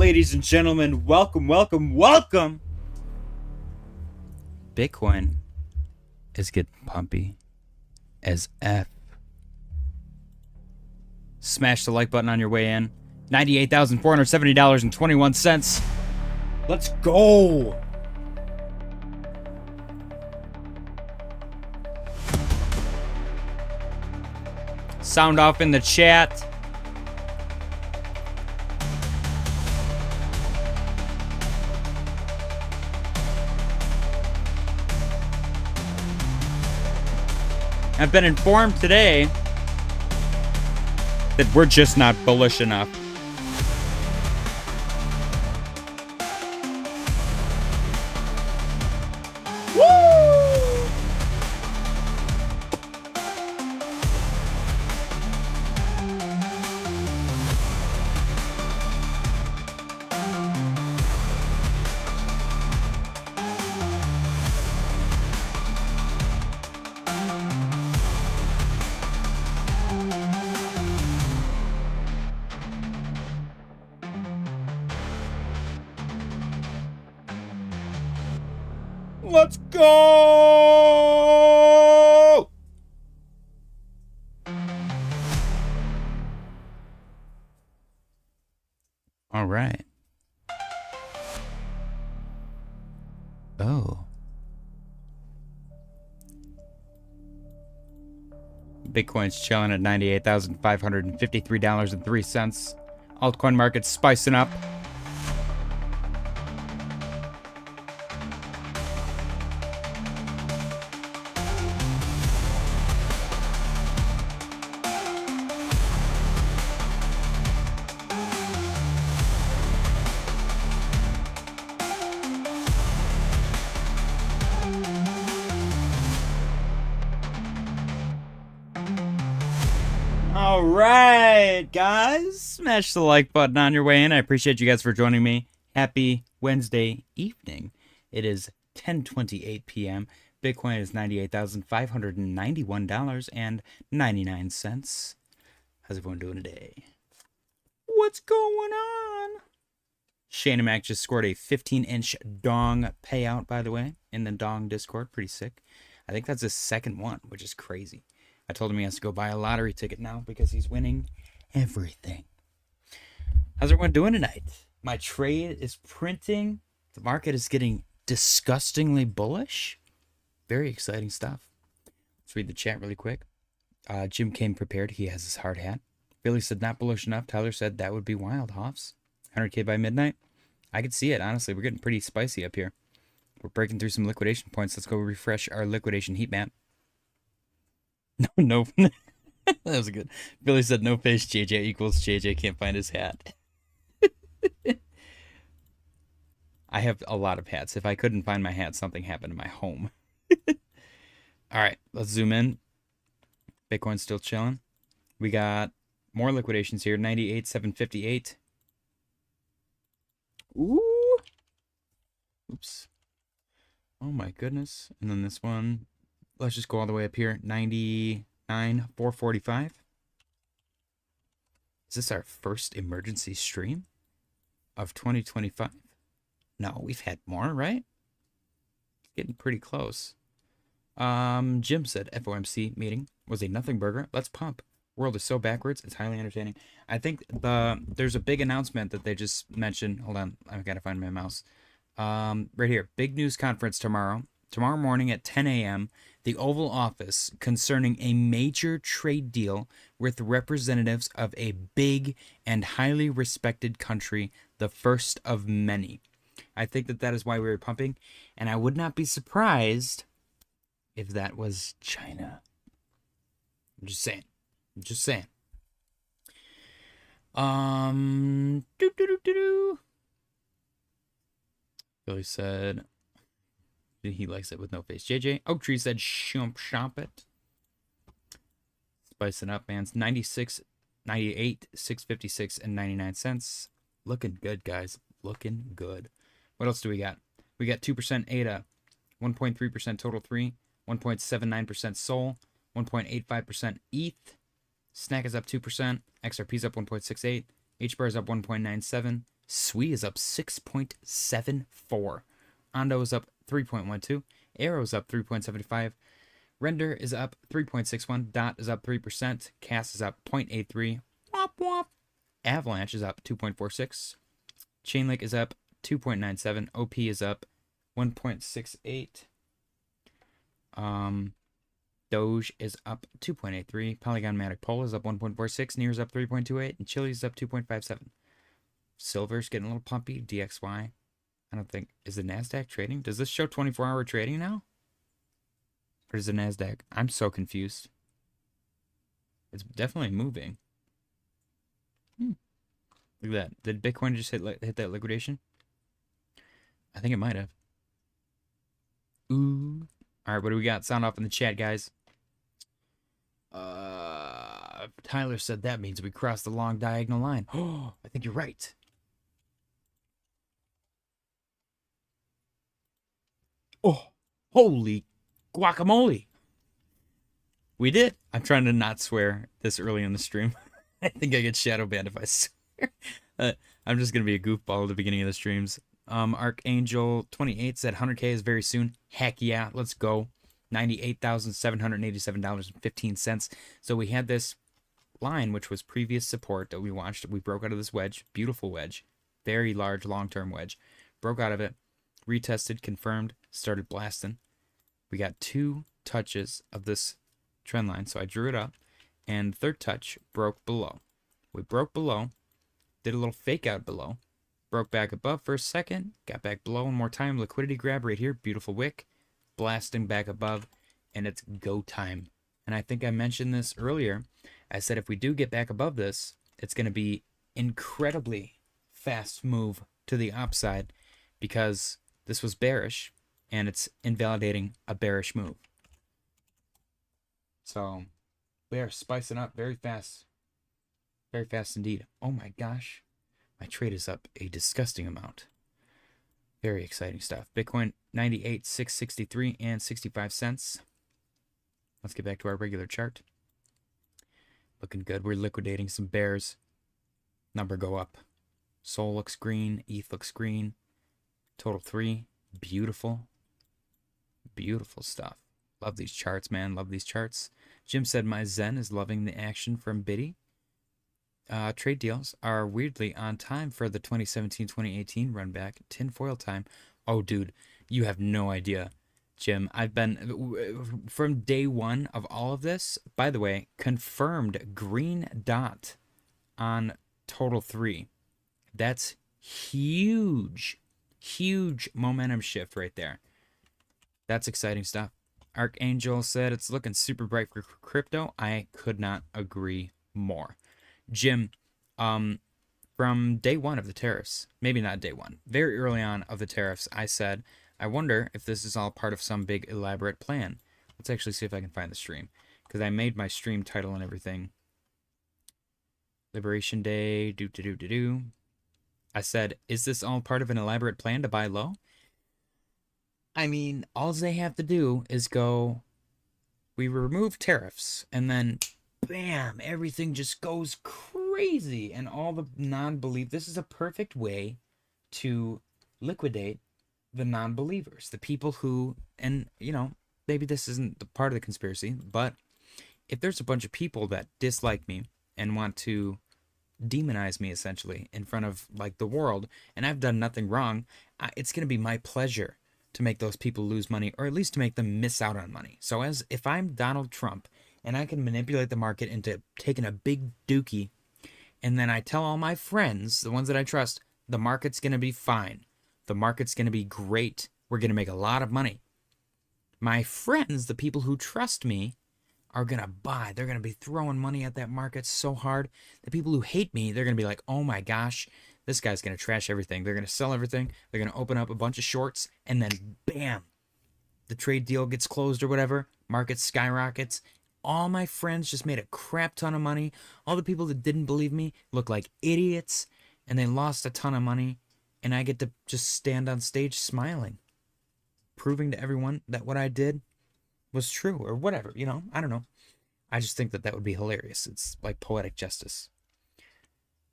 ladies and gentlemen, welcome, welcome, welcome. Bitcoin is getting pumpy as F. Smash the like button on your way in. $98,470.21. Let's go. Sound off in the chat. I've been informed today that we're just not bullish enough. Let's go! All right. Oh. Bitcoin's chilling at $98,553.03. Altcoin market's spicing up. All right, guys, smash the like button on your way in. I appreciate you guys for joining me. Happy Wednesday evening. It is 10:28 p.m. Bitcoin is $98,591.99. How's everyone doing today? What's going on? Shane and Mac just scored a 15-inch dong payout, by the way, in the dong Discord. Pretty sick. I think that's his second one, which is crazy. I told him he has to go buy a lottery ticket now because he's winning everything. How's everyone doing tonight? My trade is printing. The market is getting disgustingly bullish. Very exciting stuff. Let's read the chat really quick. Jim came prepared. He has his hard hat. Billy said not bullish enough. Tyler said that would be wild, Hoffs. 100K by midnight. I could see it, honestly. We're getting pretty spicy up here. We're breaking through some liquidation points. Let's go refresh our liquidation heat map. No. That was good. Billy said no face JJ equals JJ can't find his hat. I have a lot of hats. If I couldn't find my hat, something happened in my home. All right, let's zoom in. Bitcoin's still chilling. We got more liquidations here. 98,758. Ooh. Oops. Oh my goodness. And then this one. Let's just go all the way up here. 99,445. Is this our first emergency stream of 2025? No, we've had more, right? It's getting pretty close. Jim said FOMC meeting was a nothing burger. Let's pump. World is so backwards. It's highly entertaining. I think there's a big announcement that they just mentioned. Hold on. I've got to find my mouse. Right here. Big news conference tomorrow. Tomorrow morning at 10 a.m., the Oval Office concerning a major trade deal with representatives of a big and highly respected country, the first of many. I think that is why we were pumping, and I would not be surprised if that was China. I'm just saying. Billy said he likes it with no face. JJ Oak Tree said shomp it. Spicing up, man. 96, 98, 656, and 99 cents. Looking good, guys. Looking good. What else do we got? We got 2% ADA, 1.3% Total 3, 1.79% Sol, 1.85% ETH. SNEK is up 2%. XRP is up 1.68. HBAR is up 1.97. Sui is up 6.74. Ondo is up 3.12. Arrow is up 3.75. Render is up 3.61. Dot is up 3%. Cast is up 0.83. Womp womp. Avalanche is up 2.46. Chainlink is up 2.97. OP is up 1.68. Doge is up 2.83. Polygon Matic Pole is up 1.46. Near is up 3.28. And Chili is up 2.57. Silver's getting a little pumpy. DXY. I don't think. Is the NASDAQ trading? Does this show 24-hour trading now? Or is the NASDAQ? I'm so confused. It's definitely moving. Look at that. Did Bitcoin just hit that liquidation? I think it might have. Ooh. All right, what do we got? Sound off in the chat, guys. Tyler said that means we crossed the long diagonal line. Oh, I think you're right. Oh, holy guacamole. We did. I'm trying to not swear this early in the stream. I think I get shadow banned if I swear. I'm just going to be a goofball at the beginning of the streams. Archangel 28 said 100K is very soon. Heck yeah, let's go. $98,787.15. So we had this line, which was previous support that we watched. We broke out of this wedge. Beautiful wedge. Very large, long-term wedge. Broke out of it. Retested, confirmed, started blasting. We got 2 touches of this trend line. So I drew it up. And third touch broke below. We broke below. Did a little fake out below. Broke back above for a second. Got back below one more time. Liquidity grab right here. Beautiful wick. Blasting back above. And it's go time. And I think I mentioned this earlier. I said if we do get back above this, it's going to be incredibly fast move to the upside because this was bearish and it's invalidating a bearish move. So we are spicing up very fast. Very fast indeed. Oh my gosh. My trade is up a disgusting amount. Very exciting stuff. Bitcoin 98,663 and 65 cents. Let's get back to our regular chart. Looking good. We're liquidating some bears. Number go up. Sol looks green. ETH looks green. Total 3. Beautiful. Beautiful stuff. Love these charts, man. Love these charts. Jim said my Zen is loving the action from Biddy. Trade deals are weirdly on time for the 2017-2018 run back. Tinfoil time. Oh, dude, you have no idea, Jim. I've been, from day one of all of this, by the way, confirmed green dot on total 3. That's huge. Huge momentum shift right there. That's exciting stuff. Archangel said it's looking super bright for crypto. I could not agree more. Jim, from day one of the tariffs, maybe not day one, very early on of the tariffs, I said, I wonder if this is all part of some big elaborate plan. Let's actually see if I can find the stream, because I made my stream title and everything. Liberation Day, I said, is this all part of an elaborate plan to buy low? I mean, all they have to do is go, we remove tariffs, and then bam, everything just goes crazy. And all the non-belief, this is a perfect way to liquidate the non-believers, the people who, and you know, maybe this isn't the part of the conspiracy, but if there's a bunch of people that dislike me and want to demonize me essentially in front of like the world, and I've done nothing wrong, it's going to be my pleasure to make those people lose money, or at least to make them miss out on money. So as if I'm Donald Trump and I can manipulate the market into taking a big dookie, and then I tell all my friends, the ones that I trust, the market's going to be fine. The market's going to be great. We're going to make a lot of money. My friends, the people who trust me, are going to buy. They're going to be throwing money at that market so hard. The people who hate me, they're going to be like, oh my gosh, this guy's going to trash everything. They're going to sell everything. They're going to open up a bunch of shorts, and then bam, the trade deal gets closed or whatever. Market skyrockets. All my friends just made a crap ton of money. All the people that didn't believe me look like idiots, and they lost a ton of money, and I get to just stand on stage smiling, proving to everyone that what I did was true, or whatever, you know? I don't know. I just think that that would be hilarious. It's like poetic justice.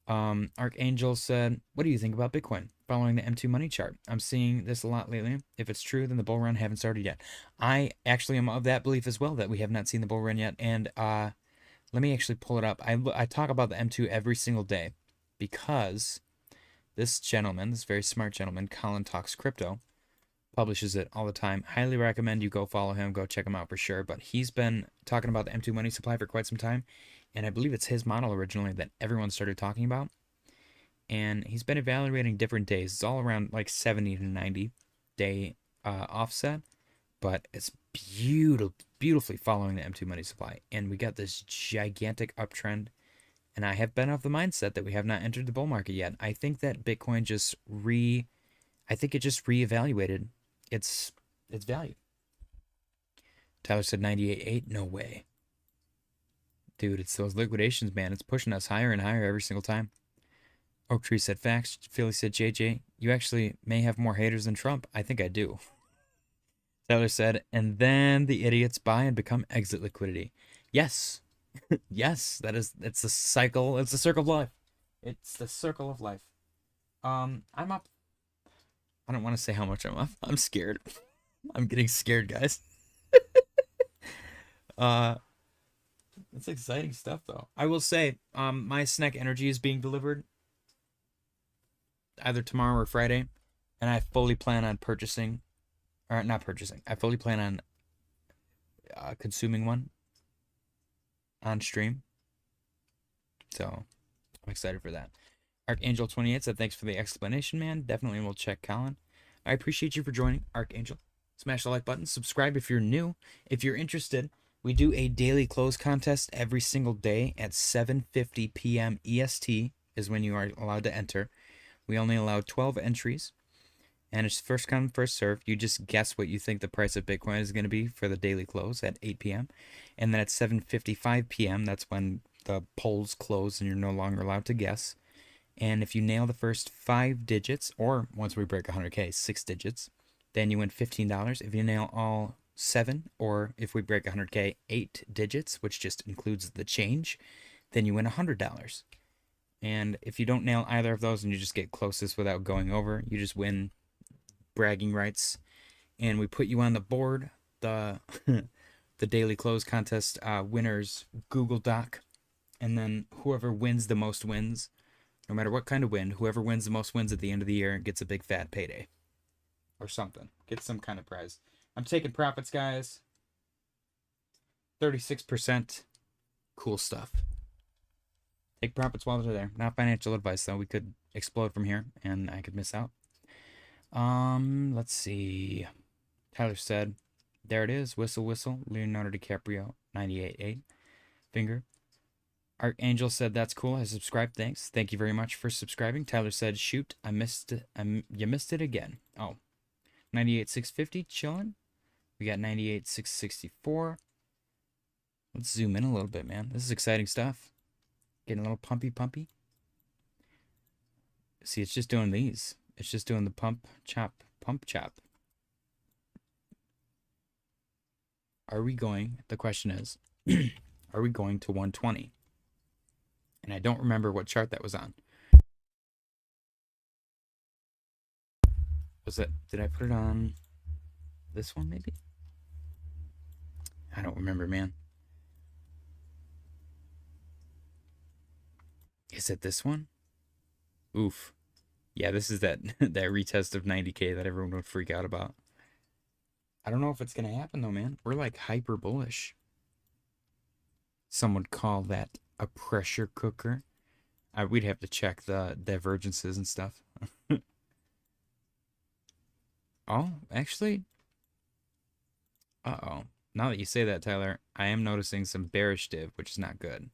Archangel said, what do you think about Bitcoin following the M2 money chart? I'm seeing this a lot lately. If it's true, then the bull run haven't started yet. I actually am of that belief as well, that we have not seen the bull run yet. And let me actually pull it up. I talk about the M2 every single day because this gentleman, this very smart gentleman, Colin Talks Crypto, publishes it all the time. Highly recommend you go follow him, go check him out for sure. But he's been talking about the M2 money supply for quite some time. And I believe it's his model originally that everyone started talking about. And he's been evaluating different days. It's all around like 70 to 90 day offset. But it's beautifully following the M2 money supply. And we got this gigantic uptrend. And I have been of the mindset that we have not entered the bull market yet. I think that Bitcoin just reevaluated its value. Tyler said 98.8. No way. Dude, it's those liquidations, man. It's pushing us higher and higher every single time. Oak Tree said facts. Philly said JJ, you actually may have more haters than Trump. I think I do. Tyler said, and then the idiots buy and become exit liquidity. Yes. Yes, it's a cycle. It's a circle of life. It's the circle of life. I'm up. I don't want to say how much I'm up. I'm scared. I'm getting scared, guys. It's exciting stuff, though. I will say, my SNEK energy is being delivered either tomorrow or Friday, and I fully plan on purchasing, or not purchasing. I fully plan on consuming one on stream. So I'm excited for that. Archangel 28 said, thanks for the explanation, man. Definitely will check Colin. I appreciate you for joining, Archangel. Smash the like button. Subscribe if you're new. If you're interested, we do a daily close contest every single day at 7:50 p.m. EST is when you are allowed to enter. We only allow 12 entries, and it's first come, first serve. You just guess what you think the price of Bitcoin is going to be for the daily close at 8 p.m. And then at 7:55 p.m., that's when the polls close and you're no longer allowed to guess. And if you nail the first 5 digits, or once we break 100K, 6 digits, then you win $15. If you nail all 7, or if we break 100K, 8 digits, which just includes the change, then you win $100. And if you don't nail either of those and you just get closest without going over, you just win bragging rights. And we put you on the board, the the daily close contest winners Google Doc, and then whoever wins the most wins, no matter what kind of win, whoever wins the most wins at the end of the year gets a big fat payday or something. Get some kind of prize. I'm taking profits, guys. 36%. Cool stuff. Take profits while they're there. Not financial advice, though. We could explode from here, and I could miss out. Let's see. Tyler said, there it is. Whistle, whistle. Leonardo DiCaprio, 98.8. Finger. Archangel said, that's cool. I subscribed. Thanks. Thank you very much for subscribing. Tyler said, shoot, I missed it. You missed it again. Oh. 98.650. Chilling. We got 98.664. Let's zoom in a little bit, man. This is exciting stuff. Getting a little pumpy. See, it's just doing these. It's just doing the pump, chop. Are we going, the question is, are we going to 120? And I don't remember what chart that was on. Was it, did I put it on this one maybe? I don't remember, man. Is it this one? Oof. Yeah, this is that retest of 90K that everyone would freak out about. I don't know if it's going to happen, though, man. We're like hyper bullish. Some would call that a pressure cooker. We'd have to check the divergences and stuff. Oh, actually. Uh-oh. Now that you say that, Tyler, I am noticing some bearish div, which is not good.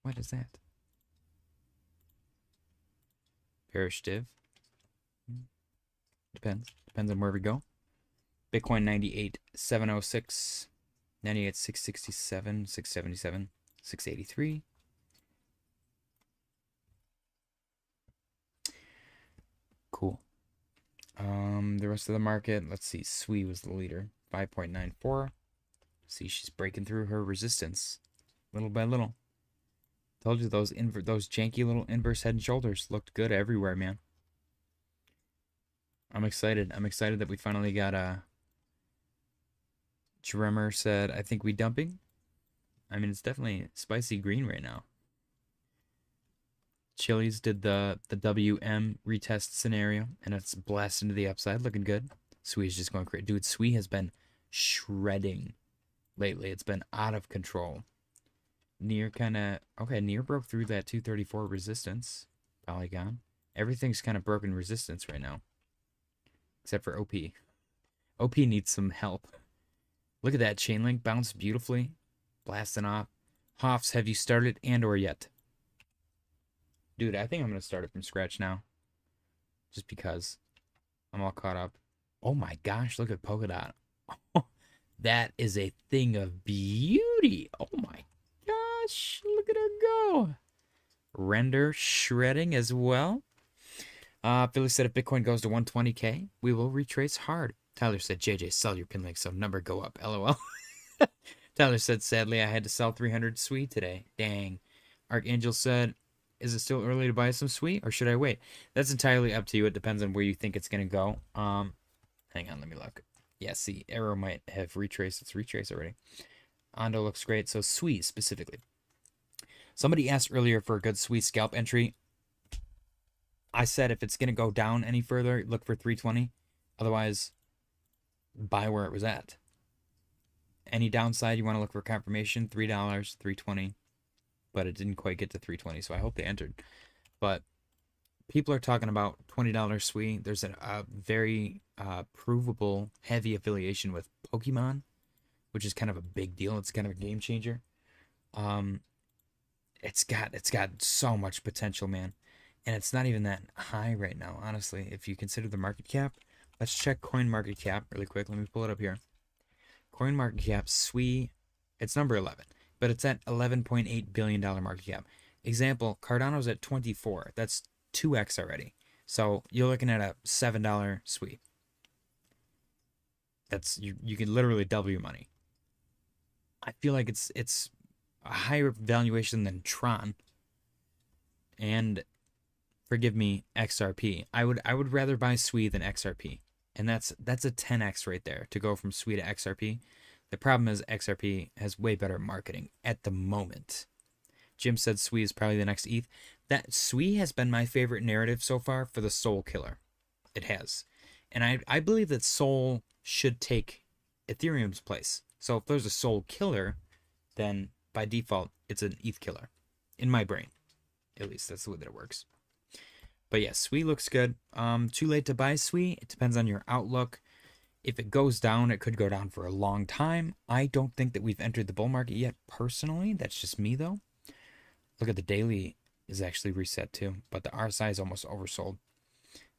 What is that? Bearish div. Depends on where we go. Bitcoin 98,706, 98,667, 677, 683. Cool. The rest of the market, let's see. SWE was the leader, 5.94. See, she's breaking through her resistance little by little. Told you those janky little inverse head and shoulders looked good everywhere, man. I'm excited. I'm excited that we finally got a Drummer said, I think we dumping. I mean, it's definitely spicy green right now. Chili's did the WM retest scenario, and it's blasting to the upside, looking good. Swee's just going crazy. Dude, Swee has been shredding lately. It's been out of control. Near kind of... Okay, Near broke through that 234 resistance. Polygon. Everything's kind of broken resistance right now. Except for OP. OP needs some help. Look at that. Chainlink bounced beautifully. Blasting off. Hoffs, have you started and or yet? Dude, I think I'm going to start it from scratch now. Just because I'm all caught up. Oh my gosh, look at Polkadot. Oh, that is a thing of beauty. Oh my gosh, look at her go. Render shredding as well. Philly said if Bitcoin goes to 120K, we will retrace hard. Tyler said, JJ, sell your pin link so number go up. LOL. Tyler said, sadly, I had to sell 300 SWE today. Dang. Archangel said, is it still early to buy some SWE or should I wait? That's entirely up to you. It depends on where you think it's going to go. Hang on, let me look. Yeah, see, Arrow might have retraced its retrace already. Ondo looks great. So SWE specifically. Somebody asked earlier for a good SWE scalp entry. I said if it's going to go down any further, look for 320. Otherwise, buy where it was at. Any downside, you want to look for confirmation, $3, 320. But it didn't quite get to 320, so I hope they entered. But people are talking about $20 SWE. There's a very provable heavy affiliation with Pokemon, which is kind of a big deal. It's kind of a game changer. It's got so much potential, man. And it's not even that high right now, honestly. If you consider the market cap, let's check coin market cap really quick. Let me pull it up here. Coin market cap, SWE, it's number 11, but it's at $11.8 billion market cap. Example, Cardano's at 24. That's 2x already. So you're looking at a $7 SWE. That's you can literally double your money. I feel like it's a higher valuation than Tron. And forgive me, XRP. I would rather buy SWE than XRP. And that's a 10x right there to go from SWE to XRP. The problem is XRP has way better marketing at the moment. Jim said SWE is probably the next ETH. That SWE has been my favorite narrative so far for the Sol killer. It has. And I believe that Sol should take Ethereum's place. So if there's a Sol killer, then by default, it's an ETH killer. In my brain. At least that's the way that it works. But yeah, SWE looks good. Too late to buy SWE. It depends on your outlook. If it goes down, it could go down for a long time. I don't think that we've entered the bull market yet, personally. That's just me, though. Look at the daily is actually reset, too. But the RSI is almost oversold.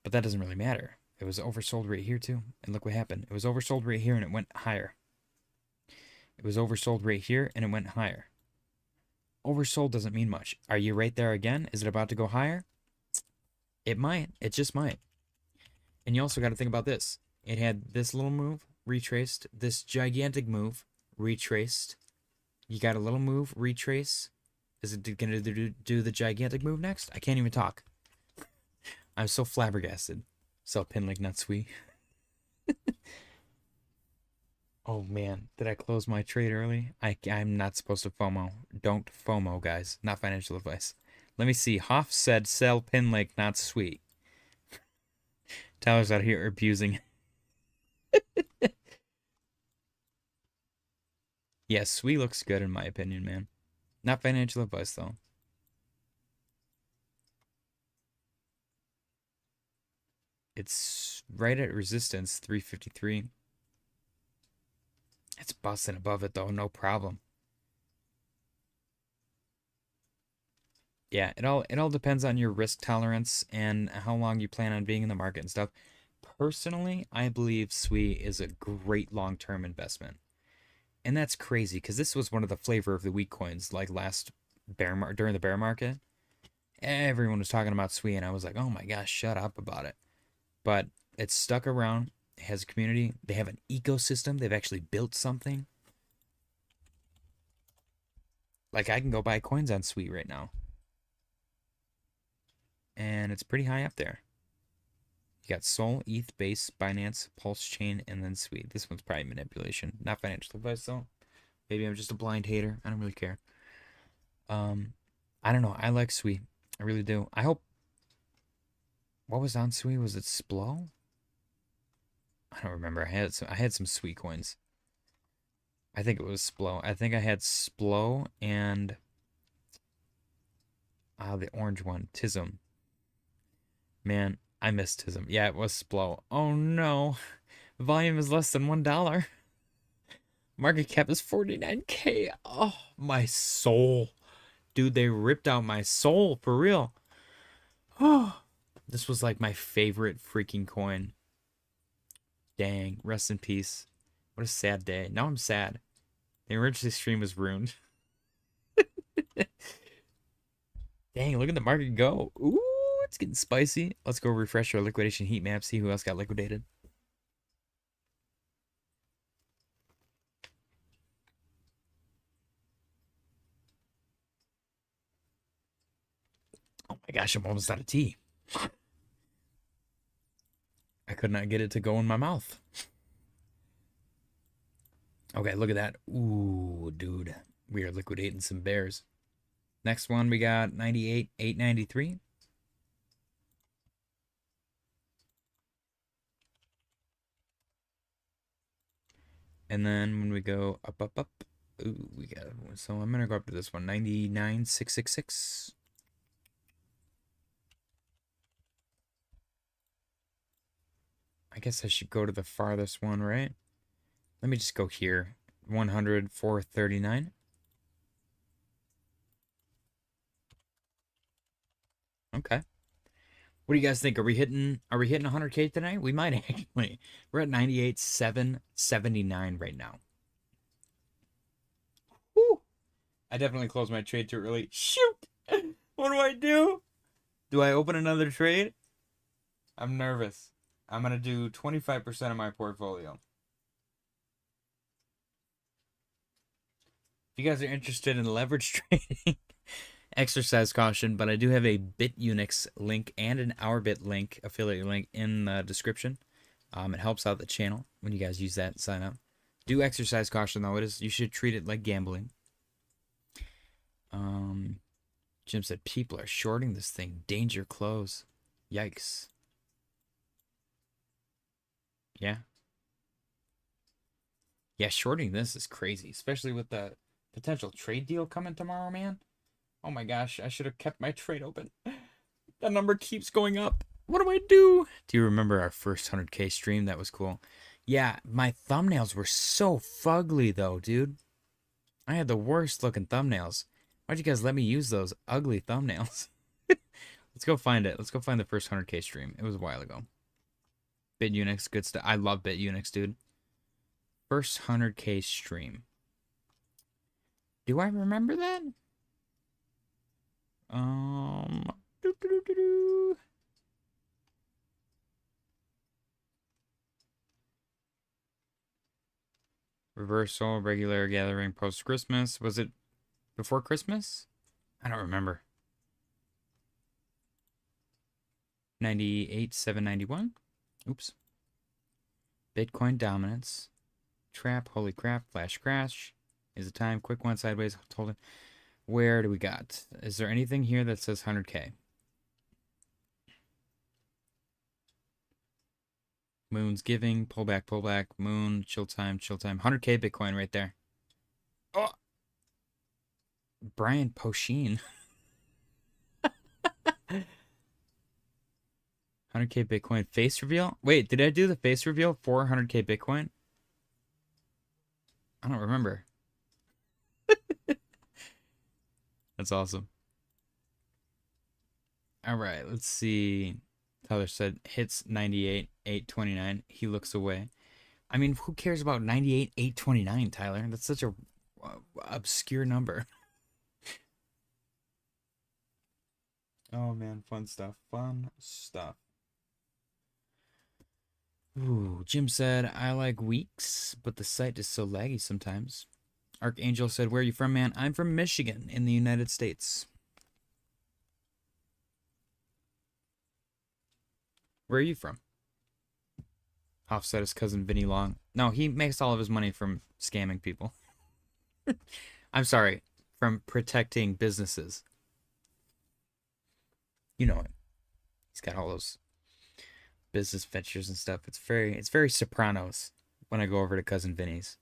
But that doesn't really matter. It was oversold right here, too. And look what happened. It was oversold right here, and it went higher. It was oversold right here, and it went higher. Oversold doesn't mean much. Are you right there again? Is it about to go higher? It might. It just might. And you also got to think about this. It had this little move, retraced. This gigantic move, retraced. You got a little move, retrace. Is it going to do the gigantic move next? I can't even talk. I'm so flabbergasted. Sell pin like not SWE. Oh man, did I close my trade early? I'm not supposed to FOMO. Don't FOMO, guys. Not financial advice. Let me see. Hoff said sell pin like not SWE. Tyler's out here abusing. Yeah, SWE looks good in my opinion, man. Not financial advice though. It's right at resistance, 353. It's busting above it though, no problem. Yeah, it all depends on your risk tolerance and how long you plan on being in the market and stuff. Personally, I believe SWE is a great long-term investment. And that's crazy because this was one of the flavor of the week coins like last during the bear market. Everyone was talking about SWE and I was like, "Oh my gosh, shut up about it." But it's stuck around. It has a community. They have an ecosystem. They've actually built something. Like, I can go buy coins on Sweet right now. And it's pretty high up there. You got Sol, ETH, Base, Binance, Pulse Chain, and then Sweet. This one's probably manipulation. Not financial advice, though. Maybe I'm just a blind hater. I don't really care. I don't know. I like Sweet. I really do. I hope... What was on Sweet? Was it Splo? I don't remember. I had some Sweet coins. I think it was Splo. I think I had Splo and... the orange one. Tism. Man, I miss Tism. Yeah, it was Splo. Oh no. Volume is less than $1. Market cap is 49K. Oh, my soul. Dude, they ripped out my soul for real. Oh, this was like my favorite freaking coin. Dang, rest in peace. What a sad day. Now I'm sad. The emergency stream was ruined. Dang, look at the market go. Ooh, it's getting spicy. Let's go refresh our liquidation heat map, see who else got liquidated. Oh my gosh, I'm almost out of tea. I could not get it to go in my mouth. Okay, look at that. Ooh, dude. We are liquidating some bears. Next one, we got 98,893. And then when we go up, up, up, ooh, we got, so I'm going to go up to this one, 99,666. I guess I should go to the farthest one, right? Let me just go here. 100,439. Okay. What do you guys think? Are we hitting 100K tonight? We might actually. We're at 98,779 right now. Woo! I definitely closed my trade too early. Shoot! What do I do? Do I open another trade? I'm nervous. I'm going to do 25% of my portfolio. If you guys are interested in leverage trading, exercise caution, but I do have a Bitunix link and an Ourbit link, affiliate link in the description. It helps out the channel when you guys use that, sign up. Do exercise caution though. You should treat it like gambling. Jim said people are shorting this thing. Danger close. Yikes. Yeah. Yeah, shorting this is crazy, especially with the potential trade deal coming tomorrow, man. Oh my gosh, I should have kept my trade open. That number keeps going up. What do I do? Do you remember our first 100K stream? That was cool. Yeah, my thumbnails were so fugly though, dude. I had the worst looking thumbnails. Why'd you guys let me use those ugly thumbnails? Let's go find it. Let's go find the first 100K stream. It was a while ago. Bitunix, good stuff. I love Bitunix, dude. First 100K stream. Do I remember that? Reversal, regular gathering post Christmas. Was it before Christmas? I don't remember. 98,791. Oops. Bitcoin dominance. Trap, holy crap, flash crash. Is it time? Quick one sideways. Hold it. Where do we got? Is there anything here that says 100K? Moon's giving. Pull back, pull back. Moon, chill time, chill time. 100K Bitcoin right there. Oh! Brian Posheen. 100K Bitcoin face reveal? Wait, did I do the face reveal for 100K Bitcoin? I don't remember. That's awesome. All right, let's see. Tyler said hits 98,829. He looks away. I mean, who cares about 98,829, Tyler? That's such a obscure number. Oh man, fun stuff. Fun stuff. Ooh, Jim said, I like weeks, but the site is so laggy sometimes. Archangel said, where are you from, man? I'm from Michigan in the United States. Where are you from? Hoff said his cousin Vinny Long. No, he makes all of his money from scamming people. I'm sorry, from protecting businesses. You know it. He's got all those business ventures and stuff. It's very Sopranos when I go over to cousin Vinny's.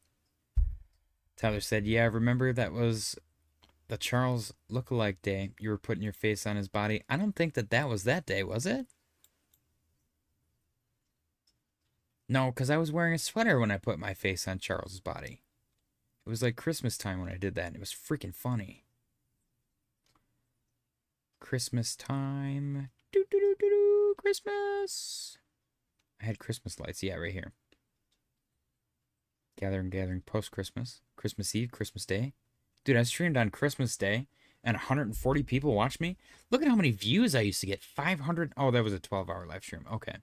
Tyler said, yeah, remember that was the Charles lookalike day. You were putting your face on his body. I don't think that was that day, was it? No, because I was wearing a sweater when I put my face on Charles's body. It was like Christmas time when I did that. And it was freaking funny. Christmas time. Christmas. I had Christmas lights. Yeah, right here. Gathering post-Christmas. Christmas Eve, Christmas Day. Dude, I streamed on Christmas Day and 140 people watched me. Look at how many views I used to get. 500. Oh, that was a 12-hour live stream. Okay.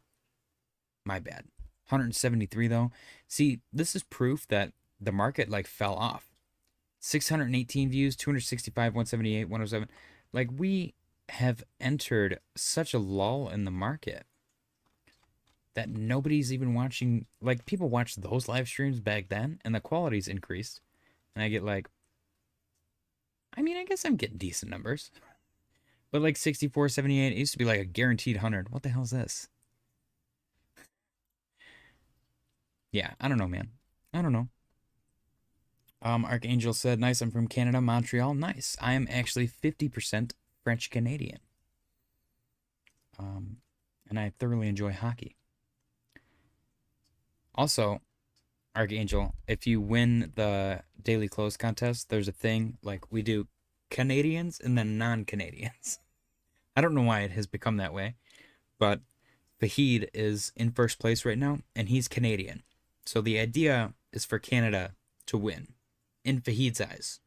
My bad. 173 though. See, this is proof that the market like fell off. 618 views, 265, 178, 107. Like we have entered such a lull in the market that nobody's even watching. Like people watched those live streams back then and the quality's increased. And I get like, I mean, I guess I'm getting decent numbers. But like 64, 78, it used to be like a guaranteed 100. What the hell is this? Yeah, I don't know, man. I don't know. Archangel said, nice, I'm from Canada, Montreal. Nice. I am actually 50% French Canadian. And I thoroughly enjoy hockey. Also, Archangel, if you win the daily close contest, there's a thing like we do Canadians and then non-Canadians. I don't know why it has become that way, but Fahid is in first place right now, and he's Canadian. So the idea is for Canada to win, in Fahid's eyes.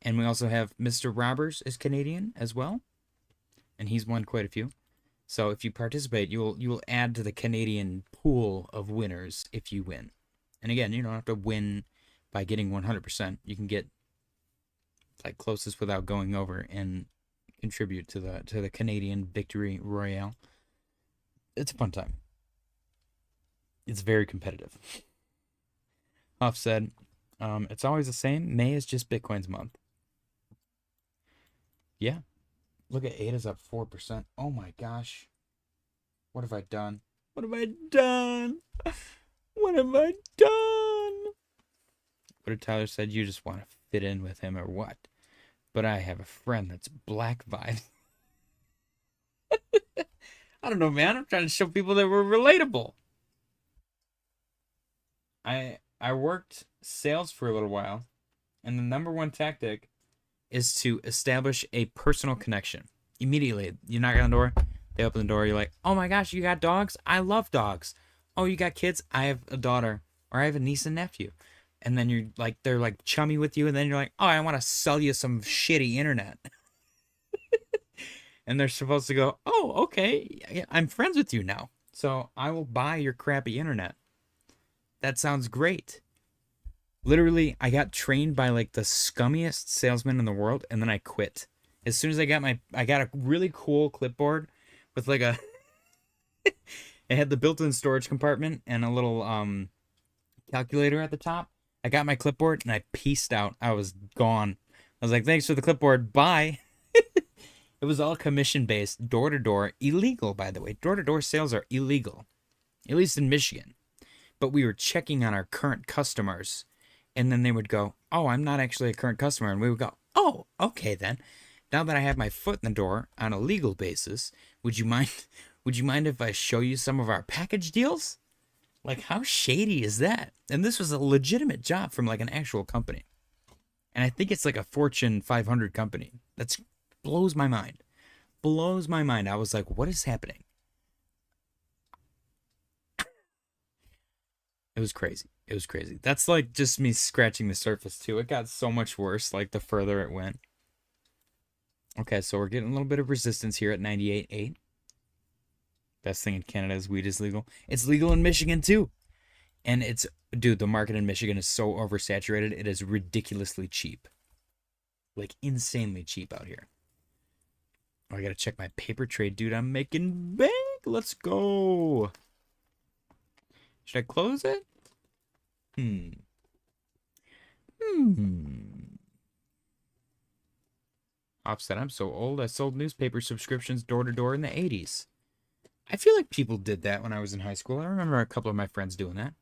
And we also have Mr. Robbers is Canadian as well, and he's won quite a few. So if you participate, you will add to the Canadian pool of winners if you win. And again, you don't have to win by getting 100%. You can get like closest without going over and contribute to the Canadian Victory Royale. It's a fun time. It's very competitive. Huff said, it's always the same. May is just Bitcoin's month. Yeah. Look at ADA's up 4%. Oh my gosh. What have I done? What have I done? What have I done? What did Tyler said? You just want to fit in with him or what? But I have a friend that's Black Vibe. I don't know, man. I'm trying to show people that we're relatable. I worked sales for a little while, and the number one tactic is to establish a personal connection. Immediately, you knock on the door, they open the door, you're like, oh my gosh, you got dogs? I love dogs. Oh, you got kids? I have a daughter, or I have a niece and nephew. And then you're like, they're like chummy with you, and then you're like, oh, I want to sell you some shitty internet. And they're supposed to go, oh, okay, I'm friends with you now, so I will buy your crappy internet. That sounds great. Literally, I got trained by like the scummiest salesman in the world, and then I quit. As soon as I got a really cool clipboard with like a, it had the built-in storage compartment and a little calculator at the top. I got my clipboard and I peaced out. I was gone. I was like, thanks for the clipboard. Bye. It was all commission-based, door-to-door, illegal, by the way. Door-to-door sales are illegal, at least in Michigan. But we were checking on our current customers, and then they would go, oh, I'm not actually a current customer. And we would go, oh, okay then. Now that I have my foot in the door on a legal basis, would you mind if I show you some of our package deals? Like, how shady is that? And this was a legitimate job from like an actual company. And I think it's like a Fortune 500 company. That blows my mind. Blows my mind. I was like, what is happening? It was crazy. It was crazy. That's like just me scratching the surface too. It got so much worse like the further it went. Okay, so we're getting a little bit of resistance here at 98.8. Best thing in Canada is weed is legal. It's legal in Michigan too. And it's, dude, the market in Michigan is so oversaturated. It is ridiculously cheap. Like, insanely cheap out here. Oh, I gotta check my paper trade, dude. I'm making bank. Let's go. Should I close it? Offset, I'm so old. I sold newspaper subscriptions door to door in the 80s. I feel like people did that when I was in high school. I remember a couple of my friends doing that.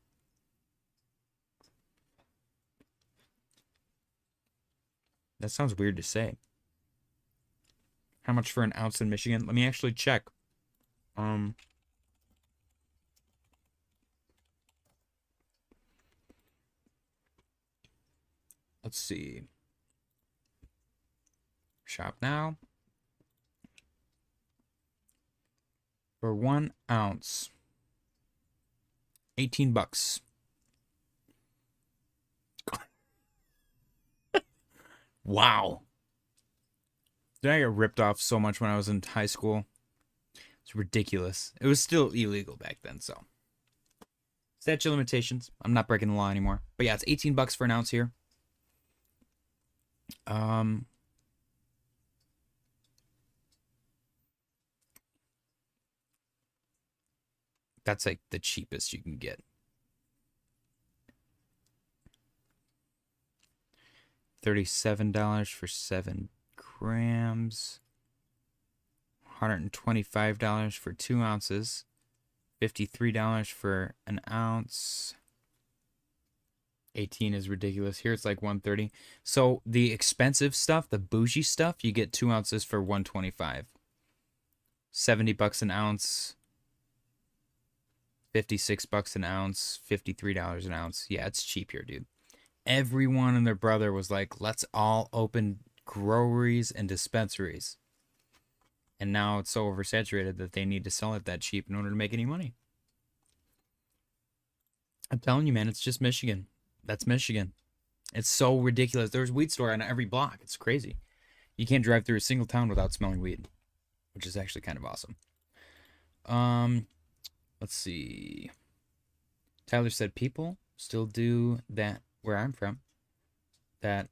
That sounds weird to say. How much for an ounce in Michigan? Let me actually check. Let's see. Shop now. For 1 ounce. 18 bucks. Wow. Did I get ripped off so much when I was in high school? It's ridiculous. It was still illegal back then, so. Statute of limitations. I'm not breaking the law anymore. But yeah, it's 18 bucks for an ounce here. That's like the cheapest you can get. $37 for 7 grams. $125 for 2 ounces. $53 for an ounce. 18 is ridiculous. Here it's like 130. So the expensive stuff, the bougie stuff, you get 2 ounces for 125. 70 bucks an ounce. 56 bucks an ounce. $53 an ounce. Yeah, it's cheap here, dude. Everyone and their brother was like, let's all open groweries and dispensaries. And now it's so oversaturated that they need to sell it that cheap in order to make any money. I'm telling you, man, it's just Michigan. That's Michigan. It's so ridiculous. There's a weed store on every block. It's crazy. You can't drive through a single town without smelling weed, which is actually kind of awesome. Let's see. Tyler said people still do that where I'm from. That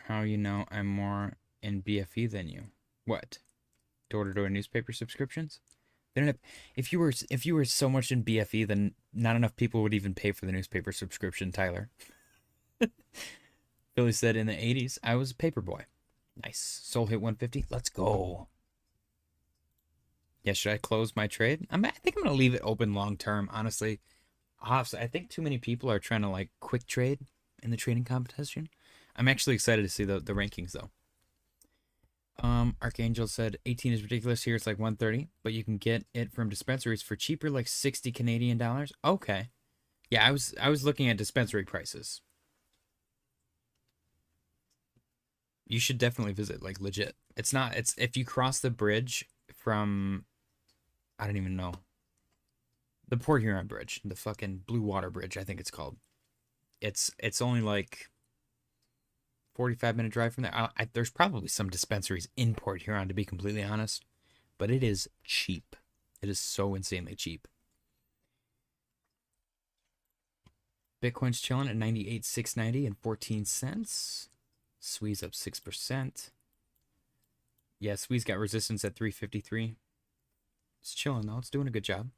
how you know I'm more in BFE than you. What? Door-to-door newspaper subscriptions? They don't have, if you were so much in BFE, then not enough people would even pay for the newspaper subscription, Tyler. Billy said in the 80s, I was a paper boy. Nice. Soul hit 150. Let's go. Yeah, should I close my trade? I think I'm going to leave it open long term, honestly. I think too many people are trying to like quick trade in the trading competition. I'm actually excited to see the rankings though. Archangel said 18 is ridiculous. Here it's like 130, but you can get it from dispensaries for cheaper, like 60 Canadian dollars. Okay. Yeah, I was looking at dispensary prices. You should definitely visit, like legit. It's if you cross the bridge from, I don't even know. The Port Huron Bridge, the fucking Blue Water Bridge, I think it's called. It's only like 45-minute drive from there. There's probably some dispensaries in Port Huron, to be completely honest, but it is cheap. It is so insanely cheap. Bitcoin's chilling at 98,690 and 14 cents. Swee's up 6%. Yeah, Swee's got resistance at 353. It's chilling though. It's doing a good job.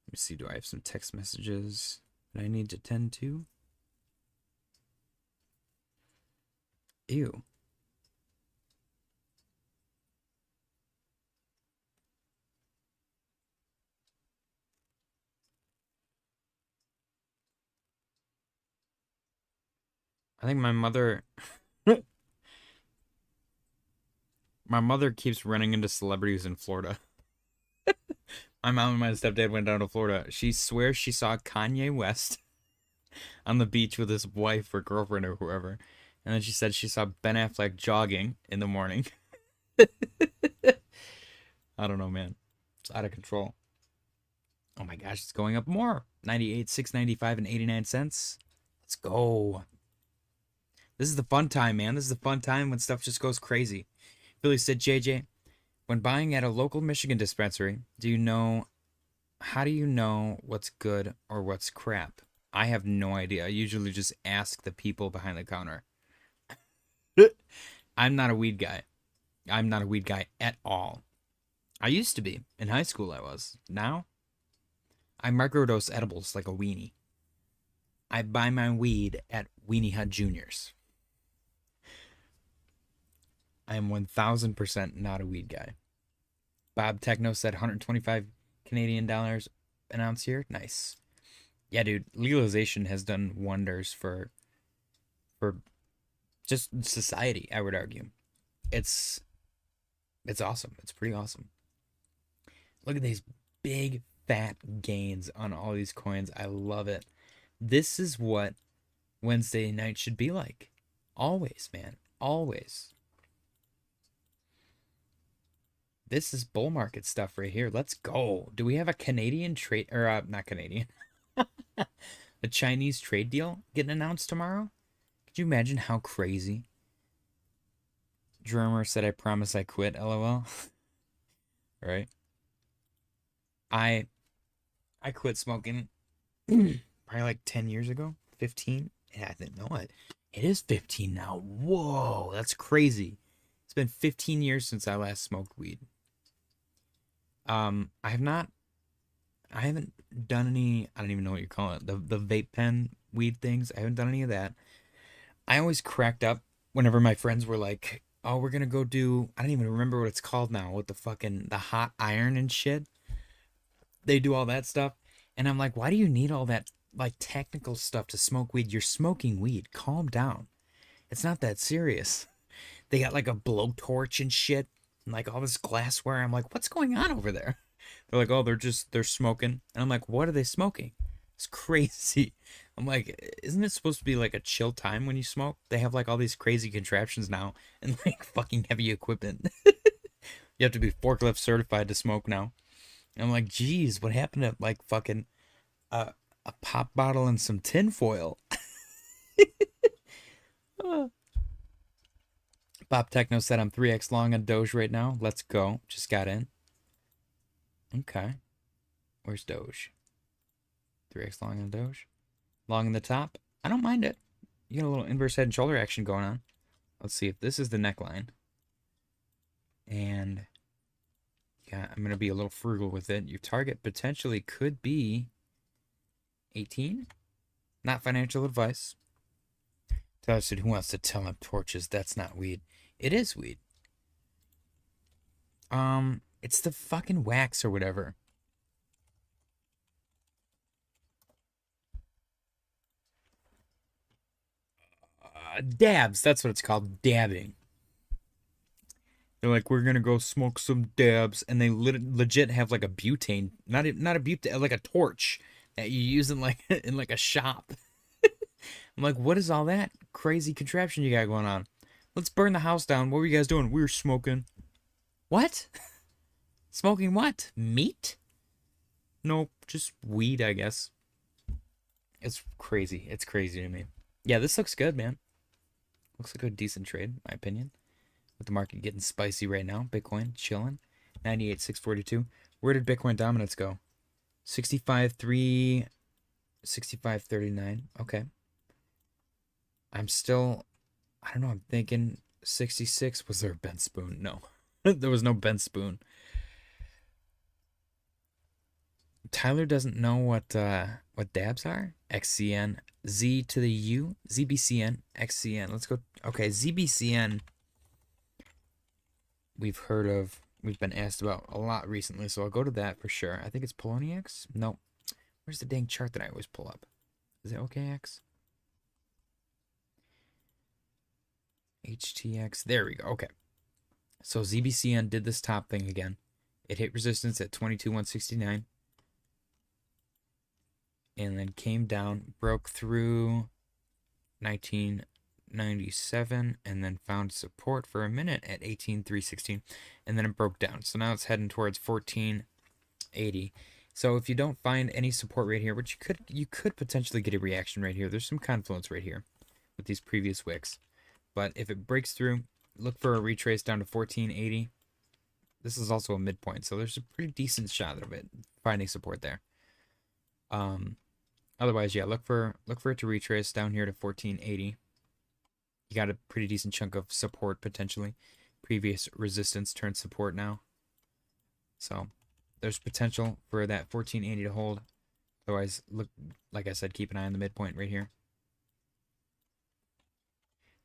Let me see. Do I have some text messages that I need to tend to? Ew. I think my mother my mother keeps running into celebrities in Florida. My mom and my stepdad went down to Florida. She swears she saw Kanye West on the beach with his wife or girlfriend or whoever. And then she said she saw Ben Affleck jogging in the morning. I don't know, man. It's out of control. Oh my gosh, it's going up more. 98, 695 and 89 cents. Let's go. This is the fun time, man. This is the fun time when stuff just goes crazy. Billy said, JJ, when buying at a local Michigan dispensary, do you know How do you know what's good or what's crap? I have no idea. I usually just ask the people behind the counter. I'm not a weed guy. I'm not a weed guy at all. I used to be. In high school, I was. Now, I microdose edibles like a weenie. I buy my weed at Weenie Hut Juniors. I am 1000% not a weed guy. Bob Techno said 125 Canadian dollars an ounce here. Nice. Yeah, dude, legalization has done wonders for just society, I would argue. It's awesome. It's pretty awesome. Look at these big fat gains on all these coins. I love it. This is what Wednesday night should be like. Always, man. Always. This is bull market stuff right here. Let's go. Do we have a Canadian trade, or not Canadian, a Chinese trade deal getting announced tomorrow? Could you imagine how crazy? Drummer said, I promise I quit, LOL. Right? I quit smoking probably like 10 years ago, 15. Yeah, I didn't know it. It is 15 now. Whoa, that's crazy. It's been 15 years since I last smoked weed. I haven't done any, I don't even know what you call it, the vape pen weed things. I haven't done any of that. I always cracked up whenever my friends were like, oh, we're gonna go do, I don't even remember what it's called now, with the hot iron and shit. They do all that stuff. And I'm like, why do you need all that like technical stuff to smoke weed? You're smoking weed. Calm down. It's not that serious. They got like a blowtorch and shit, and like all this glassware. I'm like, what's going on over there? They're like, oh, they're smoking. And I'm like, what are they smoking? It's crazy. I'm like, isn't it supposed to be like a chill time when you smoke? They have like all these crazy contraptions now and like fucking heavy equipment. You have to be forklift certified to smoke now. And I'm like, geez, what happened to like fucking a pop bottle and some tin foil? Bob Techno said I'm 3x long on Doge right now. Let's go. Just got in. Okay. Where's Doge? 3x long on Doge. Long in the top. I don't mind it. You got a little inverse head and shoulder action going on. Let's see if this is the neckline. And yeah, I'm going to be a little frugal with it. Your target potentially could be 18. Not financial advice. Tyler said, who wants to tell him torches? That's not weed. It is weed. It's the fucking wax or whatever. Dabs. That's what it's called. Dabbing. They're like, we're gonna go smoke some dabs, and they legit have like a butane, not a butane, like a torch that you use in like in like a shop. I'm like, what is all that crazy contraption you got going on? Let's burn the house down. What were you guys doing? We were smoking. What? Smoking what? Meat? Nope, just weed, I guess. It's crazy. It's crazy to me. Yeah, this looks good, man. Looks like a decent trade, in my opinion. With the market getting spicy right now. Bitcoin chilling. 98,642. Where did Bitcoin dominance go? 65.3, 65.39. Okay. I'm still, I don't know, I'm thinking 66. Was there a bent spoon? No. There was no bent spoon. Tyler doesn't know what dabs are. XCN, Z to the U, ZBCN, XCN. Let's go. Okay, ZBCN. We've heard of, we've been asked about a lot recently, so I'll go to that for sure. I think it's Poloniex. No, where's the dang chart that I always pull up? Is it OKX? HTX. There we go. Okay. So ZBCN did this top thing again. It hit resistance at 22,169. And then came down, broke through 1997, and then found support for a minute at 18,316. And then it broke down. So now it's heading towards 1480. So if you don't find any support right here, which you could potentially get a reaction right here. There's some confluence right here with these previous wicks. But if it breaks through, look for a retrace down to 1480. This is also a midpoint, so there's a pretty decent shot of it finding support there. Otherwise, yeah, look for it to retrace down here to 1480. You got a pretty decent chunk of support potentially. Previous resistance turned support now. So there's potential for that 1480 to hold. Otherwise, look, like I said, keep an eye on the midpoint right here.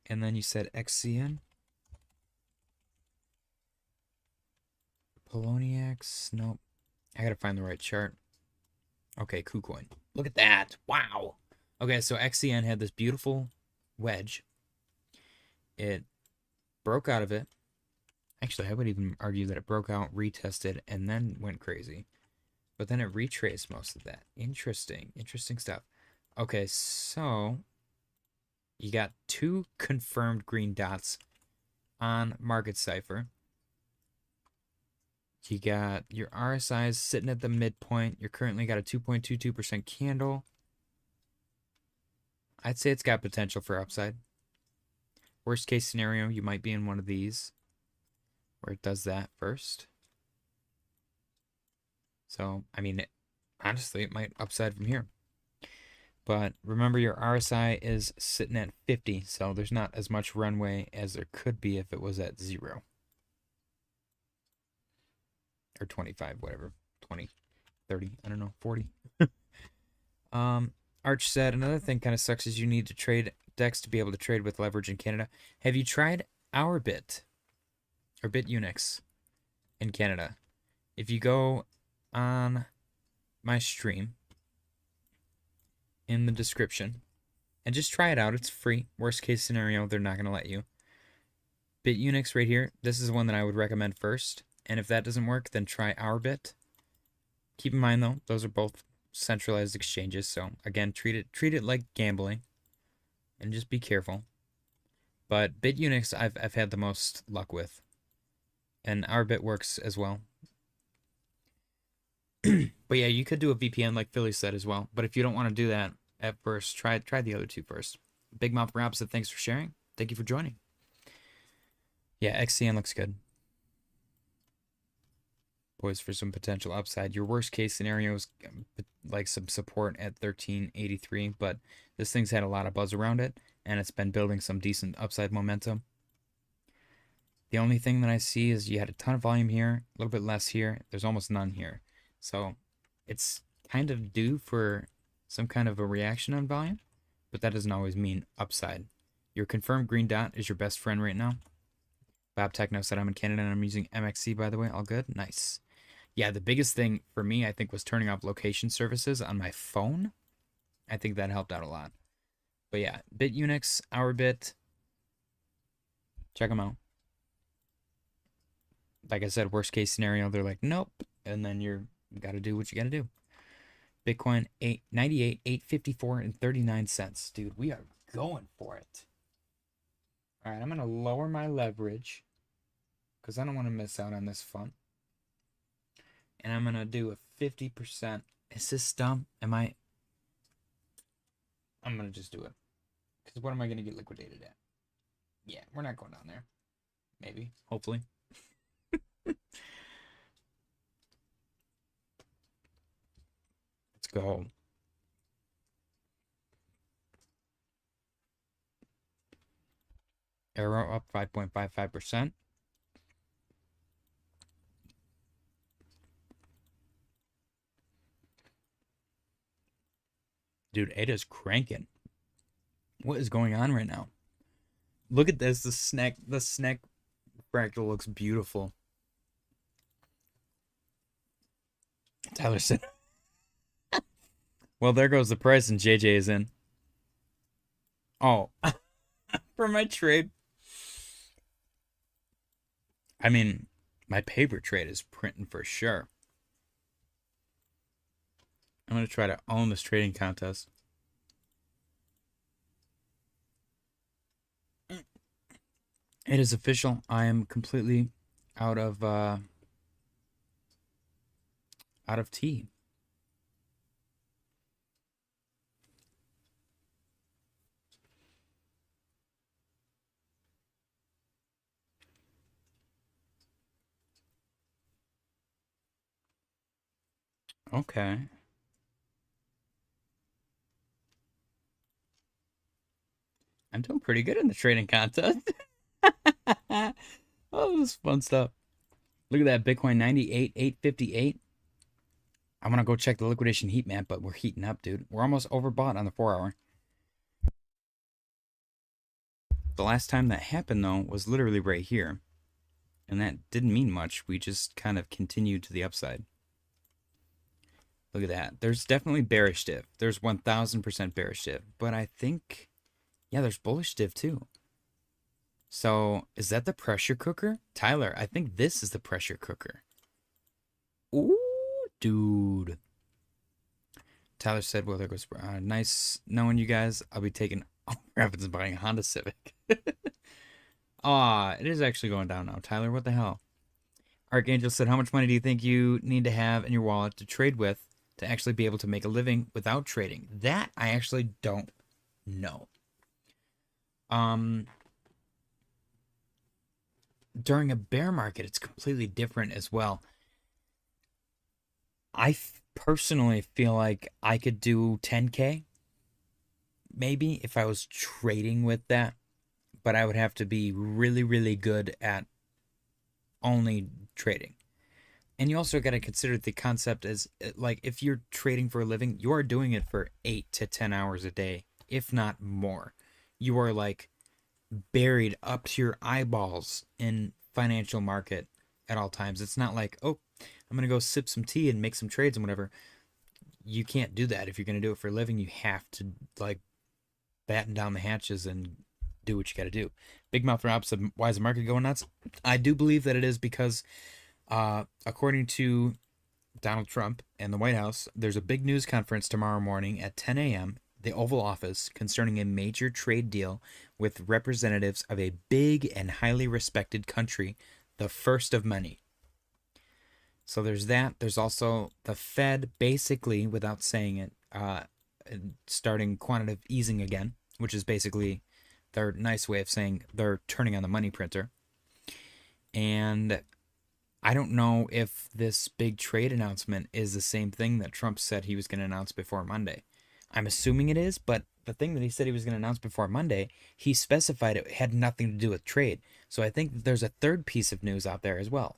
And then you said XCN. Poloniacs. Nope. I gotta find the right chart. Okay, KuCoin. Look at that. Wow. Okay, so XCN had this beautiful wedge. It broke out of it. Actually, I would even argue that it broke out, retested, and then went crazy. But then it retraced most of that. Interesting. Interesting stuff. Okay, so you got 2 confirmed green dots on Market Cipher. You got your RSIs sitting at the midpoint. You're currently got a 2.22% candle. I'd say it's got potential for upside. Worst case scenario, you might be in one of these where it does that first. So, I mean, honestly, it might upside from here. But remember, your RSI is sitting at 50, so there's not as much runway as there could be if it was at 0. Or 25, whatever. 20, 30, I don't know, 40. Arch said, another thing kind of sucks is you need to trade DEX to be able to trade with leverage in Canada. Have you tried Ourbit or Bitunix in Canada? If you go on my stream in the description and just try it out, it's free. Worst case scenario, they're not going to let you. Bitunix right here, this is one that I would recommend first. And if that doesn't work, then try Ourbit. Keep in mind, though, those are both centralized exchanges. So, again, treat it like gambling. And just be careful. But Bitunix, I've had the most luck with. And Ourbit works as well. But yeah, you could do a VPN like Philly said as well. But if you don't want to do that at first, try the other 2 first. Big Mouth Rob said, thanks for sharing. Thank you for joining. Yeah, XCN looks good. Poised for some potential upside. Your worst case scenario is like some support at 1383, but this thing's had a lot of buzz around it, and it's been building some decent upside momentum. The only thing that I see is you had a ton of volume here, a little bit less here. There's almost none here. So it's kind of due for some kind of a reaction on volume, but that doesn't always mean upside. Your confirmed green dot is your best friend right now. Bob Techno said I'm in Canada and I'm using MXC, by the way. All good? Nice. Yeah, the biggest thing for me, I think, was turning off location services on my phone. I think that helped out a lot. But yeah, Bitunix, Ourbit, check them out. Like I said, worst case scenario, they're like, nope. And then you got to do what you got to do. Bitcoin, 898, 854, and 39 cents. Dude, we are going for it. All right, I'm going to lower my leverage because I don't want to miss out on this fun. And I'm going to do a 50%. Is this dumb? I'm going to just do it. Because what am I going to get liquidated at? Yeah, we're not going down there. Maybe. Hopefully. Let's go. Ergo up 5.55%. Dude, ADA's cranking. What is going on right now? Look at this. The SNEK fractal looks beautiful. Tyler said, well, there goes the price and JJ is in. Oh, for my trade. I mean, my paper trade is printing for sure. I'm going to try to own this trading contest. It is official. I am completely out of tea. Okay. I'm doing pretty good in the trading contest. Oh, this is fun stuff. Look at that Bitcoin 98,858. I want to go check the liquidation heat map, but we're heating up, dude. We're almost overbought on the 4-hour. The last time that happened, though, was literally right here. And that didn't mean much. We just kind of continued to the upside. Look at that. There's definitely bearish div. There's 1,000% bearish div. But I think, yeah, there's bullish div too. So is that the pressure cooker? Tyler, I think this is the pressure cooker. Ooh, dude. Tyler said, well, there goes, nice knowing you guys. I'll be taking Rapids and buying a Honda Civic. It is actually going down now. Tyler, what the hell? Archangel said, how much money do you think you need to have in your wallet to trade with to actually be able to make a living without trading? That I actually don't know. During a bear market, it's completely different as well. I personally feel like I could do 10K maybe if I was trading with that, but I would have to be really, really good at only trading. And you also got to consider the concept as like if you're trading for a living, you are doing it for 8 to 10 hours a day, if not more. You are like buried up to your eyeballs in financial market at all times. It's not like, oh, I'm going to go sip some tea and make some trades and whatever. You can't do that. If you're going to do it for a living, you have to like batten down the hatches and do what you got to do. Big Mouth Rob said, why is the market going nuts? I do believe that it is because according to Donald Trump and the White House, there's a big news conference tomorrow morning at 10 a.m., the Oval Office, concerning a major trade deal with representatives of a big and highly respected country, the first of many. So there's that. There's also the Fed, basically, without saying it, starting quantitative easing again, which is basically their nice way of saying they're turning on the money printer. And I don't know if this big trade announcement is the same thing that Trump said he was going to announce before Monday. I'm assuming it is, but the thing that he said he was going to announce before Monday, he specified it had nothing to do with trade. So I think there's a third piece of news out there as well.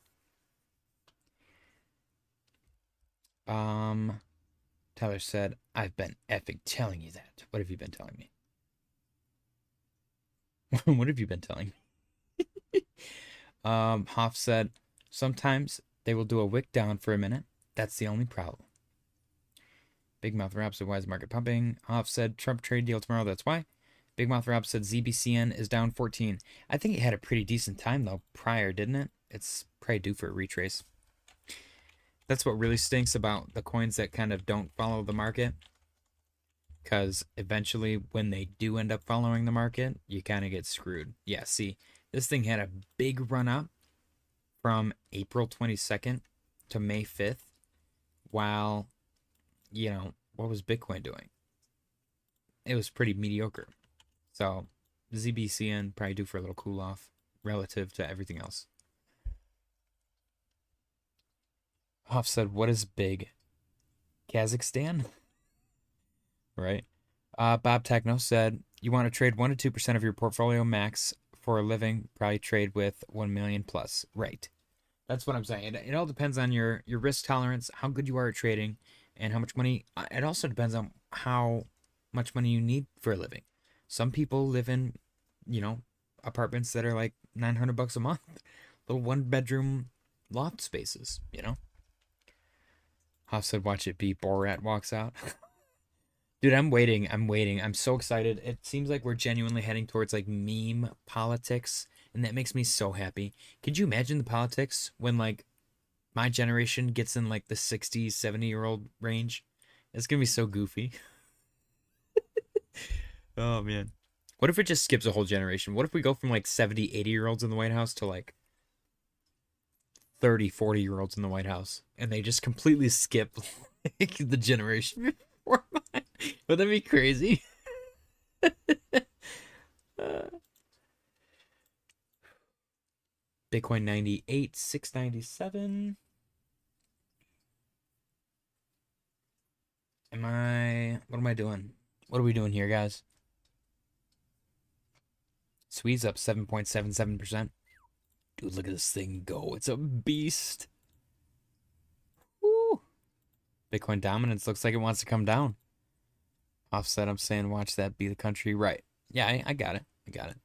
Tyler said, I've been effing telling you that. What have you been telling me? What have you been telling me? Hoff said, sometimes they will do a wick down for a minute. That's the only problem. Big Mouth Rap said, why is the market pumping? Hoff said, Trump trade deal tomorrow, that's why. Big Mouth Rap said, ZBCN is down 14. I think it had a pretty decent time, though, prior, didn't it? It's probably due for a retrace. That's what really stinks about the coins that kind of don't follow the market. Because eventually, when they do end up following the market, you kind of get screwed. Yeah, see, this thing had a big run up from April 22nd to May 5th, while, you know, what was Bitcoin doing? It was pretty mediocre. So, ZBCN probably due for a little cool off relative to everything else. Hoff said, what is big? Kazakhstan? Right? Bob Techno said, you want to trade 1 to 2% of your portfolio max for a living, probably trade with 1 million plus. Right. That's what I'm saying. It all depends on your risk tolerance, how good you are at trading, and how much money. It also depends on how much money you need for a living. Some people live in, apartments that are like $900 a month, little 1-bedroom loft spaces. Hoff said, watch it be Borat walks out. Dude, I'm waiting. I'm so excited. It seems like we're genuinely heading towards like meme politics, and that makes me so happy. Could you imagine the politics when like my generation gets in like the 60, 70-year-old range? It's gonna be so goofy. Oh man. What if it just skips a whole generation? What if we go from like 70, 80-year-olds in the White House to like 30, 40-year-olds in the White House, and they just completely skip like, the generation before mine? Would that be crazy? Bitcoin 98, 697. What am I doing? What are we doing here, guys? Swee's up 7.77%. Dude, look at this thing go. It's a beast. Woo. Bitcoin dominance looks like it wants to come down. Offset, I'm saying watch that be the country. Right. Yeah, I got it. I got it.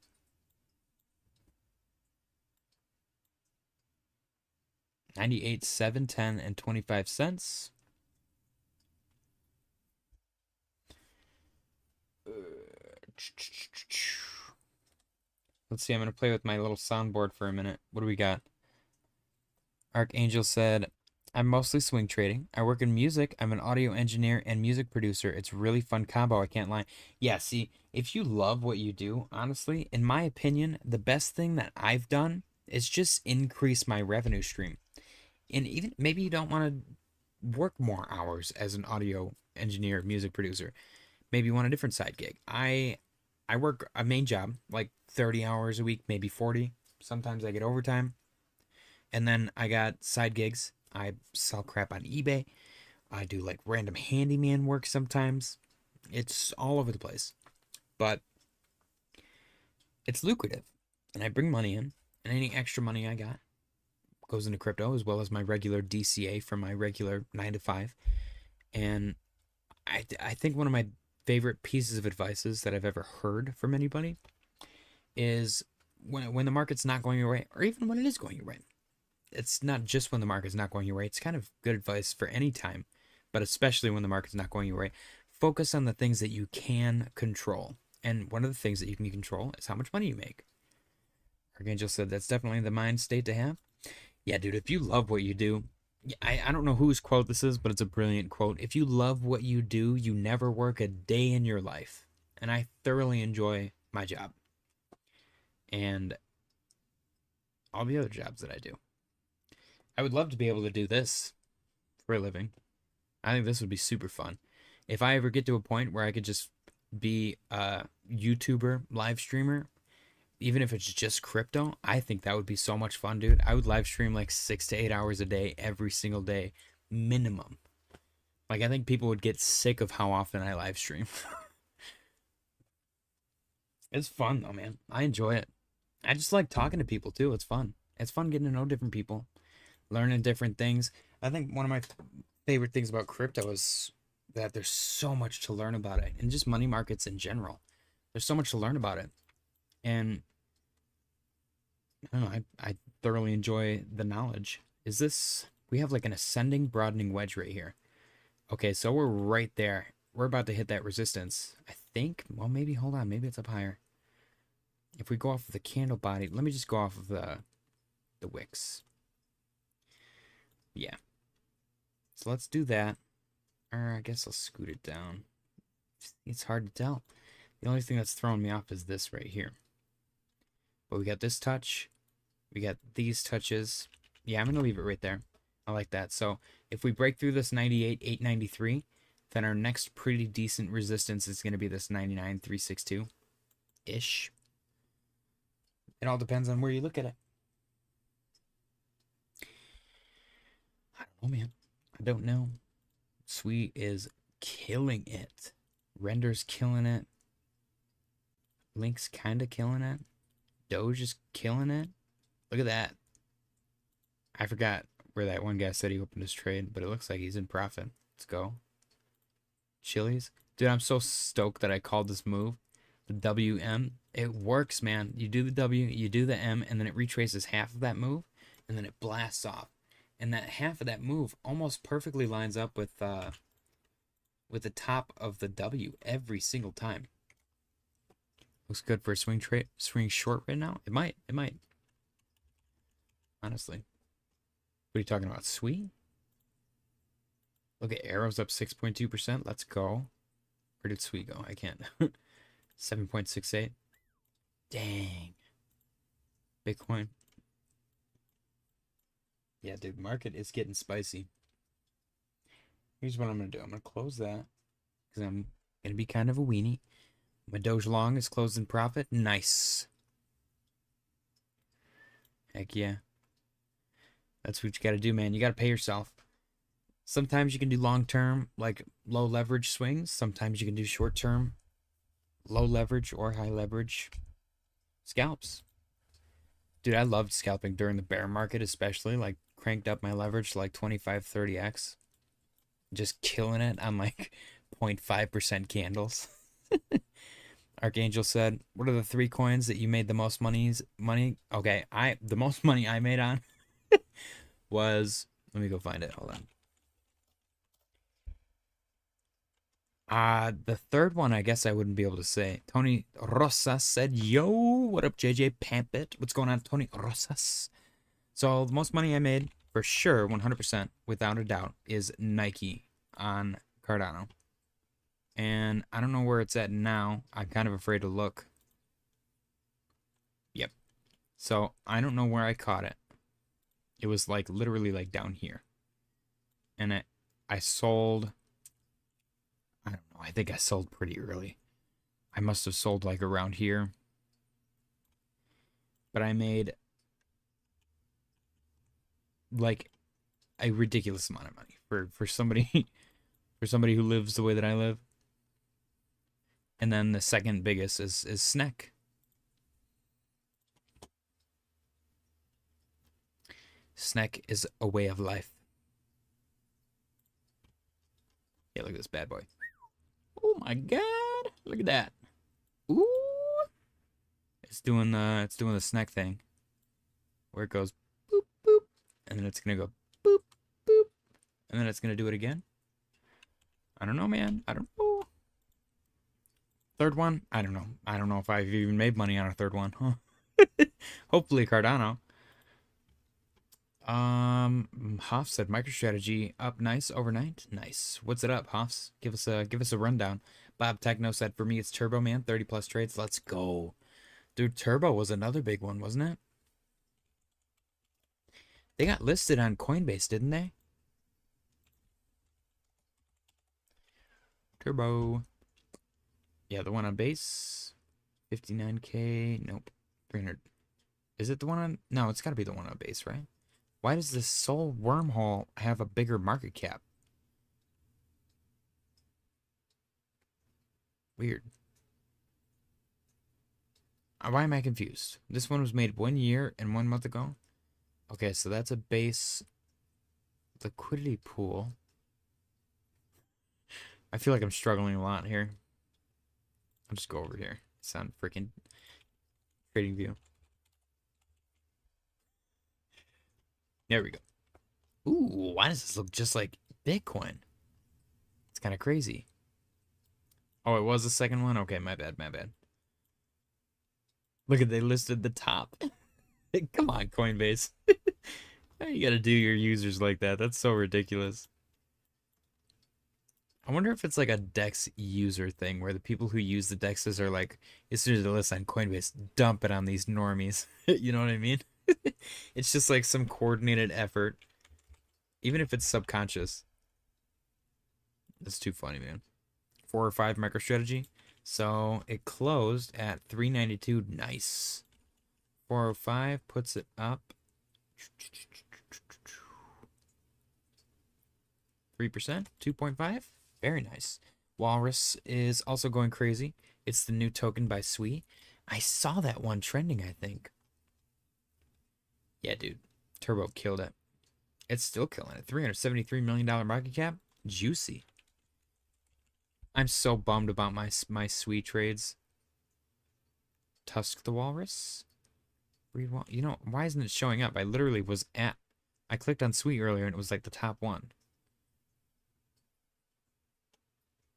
$98, $7, $10, and 25 cents. Let's see. I'm going to play with my little soundboard for a minute. What do we got? Archangel said, I'm mostly swing trading. I work in music. I'm an audio engineer and music producer. It's really fun combo. I can't lie. Yeah, see, if you love what you do, honestly, in my opinion, the best thing that I've done is just increase my revenue stream. And even maybe you don't want to work more hours as an audio engineer, music producer. Maybe you want a different side gig. I work a main job, like 30 hours a week, maybe 40. Sometimes I get overtime. And then I got side gigs. I sell crap on eBay. I do like random handyman work sometimes. It's all over the place. But it's lucrative. And I bring money in. And any extra money I got goes into crypto, as well as my regular DCA from my regular 9 to 5. And I think one of my favorite pieces of advices that I've ever heard from anybody is when the market's not going your way, or even when it is going your way. It's not just when the market's not going your way. It's kind of good advice for any time, but especially when the market's not going your way. Focus on the things that you can control. And one of the things that you can control is how much money you make. Archangel said that's definitely the mind state to have. Yeah, dude, if you love what you do, I don't know whose quote this is, but it's a brilliant quote. If you love what you do, you never work a day in your life. And I thoroughly enjoy my job and all the other jobs that I do. I would love to be able to do this for a living. I think this would be super fun. If I ever get to a point where I could just be a YouTuber, live streamer, even if it's just crypto, I think that would be so much fun, dude. I would live stream like 6 to 8 hours a day, every single day, minimum. Like, I think people would get sick of how often I live stream. It's fun, though, man. I enjoy it. I just like talking to people, too. It's fun. It's fun getting to know different people, learning different things. I think one of my favorite things about crypto is that there's so much to learn about it, and just money markets in general. There's so much to learn about it. And I don't know, I thoroughly enjoy the knowledge. Is this, we have like an ascending broadening wedge right here. Okay, so we're right there. We're about to hit that resistance. I think, well, maybe, hold on, maybe it's up higher. If we go off of the candle body, let me just go off of the wicks. Yeah. So let's do that. Or I guess I'll scoot it down. It's hard to tell. The only thing that's throwing me off is this right here. But we got this touch. We got these touches. Yeah, I'm going to leave it right there. I like that. So if we break through this 98,893, then our next pretty decent resistance is going to be this 99,362-ish. It all depends on where you look at it. I don't know, man. I don't know. Sweet is killing it. Render's killing it. Link's kind of killing it. Doge is killing it. Look at that. I forgot where that one guy said he opened his trade, but it looks like he's in profit. Let's go. Chili's. Dude, I'm so stoked that I called this move. The WM. It works, man. You do the W, you do the M, and then it retraces half of that move, and then it blasts off. And that half of that move almost perfectly lines up with the top of the W every single time. Looks good for a swing short right now. It might. Honestly. What are you talking about? Sweet? Look at Arrow's up 6.2%. Let's go. Where did Sweet go? I can't. 7.68. Dang. Bitcoin. Yeah, dude, market is getting spicy. Here's what I'm going to do. I'm going to close that because I'm going to be kind of a weenie. My Doge long is closed in profit. Nice. Heck yeah. That's what you got to do, man. You got to pay yourself. Sometimes you can do long term, like low leverage swings. Sometimes you can do short term, low leverage or high leverage scalps. Dude, I loved scalping during the bear market, especially like cranked up my leverage to like 25, 30x. Just killing it on like 0.5% candles. Archangel said, "What are the 3 coins that you made the most money?" Okay, the most money I made on was, let me go find it. Hold on. The third one, I guess I wouldn't be able to say. Tony Rosas said, "Yo, what up, JJ Pampit? What's going on, Tony Rosas?" So the most money I made, for sure, 100%, without a doubt, is Nike on Cardano. And I don't know where it's at now. I'm kind of afraid to look. Yep. So I don't know where I caught it. It was like literally like down here. And I sold, I don't know, I think I sold pretty early. I must have sold like around here. But I made like a ridiculous amount of money for somebody for somebody who lives the way that I live. And then the second biggest is SNEK. SNEK is a way of life. Yeah, look at this bad boy. Oh my god. Look at that. Ooh. It's doing the SNEK thing. Where it goes boop boop. And then it's gonna go boop boop. And then it's gonna do it again. I don't know, man. I don't know. Third one? I don't know. I don't know if I've even made money on a third one. Huh? Hopefully Cardano. Hoff said MicroStrategy up nice overnight. Nice. What's it up, Hoffs? Give us a rundown. Bob Techno said for me it's Turbo Man, 30 plus trades. Let's go. Dude, Turbo was another big one, wasn't it? They got listed on Coinbase, didn't they? Turbo. Yeah, the one on base. 59K. Nope. 300. Is it the one on? No, it's got to be the one on base, right? Why does this Soul Wormhole have a bigger market cap? Weird. Why am I confused? This one was made 1 year and 1 month ago. Okay, so that's a base liquidity pool. I feel like I'm struggling a lot here. I'll just go over here. It's on freaking trading view. There we go. Ooh, why does this look just like Bitcoin? It's kind of crazy. Oh, it was the second one? Okay, my bad, my bad. Look at, they listed the top. Come on, Coinbase. You gotta do your users like that. That's so ridiculous. I wonder if it's like a DEX user thing where the people who use the DEXs are like, as soon as they list on Coinbase, dump it on these normies. You know what I mean? It's just like some coordinated effort. Even if it's subconscious. That's too funny, man. 4 or 5 MicroStrategy. So it closed at 392. Nice. 405 puts it up 3%, 2.5. Very nice. Walrus is also going crazy. It's the new token by Sui. I saw that one trending, I think. Yeah, dude. Turbo killed it. It's still killing it. $373 million market cap. Juicy. I'm so bummed about my Sui trades. Tusk the Walrus. You know, why isn't it showing up? I literally was at... I clicked on Sui earlier and it was like the top one.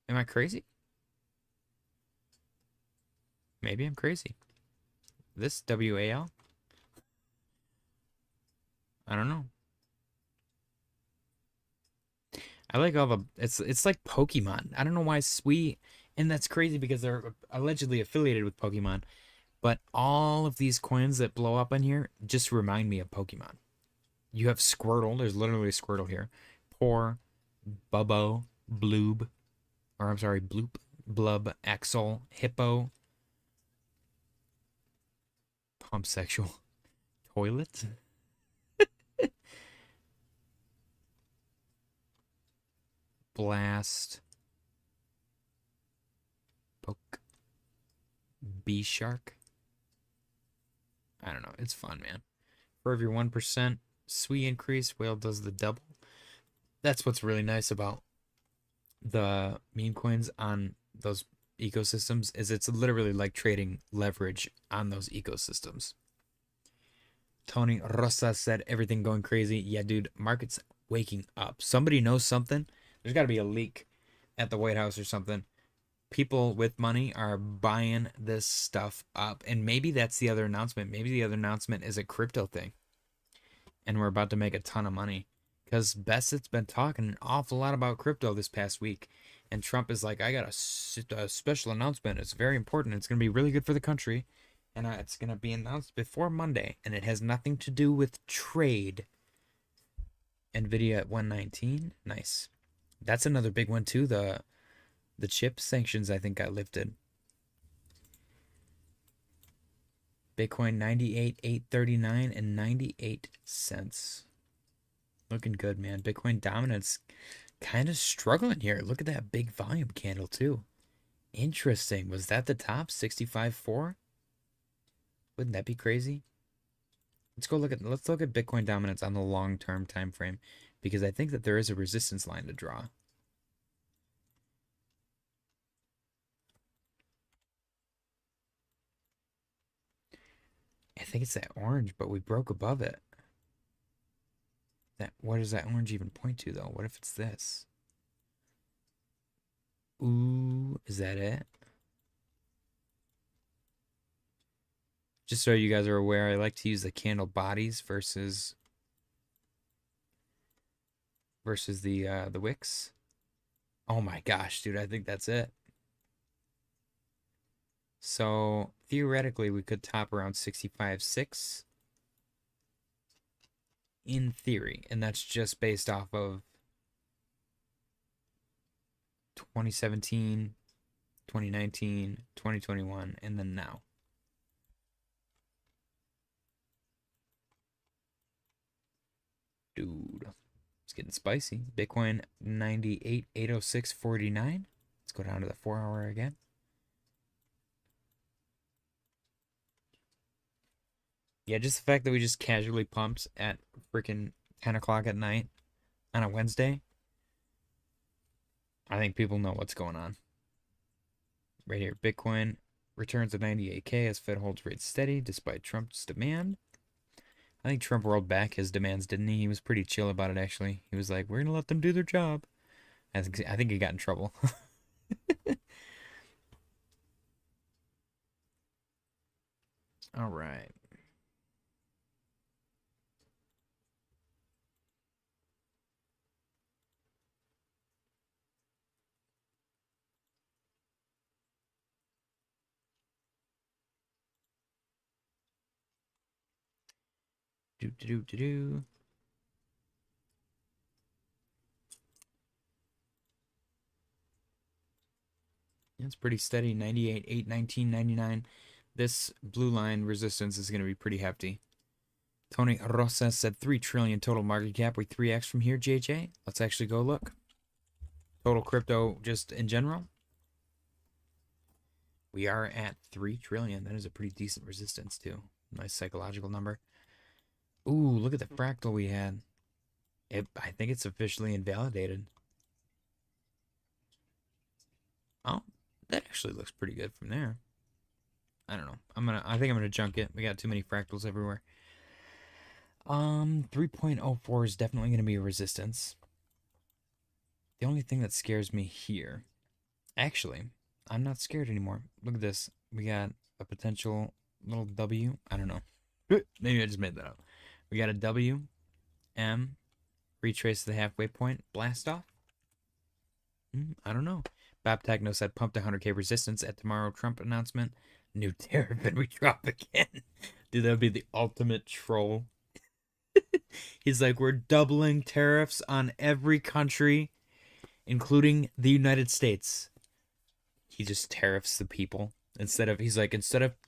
Am I crazy? Maybe I'm crazy. This WAL? I don't know. I like all the... It's like Pokemon. I don't know why Sui... And that's crazy because they're allegedly affiliated with Pokemon. But all of these coins that blow up in here just remind me of Pokemon. You have Squirtle. There's literally a Squirtle here. Pour, Bubbo, Bloob. Or I'm sorry, Bloop, Blub, Axel, Hippo. Pump sexual. Toilet. Blast. Poke. B Shark. I don't know. It's fun, man. For every 1%, SWE increase, whale does the double. That's what's really nice about the meme coins on those ecosystems is it's literally like trading leverage on those ecosystems. Tony Rosa said everything going crazy. Yeah, dude, market's waking up. Somebody knows something. There's got to be a leak at the White House or something. People with money are buying this stuff up. And maybe that's the other announcement. Maybe the other announcement is a crypto thing. And we're about to make a ton of money. Because Bessett's been talking an awful lot about crypto this past week. And Trump is like, I got a special announcement. It's very important. It's going to be really good for the country. And it's going to be announced before Monday. And it has nothing to do with trade. NVIDIA at 119. Nice. That's another big one too. The chip sanctions, I think, got lifted. Bitcoin 98,839 and 98 cents. Looking good, man. Bitcoin dominance kind of struggling here. Look at that big volume candle too. Interesting. Was that the top? 65.4? Wouldn't that be crazy? Let's look at Bitcoin dominance on the long-term time frame because I think that there is a resistance line to draw. I think it's that orange, but we broke above it. What does that orange even point to, though? What if it's this? Ooh, is that it? Just so you guys are aware, I like to use the candle bodies versus the wicks. Oh my gosh, dude, I think that's it. So theoretically, we could top around 65.6 in theory, and that's just based off of 2017, 2019, 2021, and then now. Dude, it's getting spicy. Bitcoin 98,806.49. Let's go down to the 4-hour again. Yeah, just the fact that we just casually pumped at freaking 10 o'clock at night on a Wednesday. I think people know what's going on. Right here, Bitcoin returns to 98K as Fed holds rates steady despite Trump's demand. I think Trump rolled back his demands, didn't he? He was pretty chill about it, actually. He was like, we're going to let them do their job. I think he got in trouble. All right. It's pretty steady. 98, 8, 19, 99. This blue line resistance is going to be pretty hefty. Tony Rosa said 3 trillion total market cap. We 3x from here, JJ. Let's actually go look. Total crypto just in general. We are at 3 trillion. That is a pretty decent resistance too. Nice psychological number. Ooh, look at the fractal we had. I think it's officially invalidated. Oh, that actually looks pretty good from there. I don't know. I think I'm gonna junk it. We got too many fractals everywhere. 3.04 is definitely gonna be a resistance. The only thing that scares me here, actually, I'm not scared anymore. Look at this. We got a potential little W. I don't know. Maybe I just made that up. We got a W, M, retrace the halfway point, blast off. I don't know. Bob Tagno said pumped 100K resistance at tomorrow Trump announcement. New tariff and we drop again. Dude, that would be the ultimate troll. He's like, we're doubling tariffs on every country, including the United States. He just tariffs the people. Instead of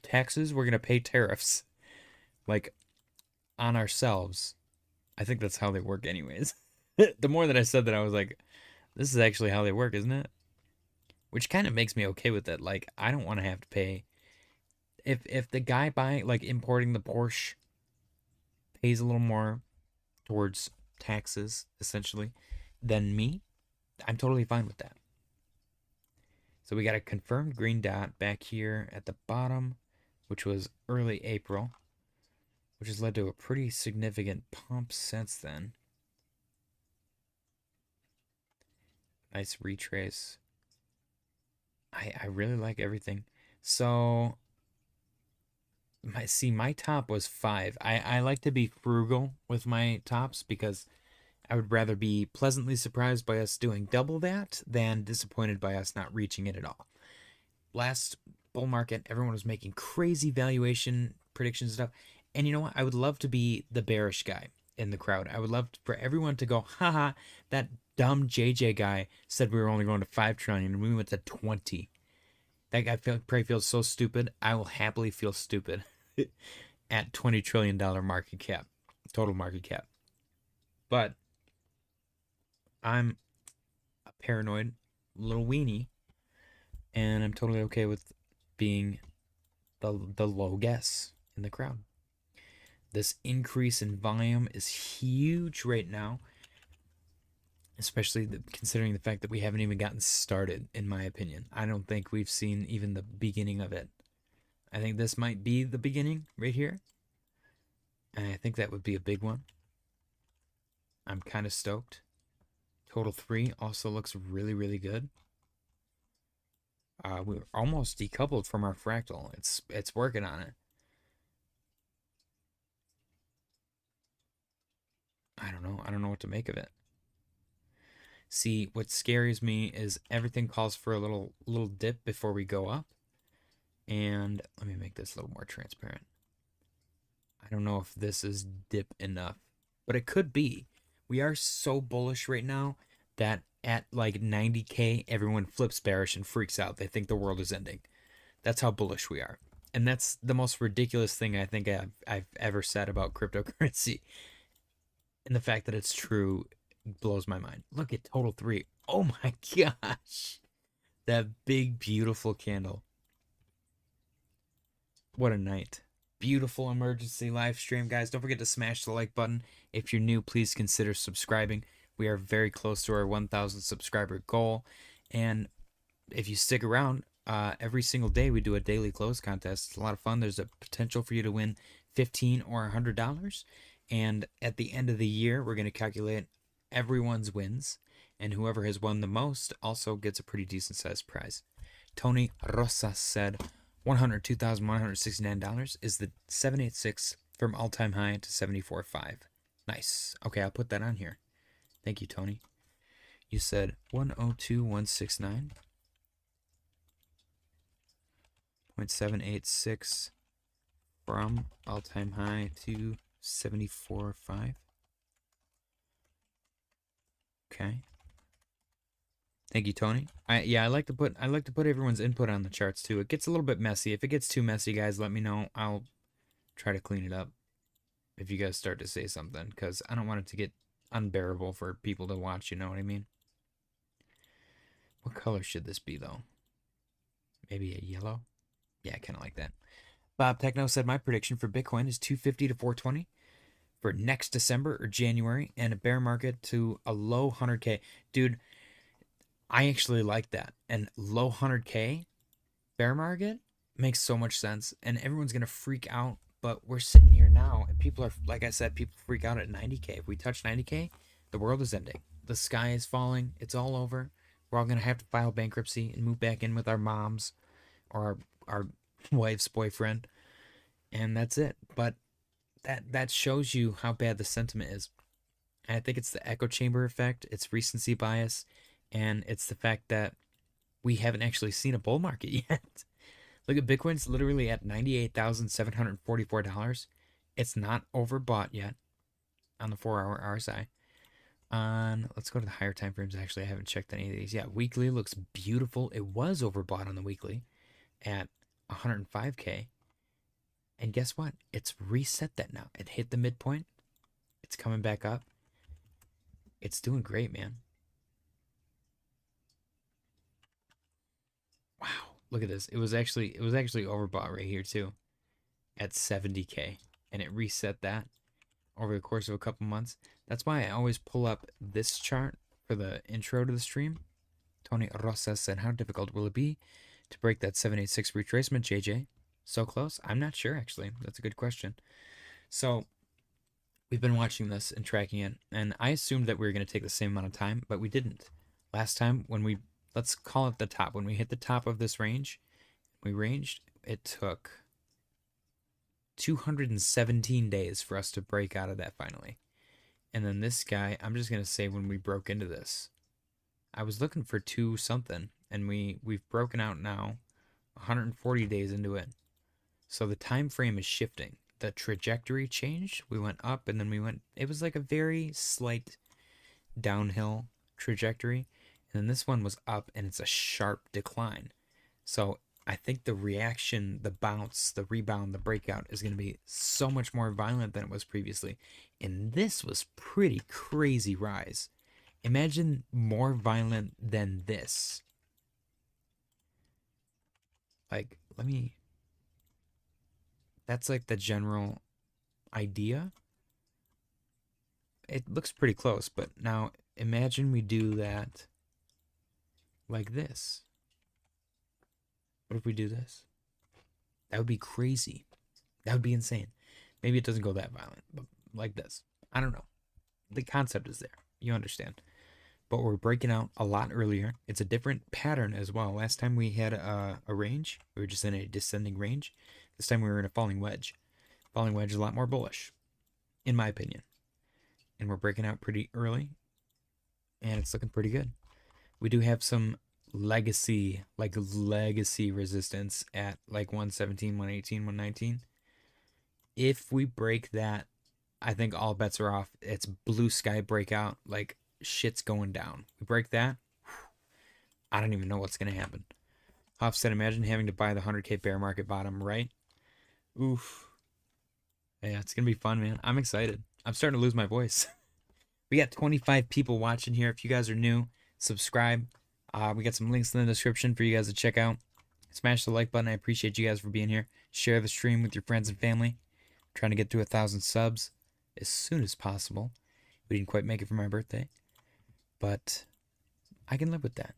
taxes, we're going to pay tariffs. Like, on ourselves. I think that's how they work anyways. The more that I said that, I was like, This is actually how they work, isn't it? Which kind of makes me okay with it. Like, I don't want to have to pay. If the guy buying, like, importing the Porsche pays a little more towards taxes, essentially, than me, I'm totally fine with that. So we got a confirmed green dot back here at the bottom, which was early April, which has led to a pretty significant pump since then. Nice retrace. I really like everything. So my top was 5. I like to be frugal with my tops because I would rather be pleasantly surprised by us doing double that than disappointed by us not reaching it at all. Last bull market, everyone was making crazy valuation predictions and stuff. And you know what? I would love to be the bearish guy in the crowd. I would love for everyone to go, haha, that dumb JJ guy said we were only going to 5 trillion and we went to 20. That guy probably feels so stupid. I will happily feel stupid at $20 trillion market cap, total market cap. But I'm a paranoid little weenie, and I'm totally okay with being the low guess in the crowd. This increase in volume is huge right now, especially considering the fact that we haven't even gotten started, in my opinion. I don't think we've seen even the beginning of it. I think this might be the beginning right here, and I think that would be a big one. I'm kind of stoked. Total 3 also looks really, really good. We're almost decoupled from our fractal. It's working on it. I don't know. I don't know what to make of it. See, what scares me is everything calls for a little dip before we go up. And let me make this a little more transparent. I don't know if this is dip enough, but it could be. We are so bullish right now that at like 90K, everyone flips bearish and freaks out. They think the world is ending. That's how bullish we are. And that's the most ridiculous thing I think I've ever said about cryptocurrency. And the fact that it's true blows my mind. Look at total 3. Oh my gosh. That big, beautiful candle. What a night. Beautiful emergency live stream, guys. Don't forget to smash the like button. If you're new, please consider subscribing. We are very close to our 1,000 subscriber goal. And if you stick around, every single day we do a daily close contest. It's a lot of fun. There's a potential for you to win $15 or $100. And at the end of the year, we're going to calculate everyone's wins. And whoever has won the most also gets a pretty decent sized prize. Tony Rosas said $102,169 is the 786 from all-time high to 74.5. Nice. Okay, I'll put that on here. Thank you, Tony. You said 102,169.786 from all-time high to 74.5. Okay. Thank you, Tony. I like to put everyone's input on the charts too. It gets a little bit messy. If it gets too messy, guys, let me know. I'll try to clean it up if you guys start to say something, because I don't want it to get unbearable for people to watch, you know what I mean? What color should this be though? Maybe a yellow? Yeah, I kind of like that. Bob Techno said my prediction for Bitcoin is 250 to 420 for next December or January, and a bear market to a low 100K. Dude, I actually like that. And low 100K bear market makes so much sense. And everyone's going to freak out. But we're sitting here now, and people are, like I said, people freak out at 90K. If we touch 90K, the world is ending. The sky is falling. It's all over. We're all going to have to file bankruptcy and move back in with our moms or our wife's boyfriend. And that's it. But that shows you how bad the sentiment is. And I think it's the echo chamber effect. It's recency bias. And it's the fact that we haven't actually seen a bull market yet. Look at Bitcoin's literally at $98,744. It's not overbought yet on the 4-hour RSI. Let's go to the higher time frames. Actually, I haven't checked any of these. Yeah, weekly looks beautiful. It was overbought on the weekly at 105K. And guess what? It's reset that now. It hit the midpoint. It's coming back up. It's doing great, man. Look at this. It was actually overbought right here too at 70K, and it reset that over the course of a couple months. That's why I always pull up this chart for the intro to the stream. Tony Rosas said, how difficult will it be to break that 786 retracement, JJ? So close? I'm not sure, actually. That's a good question. So we've been watching this and tracking it, and I assumed that we were going to take the same amount of time, but we didn't. Last time, when we, let's call it the top, when we hit the top of this range, we ranged, it took 217 days for us to break out of that finally. And then this guy, I'm just going to say when we broke into this, I was looking for 2 something, and we've broken out now 140 days into it. So the time frame is shifting. The trajectory changed. We went up, and then we went, it was like a very slight downhill trajectory. And then this one was up, and it's a sharp decline. So I think the reaction, the bounce, the rebound, the breakout is going to be so much more violent than it was previously. And this was pretty crazy rise. Imagine more violent than this. Like, that's like the general idea. It looks pretty close, but now imagine we do that like this. What if we do this? That would be crazy. That would be insane. Maybe it doesn't go that violent, but like this. I don't know. The concept is there. You understand. But we're breaking out a lot earlier. It's a different pattern as well. Last time we had a range. We were just in a descending range. This time we were in a falling wedge. Falling wedge is a lot more bullish, in my opinion. And we're breaking out pretty early. And it's looking pretty good. We do have some legacy resistance at like 117, 118, 119. If we break that, I think all bets are off. It's blue sky breakout. Like, shit's going down. We break that, I don't even know what's going to happen. Hoff said, imagine having to buy the 100K bear market bottom, right? Oof. Yeah, it's going to be fun, man. I'm excited. I'm starting to lose my voice. We got 25 people watching here. If you guys are new, subscribe. We got some links in the description for you guys to check out. Smash the like button. I appreciate you guys for being here. Share the stream with your friends and family. I'm trying to get to 1,000 subs as soon as possible. We didn't quite make it for my birthday, but I can live with that.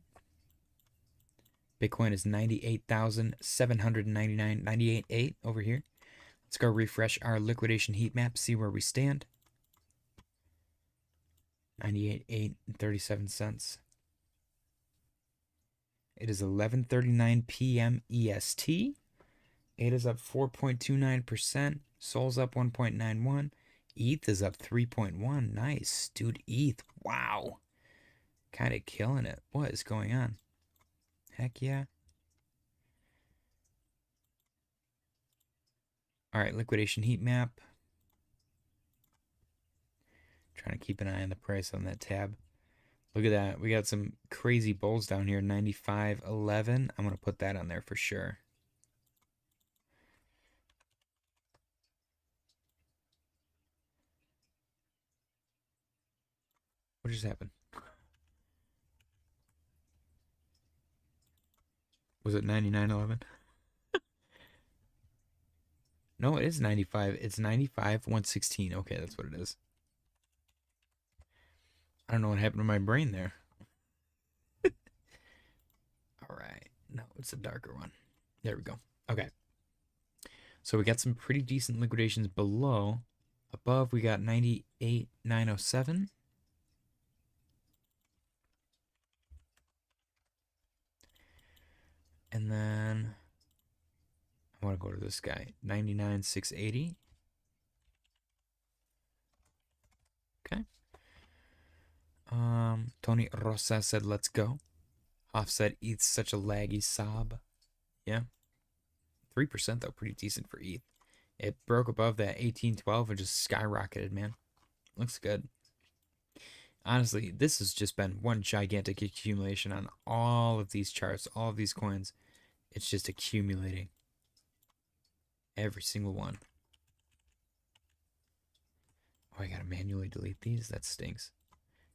Bitcoin is 98,799, 98.8 over here. Let's go refresh our liquidation heat map, see where we stand. 98.8 and 37 cents. It is 11:39 p.m. EST. ADA's up 4.29%. Sol's up 1.91. ETH is up 3.1. Nice, dude. ETH, wow. Kind of killing it. What is going on? Heck yeah. All right, liquidation heat map. Trying to keep an eye on the price on that tab. Look at that. We got some crazy bulls down here. 95.11. I'm going to put that on there for sure. What just happened? Was it 99.11? No, it is 95. It's 95.116. Okay, that's what it is. I don't know what happened to my brain there. All right. No, it's a darker one. There we go. Okay. So we got some pretty decent liquidations below. Above, we got 98.907. And then I want to go to this guy, 99.680. Okay. Tony Rosa said, let's go. Hoff said, ETH's such a laggy sob. Yeah. 3% though, pretty decent for ETH. It broke above that 1812 and just skyrocketed, man. Looks good. Honestly, this has just been one gigantic accumulation on all of these charts, all of these coins. It's just accumulating. Every single one. Oh, I gotta manually delete these? That stinks.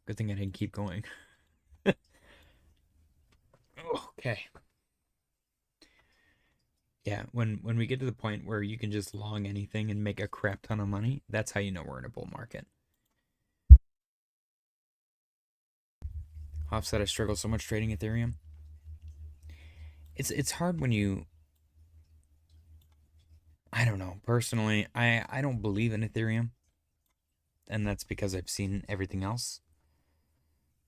Good thing I didn't keep going. Okay. Yeah, when we get to the point where you can just long anything and make a crap ton of money, that's how you know we're in a bull market. Offset, I struggle so much trading Ethereum. It's hard when you, I don't know, personally, I don't believe in Ethereum, and that's because I've seen everything else.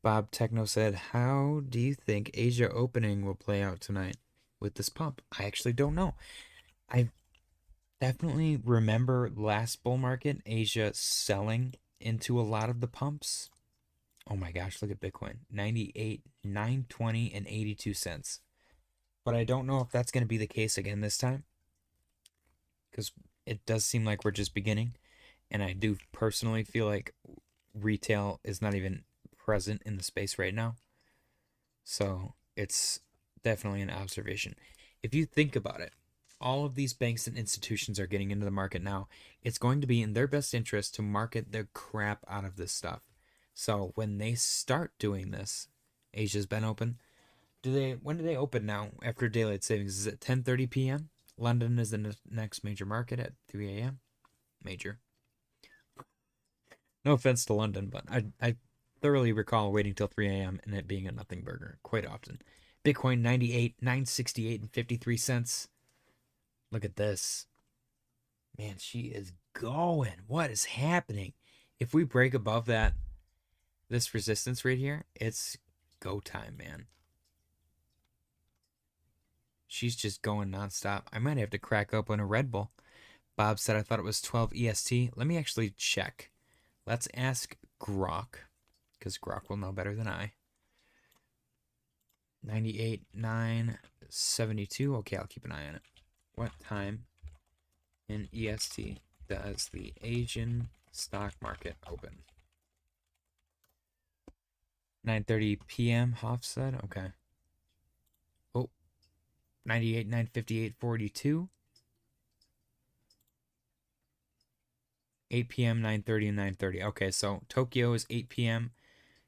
Bob Techno said, how do you think Asia opening will play out tonight with this pump? I actually don't know. I definitely remember last bull market, Asia selling into a lot of the pumps. Oh my gosh, look at Bitcoin. 98, 920, and 82 cents. But I don't know if that's going to be the case again this time, because it does seem like we're just beginning. And I do personally feel like retail is not even present in the space right now. So it's definitely an observation. If you think about it, all of these banks and institutions are getting into the market now. It's going to be in their best interest to market the crap out of this stuff. So when they start doing this, Asia's been open. When do they open now after daylight savings? Is it 10:30 p.m.? London is the next major market at 3 a.m. Major. No offense to London, but I thoroughly recall waiting till 3 a.m. and it being a nothing burger quite often. Bitcoin 98, 968 and 53 cents. Look at this. Man, she is going. What is happening? If we break above this resistance right here, it's go time, man. She's just going nonstop. I might have to crack open a Red Bull. Bob said I thought it was 12 EST. Let me actually check. Let's ask Grok, because Grok will know better than I. 98, 972. Okay, I'll keep an eye on it. What time in EST does the Asian stock market open? 9:30 p.m. Hoff said. Okay. Oh, 98, 958, 42. 8 p.m., 9:30, and 9:30. Okay, so Tokyo is 8 p.m.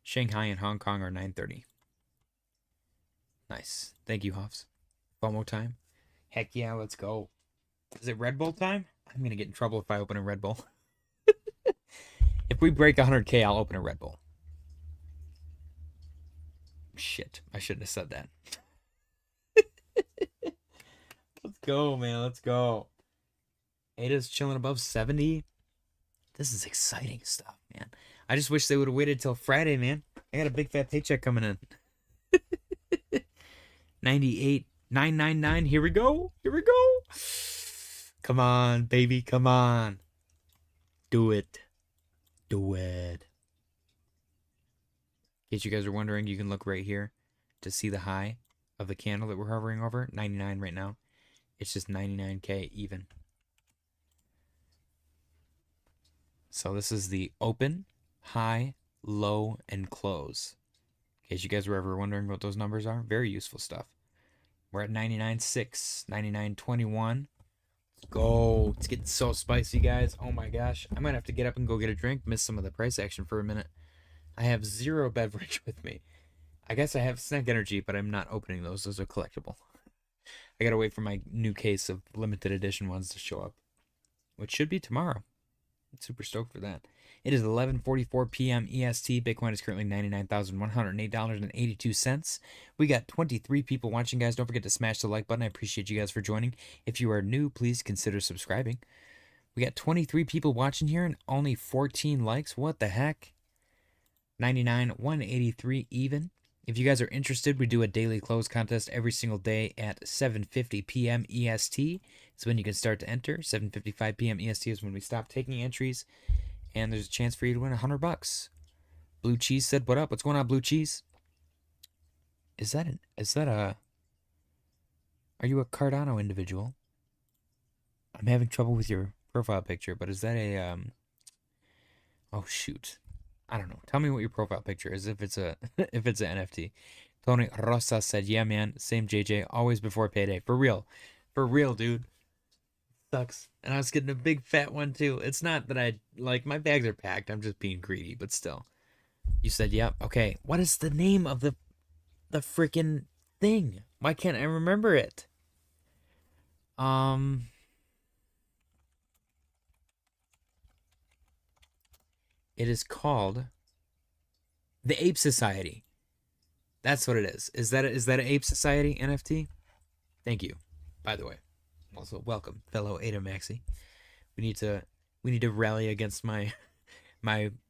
Shanghai and Hong Kong are 9:30. Nice. Thank you, Hoffs. FOMO time. Heck yeah, let's go. Is it Red Bull time? I'm going to get in trouble if I open a Red Bull. If we break 100K, I'll open a Red Bull. Shit, I shouldn't have said that. Let's go, man. Let's go. ADA's chilling above 70. This is exciting stuff, man. I just wish they would have waited till Friday, man. I got a big fat paycheck coming in. 98, 999. Here we go. Here we go. Come on, baby. Come on. Do it. Do it. In case you guys are wondering, you can look right here to see the high of the candle that we're hovering over. 99 right now. It's just 99K even. So this is the open, high, low, and close. In case you guys were ever wondering what those numbers are, very useful stuff. We're at 99.6, 99.21. Let's go. It's getting so spicy, guys. Oh my gosh. I might have to get up and go get a drink. Miss some of the price action for a minute. I have zero beverage with me. I guess I have SNEK energy, but I'm not opening those. Those are collectible. I gotta wait for my new case of limited edition ones to show up, which should be tomorrow. I'm super stoked for that. It is 11:44 p.m. EST. Bitcoin is currently $99,108.82. We got 23 people watching, guys. Don't forget to smash the like button. I appreciate you guys for joining. If you are new, please consider subscribing. We got 23 people watching here and only 14 likes. What the heck? 99,183 even. If you guys are interested, we do a daily close contest every single day at 7:50 p.m. EST. It's when you can start to enter. 7:55 p.m. EST is when we stop taking entries. And there's a chance for you to win $100. Blue Cheese said, what up? What's going on, Blue Cheese? Are you a Cardano individual? I'm having trouble with your profile picture, but is that a, oh shoot. I don't know. Tell me what your profile picture is if it's a if it's an NFT. Tony Rosa said, yeah, man. Same JJ. Always before payday. For real. For real, dude. Sucks. And I was getting a big fat one too. It's not that I like my bags are packed. I'm just being greedy, but still. You said, yep. Okay. What is the name of the freaking thing? Why can't I remember it? It is called the Ape Society. That's what it is. Is that an Ape Society NFT? Thank you, by the way. Also, welcome, fellow Ada Maxi. We need to rally against my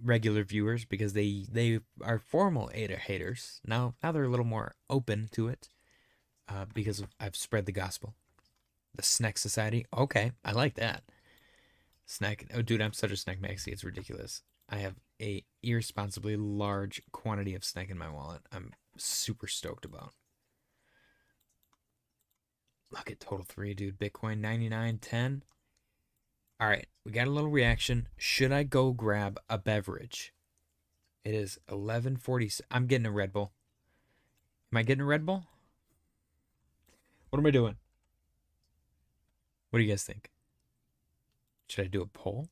regular viewers because they are formal Ada haters. Now they're a little more open to it because I've spread the gospel. The SNEK Society. Okay, I like that. SNEK. Oh, dude, I'm such a SNEK maxi. It's ridiculous. I have a irresponsibly large quantity of SNEK in my wallet. I'm super stoked about. Look at total 3, dude. Bitcoin 99.10. All right, we got a little reaction. Should I go grab a beverage? It is 11:40. I'm getting a Red Bull. Am I getting a Red Bull? What am I doing? What do you guys think? Should I do a poll?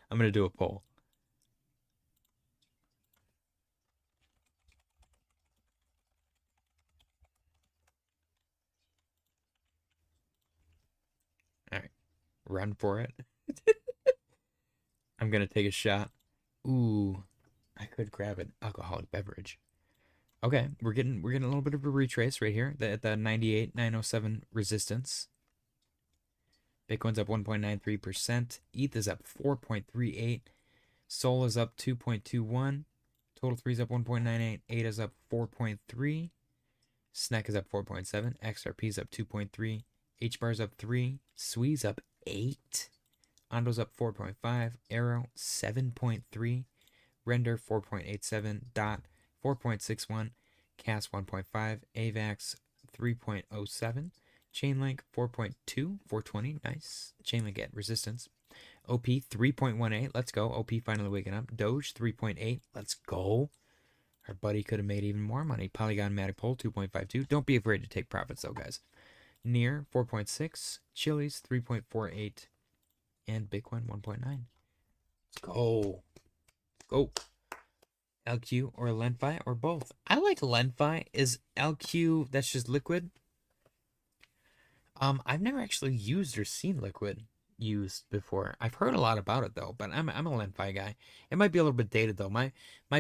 I'm going to do a poll. All right. Run for it. I'm going to take a shot. Ooh, I could grab an alcoholic beverage. Okay, we're getting a little bit of a retrace right here at the 98,907 resistance. Bitcoin's up 1.93%. ETH is up 4.38. Sol is up 2.21. Total 3 is up 1.98. ADA is up 4.3. SNEK is up 4.7. XRP is up 2.3. HBAR is up 3. SWE's up 8. Ondo's up 4.5. Arrow 7.3. Render 4.87. DOT 4.61. CAS 1.5. AVAX 3.07. Chainlink 4.2, 420, nice. Chainlink at resistance. OP 3.18, let's go. OP finally waking up. Doge 3.8, let's go. Our buddy could have made even more money. Polygon Matic Pole 2.52. Don't be afraid to take profits though, guys. Near 4.6, Chili's 3.48, and Bitcoin 1.9. Let's go. Go. LQ or LenFi or both. I like LenFi. Is LQ, that's just liquid? I've never actually used or seen liquid used before. I've heard a lot about it though, but I'm a LenFi guy. It might be a little bit dated though. My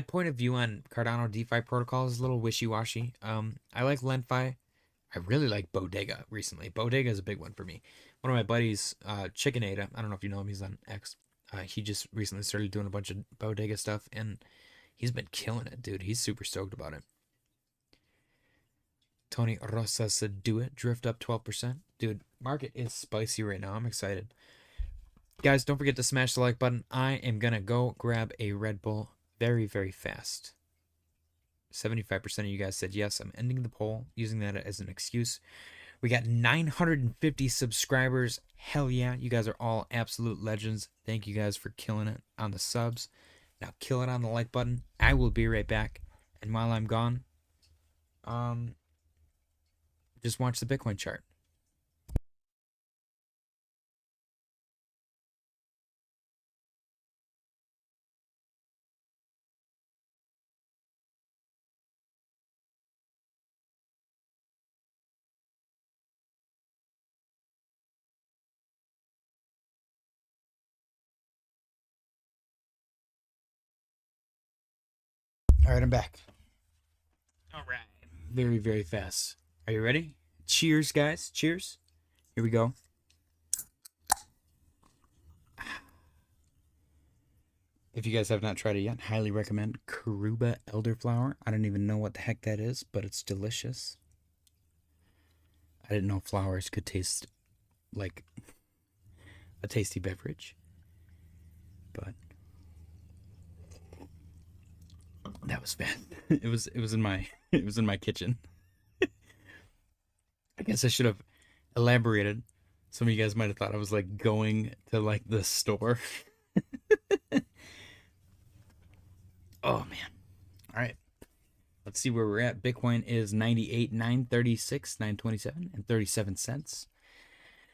point of view on Cardano DeFi protocol is a little wishy-washy. I like LenFi. I really like Bodega recently. Bodega is a big one for me. One of my buddies, Chicken Ada, I don't know if you know him, he's on X. He just recently started doing a bunch of Bodega stuff and he's been killing it, dude. He's super stoked about it. Tony Rosa said, do it. Drift up 12%. Dude, market is spicy right now. I'm excited. Guys, don't forget to smash the like button. I am going to go grab a Red Bull very, very fast. 75% of you guys said yes. I'm ending the poll, using that as an excuse. We got 950 subscribers. Hell yeah. You guys are all absolute legends. Thank you guys for killing it on the subs. Now kill it on the like button. I will be right back. And while I'm gone, just watch the Bitcoin chart. All right, I'm back. All right. Very, very fast. Are you ready? Cheers, guys. Cheers. Here we go. If you guys have not tried it yet, highly recommend Karuba elderflower. I don't even know what the heck that is, but it's delicious. I didn't know flowers could taste like a tasty beverage, but that was bad. It was in my kitchen. I guess I should have elaborated. Some of you guys might have thought I was like going to like the store. Oh man. All right. Let's see where we're at. Bitcoin is 98,936, 927 and 37 cents.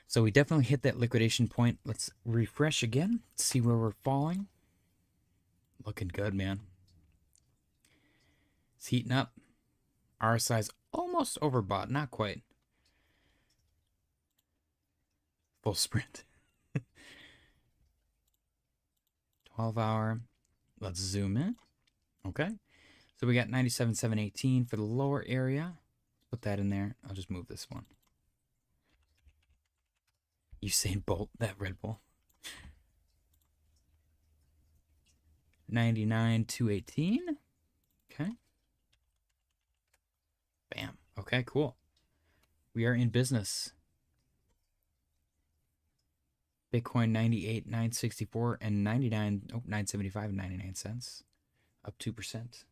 So we definitely hit that liquidation point. Let's refresh again. See where we're falling. Looking good, man. It's heating up. RSI's almost overbought, not quite. full sprint. 12-hour. Let's zoom in. Okay. So we got 97,718 for the lower area. Put that in there. I'll just move this one. Usain Bolt, that Red Bull. 99,218. Okay. Bam. Okay, cool. We are in business. Bitcoin 98,964 and 975 and 99 cents. Up 2%.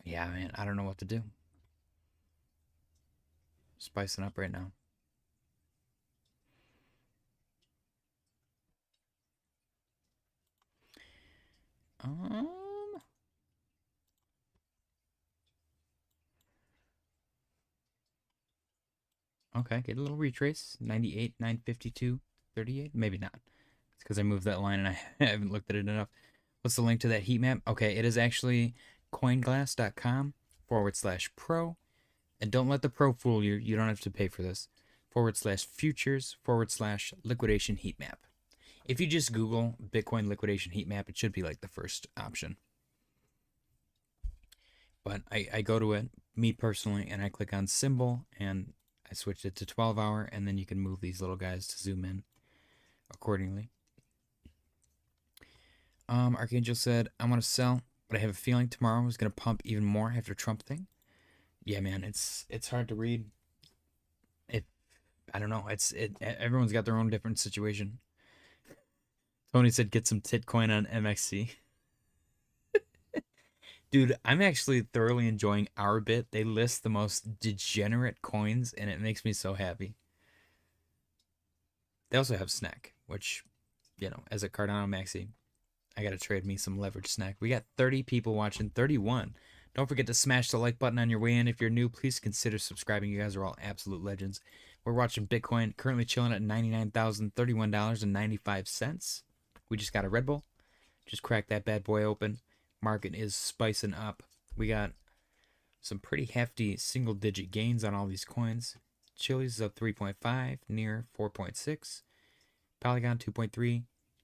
Yeah, man, I don't know what to do. Spicing up right now. Okay, get a little retrace. 98, 952, 38. Maybe not. It's because I moved that line and I haven't looked at it enough. What's the link to that heat map? Okay, it is actually coinglass.com/pro. And don't let the pro fool you. You don't have to pay for this. /futures/liquidation heat map. If you just Google Bitcoin liquidation heat map, it should be like the first option. But I go to it, me personally, and I click on symbol, and I switched it to 12-hour, and then you can move these little guys to zoom in accordingly. Archangel said, I want to sell, but I have a feeling tomorrow is going to pump even more after Trump thing. Yeah, man, it's hard to read. I don't know. Everyone's got their own different situation. Tony said, get some Titcoin on MXC. Dude, I'm actually thoroughly enjoying Ourbit. They list the most degenerate coins, and it makes me so happy. They also have SNEK, which, you know, as a Cardano maxi, I gotta trade me some leverage SNEK. We got 30 people watching, 31. Don't forget to smash the like button on your way in. If you're new, please consider subscribing. You guys are all absolute legends. We're watching Bitcoin, currently chilling at $99,031.95. We just got a Red Bull. Just cracked that bad boy open. Market is spicing up. We got some pretty hefty single-digit gains on all these coins. Chili's is up 3.5, near 4.6. Polygon 2.3.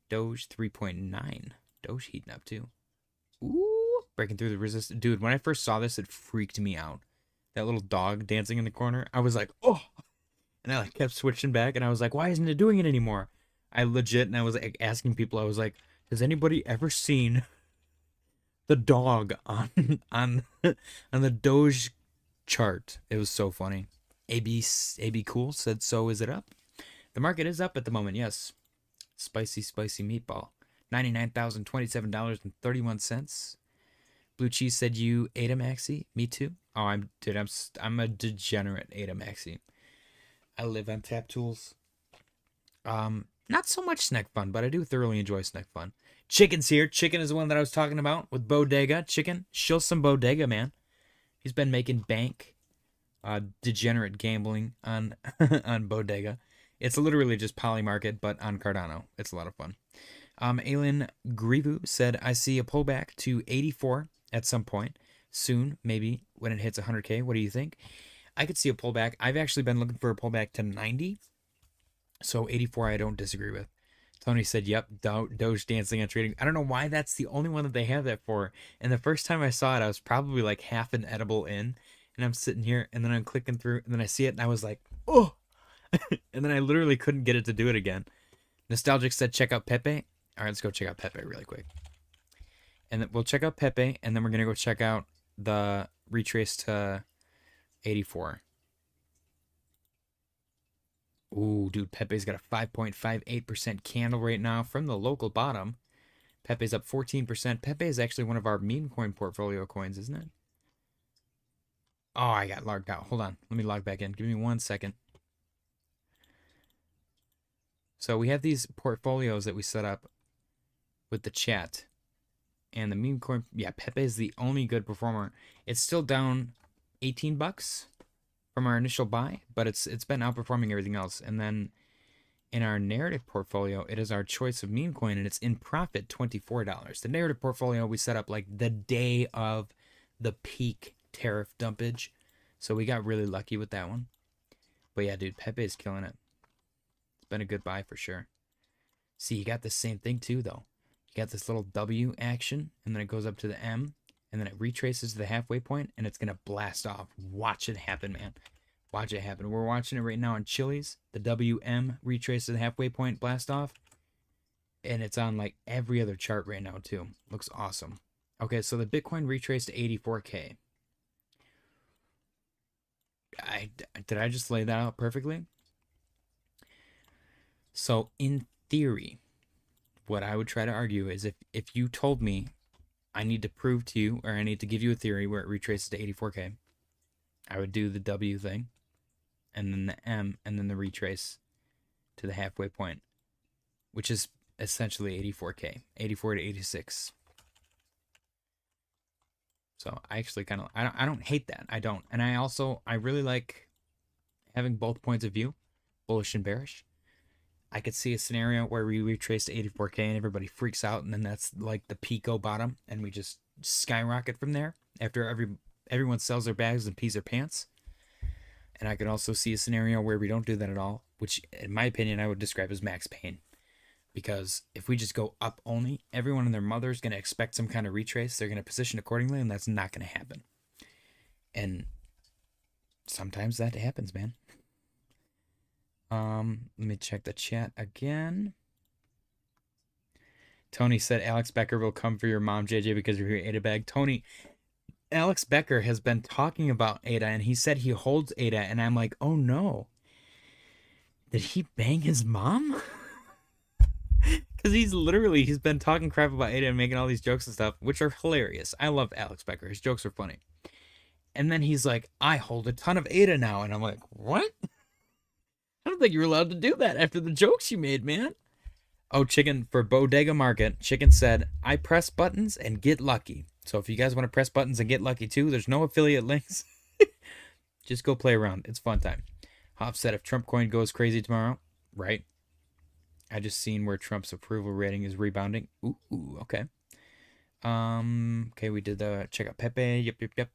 Doge 3.9. Doge heating up too. Ooh, breaking through the resistance. Dude, when I first saw this, it freaked me out. That little dog dancing in the corner. I was like, oh. And I like kept switching back, and I was like, why isn't it doing it anymore? I legit, and I was like asking people, I was like, has anybody ever seen the dog on the Doge chart? It was so funny. AB Cool said, so is it up? The market is up at the moment, yes. Spicy meatball. $99,027.31. Blue Cheese said, you ADA maxi? Me too. Oh, I'm a degenerate ADA maxi. I live on Tap Tools. Not so much SNEK fun, but I do thoroughly enjoy SNEK fun. Chicken's here. Chicken is the one that I was talking about with Bodega. Chicken, shill some Bodega, man. He's been making bank. Degenerate gambling on on Bodega. It's literally just Polymarket, but on Cardano. It's a lot of fun. Alien Grivu said, I see a pullback to 84 at some point soon, maybe when it hits 100K. What do you think? I could see a pullback. I've actually been looking for a pullback to 90. So 84 I don't disagree with. Tony said, yep, Doge dancing and trading. I don't know why that's the only one that they have that for. And the first time I saw it, I was probably like half an edible in. And I'm sitting here, and then I'm clicking through, and then I see it, and I was like, oh. And then I literally couldn't get it to do it again. Nostalgic said, check out Pepe. All right, let's go check out Pepe really quick. And then we'll check out Pepe, and then we're going to go check out the retrace to 84. Ooh, dude, Pepe's got a 5.58% candle right now from the local bottom. Pepe's up 14%. Pepe is actually one of our Memecoin portfolio coins, isn't it? Oh, I got logged out. Hold on. Let me log back in. Give me 1 second. So we have these portfolios that we set up with the chat. And the Memecoin, yeah, Pepe is the only good performer. It's still down 18 bucks from our initial buy, but it's been outperforming everything else. And then in our narrative portfolio, it is our choice of Memecoin, and it's in profit, $24. The narrative portfolio we set up like the day of the peak tariff dumpage. So we got really lucky with that one. But yeah, dude, Pepe is killing it. It's been a good buy for sure. See, you got the same thing too, though. You got this little W action, and then it goes up to the M, and then it retraces to the halfway point, and it's going to blast off. Watch it happen, man. Watch it happen. We're watching it right now on Chili's. The WM retraces to the halfway point, blast off. And it's on like every other chart right now too. Looks awesome. Okay, so the Bitcoin retraced to 84K. Did I just lay that out perfectly? So in theory, what I would try to argue is if you told me I need to prove to you, or I need to give you a theory where it retraces to 84K, I would do the W thing, and then the M, and then the retrace to the halfway point, which is essentially 84K, 84 to 86. So I actually kind of, I don't hate that. I don't. And I really like having both points of view, bullish and bearish. I could see a scenario where we retrace to 84K and everybody freaks out, and then that's like the Pico bottom, and we just skyrocket from there after everyone sells their bags and pees their pants. And I could also see a scenario where we don't do that at all, which in my opinion I would describe as max pain. Because if we just go up only, everyone and their mother is going to expect some kind of retrace. They're going to position accordingly, and that's not going to happen. And sometimes that happens, man. Let me check the chat again. Tony said Alex Becker will come for your mom, JJ, because of your ADA bag. Tony, Alex Becker has been talking about ADA, and he said he holds ADA, and I'm like, oh no. Did he bang his mom? Because he's been talking crap about ADA and making all these jokes and stuff, which are hilarious. I love Alex Becker. His jokes are funny. And then he's like, I hold a ton of ADA now. And I'm like, what? I don't think you're allowed to do that after the jokes you made, man. Oh, Chicken, for Bodega Market, Chicken said, I press buttons and get lucky. So if you guys want to press buttons and get lucky too, there's no affiliate links. Just go play around. It's fun time. Hop said, if Trump coin goes crazy tomorrow, right? I just seen where Trump's approval rating is rebounding. Ooh, okay. Okay, we did the check out Pepe. Yep.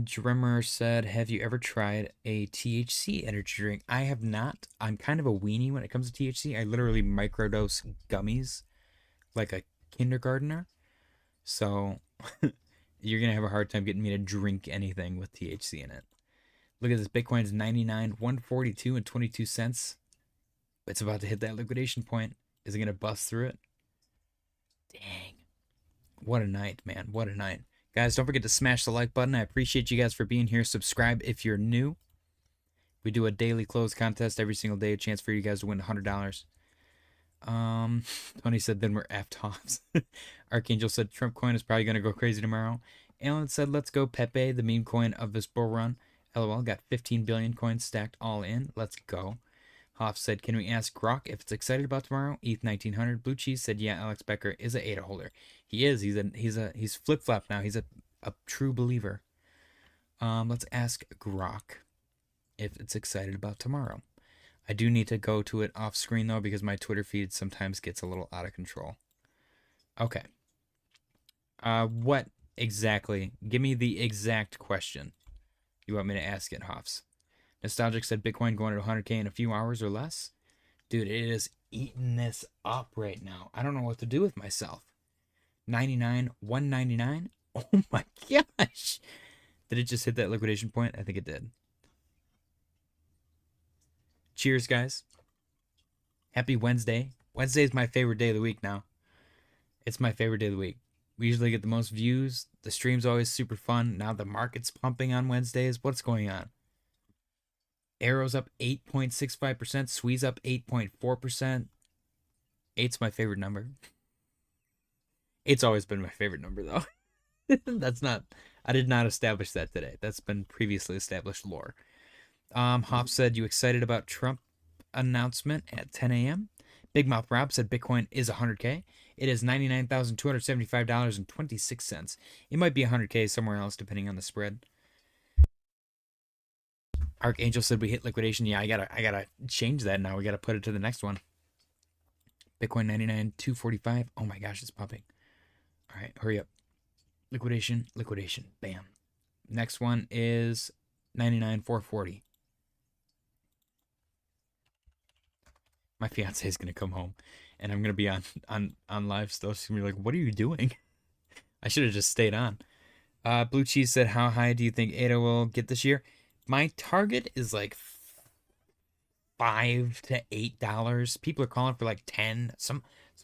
Drummer said, have you ever tried a THC energy drink? I have not. I'm kind of a weenie when it comes to THC. I literally microdose gummies like a kindergartner. So you're going to have a hard time getting me to drink anything with THC in it. Look at this. Bitcoin's 99, 142 and 22 cents. It's about to hit that liquidation point. Is it going to bust through it? Dang. What a night, man. What a night. Guys, don't forget to smash the like button. I appreciate you guys for being here. Subscribe if you're new. We do a daily close contest every single day. A chance for you guys to win $100. Tony said, then we're F-tops. Archangel said, Trump coin is probably going to go crazy tomorrow. Alan said, let's go Pepe, the meme coin of this bull run. LOL, got 15 billion coins stacked all in. Let's go. Hoff said, can we ask Grok if it's excited about tomorrow? ETH 1900. Blue Cheese said, yeah, Alex Becker is a ADA holder. He is. He's flip-flop now. He's a true believer. Let's ask Grok if it's excited about tomorrow. I do need to go to it off screen though, because my Twitter feed sometimes gets a little out of control. Okay. What exactly? Give me the exact question you want me to ask it, Hoffs. Nostalgic said Bitcoin going to 100K in a few hours or less. Dude, it is eating this up right now. I don't know what to do with myself. 99, 199. Oh my gosh. Did it just hit that liquidation point? I think it did. Cheers, guys. Happy Wednesday. Wednesday is my favorite day of the week now. It's my favorite day of the week. We usually get the most views. The stream's always super fun. Now the market's pumping on Wednesdays. What's going on? Arrow's up 8.65%. Swee's up 8.4%. 8's my favorite number. 8's always been my favorite number, though. I did not establish that today. That's been previously established lore. Hop said, you excited about Trump announcement at 10 a.m.? Big Mouth Rob said Bitcoin is 100K. It is $99,275.26. It might be 100K somewhere else, depending on the spread. Archangel said we hit liquidation. Yeah, I gotta change that now. We gotta put it to the next one. Bitcoin 99,245. Oh my gosh, it's popping. All right, hurry up. Liquidation. Bam. Next one is 99,440. My fiance is gonna come home, and I'm gonna be on live still. She's gonna be like, "What are you doing?" I should have just stayed on. Blue Cheese said, "How high do you think ADA will get this year?" My target is like $5 to $8. People are calling for like 10. Some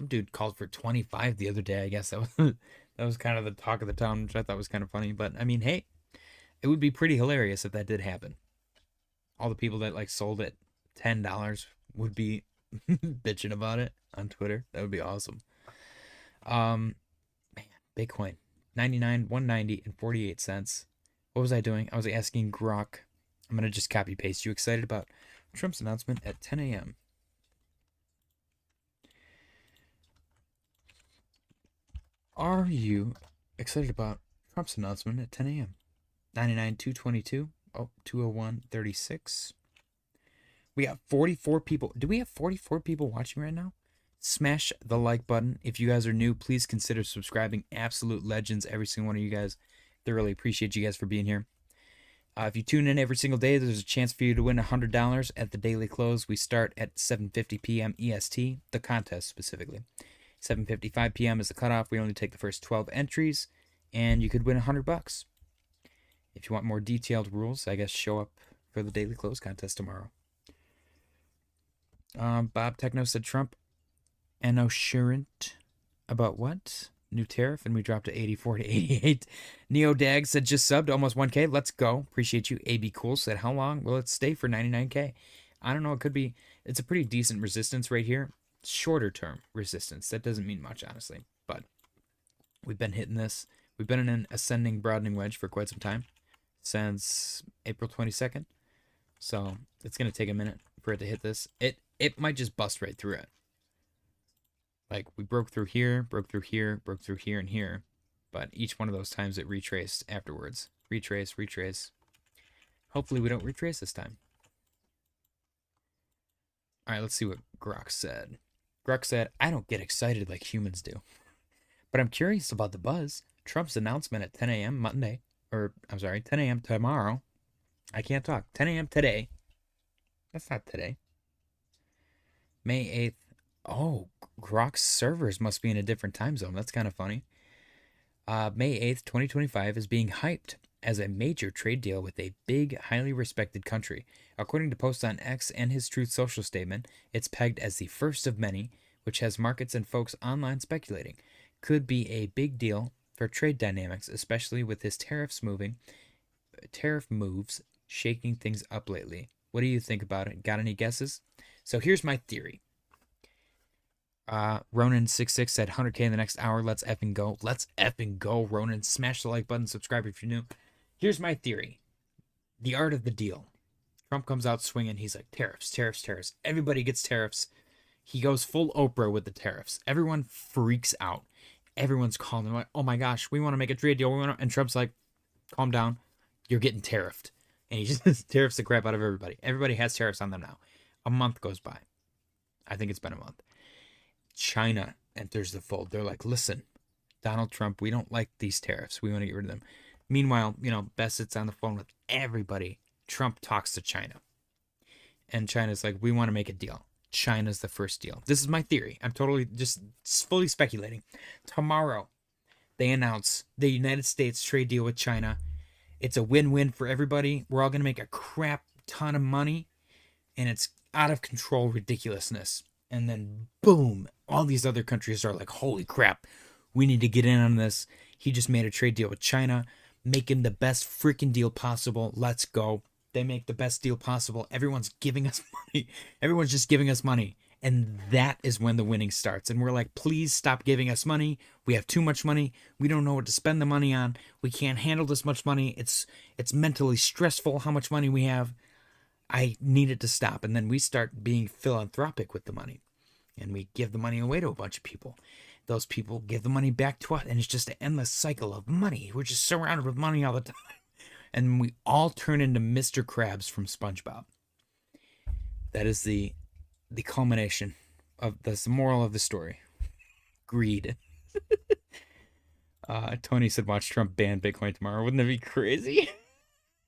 dude called for 25 the other day. I guess that was that was kind of the talk of the town, which I thought was kind of funny. But I mean, hey, it would be pretty hilarious if that did happen. All the people that like sold it $10 would be bitching about it on Twitter. That would be awesome. Man, Bitcoin 99, 190 and 48 cents. What was I doing? I was asking Grok. I'm gonna just copy paste. You excited about Trump's announcement at 10 a.m.? Are you excited about Trump's announcement at 10 a.m.? 99, 222. Oh, 201, 36. We got 44 people. Do we have 44 people watching right now? Smash the like button. If you guys are new, please consider subscribing. Absolute legends, every single one of you guys. Thoroughly appreciate you guys for being here. If you tune in every single day, there's a chance for you to win $100 at the daily close. We start at 7:50 p.m. EST, the contest specifically. 7:55 p.m. is the cutoff. We only take the first 12 entries, and you could win $100. If you want more detailed rules, I guess show up for the daily close contest tomorrow. Bob Techno said Trump and assurant about what? New tariff, and we dropped to 84 to 88. Neo Dag said just subbed, almost 1K. Let's go. Appreciate you. AB Cool said, how long will it stay for 99K? I don't know. It could be. It's a pretty decent resistance right here. Shorter term resistance. That doesn't mean much, honestly. But we've been hitting this. We've been in an ascending, broadening wedge for quite some time. Since April 22nd. So it's going to take a minute for it to hit this. It might just bust right through it. Like, we broke through here, broke through here, broke through here and here. But each one of those times it retraced afterwards. Retrace, retrace. Hopefully we don't retrace this time. All right, let's see what Grok said. Grok said, I don't get excited like humans do. But I'm curious about the buzz. Trump's announcement at 10 a.m. Monday. Or, I'm sorry, 10 a.m. tomorrow. I can't talk. 10 a.m. today. That's not today. May 8th. Oh, Grok's servers must be in a different time zone. That's kind of funny. May 8th, 2025 is being hyped as a major trade deal with a big, highly respected country. According to posts on X and his Truth Social statement, it's pegged as the first of many, which has markets and folks online speculating. Could be a big deal for trade dynamics, especially with his tariff moves shaking things up lately. What do you think about it? Got any guesses? So here's my theory. Ronan66 said 100K in the next hour. Let's effing go. Let's effing go, Ronan. Smash the like button. Subscribe if you're new. Here's my theory. The art of the deal. Trump comes out swinging. He's like, tariffs, tariffs, tariffs. Everybody gets tariffs. He goes full Oprah with the tariffs. Everyone freaks out. Everyone's calling. Like, oh my gosh, we want to make a trade deal. And Trump's like, calm down. You're getting tariffed. And he just tariffs the crap out of everybody. Everybody has tariffs on them now. A month goes by. I think it's been a month. China enters the fold. They're like, listen, Donald Trump, we don't like these tariffs. We want to get rid of them. Meanwhile, Best sits on the phone with everybody. Trump talks to China. And China's like, we want to make a deal. China's the first deal. This is my theory. I'm totally just fully speculating. Tomorrow, they announce the United States trade deal with China. It's a win-win for everybody. We're all going to make a crap ton of money. And it's out of control ridiculousness. And then, boom, all these other countries are like, holy crap, we need to get in on this. He just made a trade deal with China, making the best freaking deal possible. Let's go. They make the best deal possible. Everyone's giving us money. Everyone's just giving us money. And that is when the winning starts. And we're like, please stop giving us money. We have too much money. We don't know what to spend the money on. We can't handle this much money. It's mentally stressful how much money we have. I need it to stop. And then we start being philanthropic with the money. And we give the money away to a bunch of people. Those people give the money back to us. And it's just an endless cycle of money. We're just surrounded with money all the time. And we all turn into Mr. Krabs from SpongeBob. That is the culmination of the moral of the story. Greed. Tony said, watch Trump ban Bitcoin tomorrow. Wouldn't that be crazy?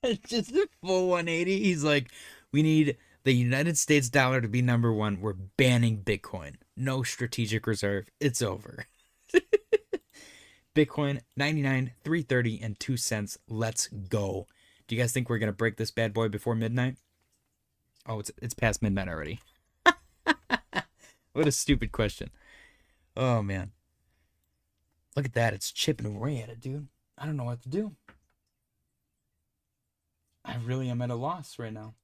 It's just a full 180. He's like, we need the United States dollar to be number one. We're banning Bitcoin. No strategic reserve. It's over. Bitcoin 99, 330 and 2 cents. Let's go. Do you guys think we're going to break this bad boy before midnight? Oh, it's past midnight already. What a stupid question. Oh, man. Look at that. It's chipping away at it, dude. I don't know what to do. I really am at a loss right now.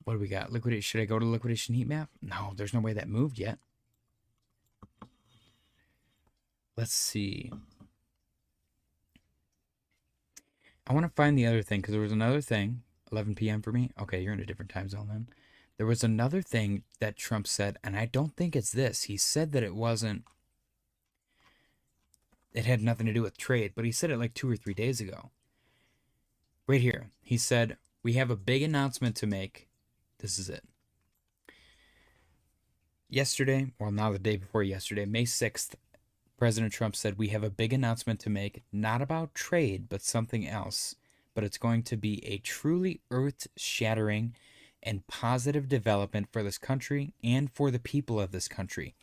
What do we got? Liquidation. Should I go to liquidation heat map? No, there's no way that moved yet. Let's see. I want to find the other thing because there was another thing. 11 p.m. for me. Okay, you're in a different time zone then. There was another thing that Trump said, and I don't think it's this. He said that it wasn't. It had nothing to do with trade, but he said it like 2 or 3 days ago. Right here. He said, we have a big announcement to make. This is it. Yesterday, well, now the day before yesterday, May 6th, President Trump said, we have a big announcement to make, not about trade, but something else. But it's going to be a truly earth-shattering and positive development for this country and for the people of this country.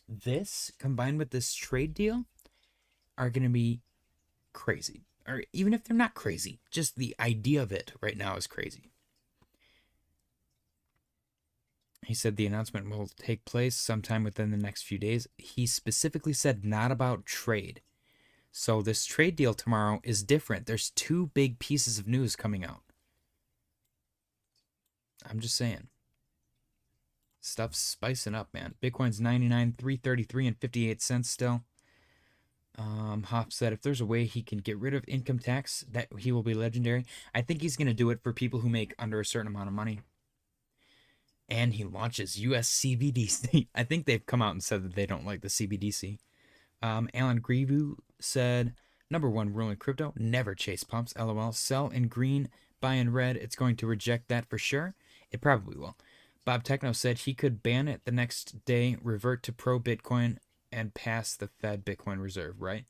This, combined with this trade deal, are going to be crazy. Or even if they're not crazy, just the idea of it right now is crazy. He said the announcement will take place sometime within the next few days. He specifically said not about trade. So this trade deal tomorrow is different. There's 2 big pieces of news coming out. I'm just saying. Stuff's spicing up, man. Bitcoin's 99, 333 and 58 cents still. Hoff said if there's a way he can get rid of income tax, that he will be legendary. I think he's going to do it for people who make under a certain amount of money. And he launches US CBDC. I think they've come out and said that they don't like the CBDC. Alan Grievu said, number 1 rule in crypto, never chase pumps. LOL. Sell in green, buy in red. It's going to reject that for sure. It probably will. Bob Techno said he could ban it the next day, revert to pro Bitcoin, and pass the Fed Bitcoin reserve, right?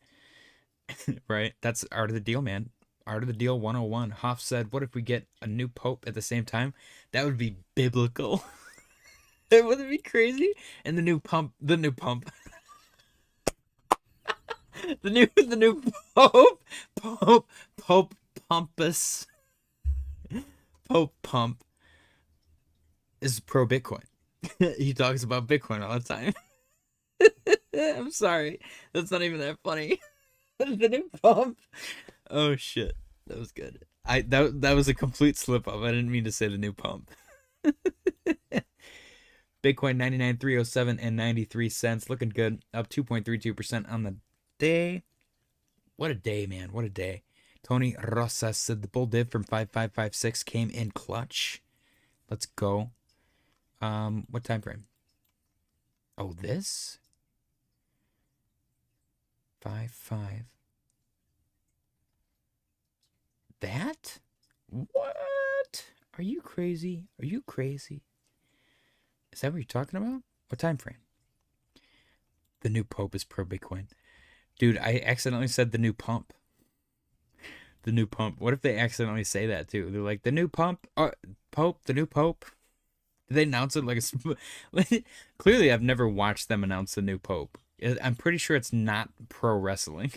Right? That's art of the deal, man. Art of the deal 101. Hoff said, what if we get a new pope at the same time? That would be biblical. Wouldn't it be crazy? And the new pump. The new Pope Pumpus. Pope Pump is pro Bitcoin. He talks about Bitcoin all the time. I'm sorry. That's not even that funny. The new pump. Oh shit. That was good. That was a complete slip up. I didn't mean to say the new pump. Bitcoin 99,307 and 93 cents. Looking good. Up 2.32% on the day. What a day, man. What a day. Tony Rosas said the bull div from 5556 came in clutch. Let's go. What time frame? Oh, this? 5.5. That? What? Are you crazy? Are you crazy? Is that what you're talking about? What time frame? The new Pope is pro Bitcoin. Dude, I accidentally said the new pump. The new pump. What if they accidentally say that too? They're like, the new pump, Pope, the new Pope. Did they announce it like a... Clearly, I've never watched them announce the new Pope. I'm pretty sure it's not pro wrestling.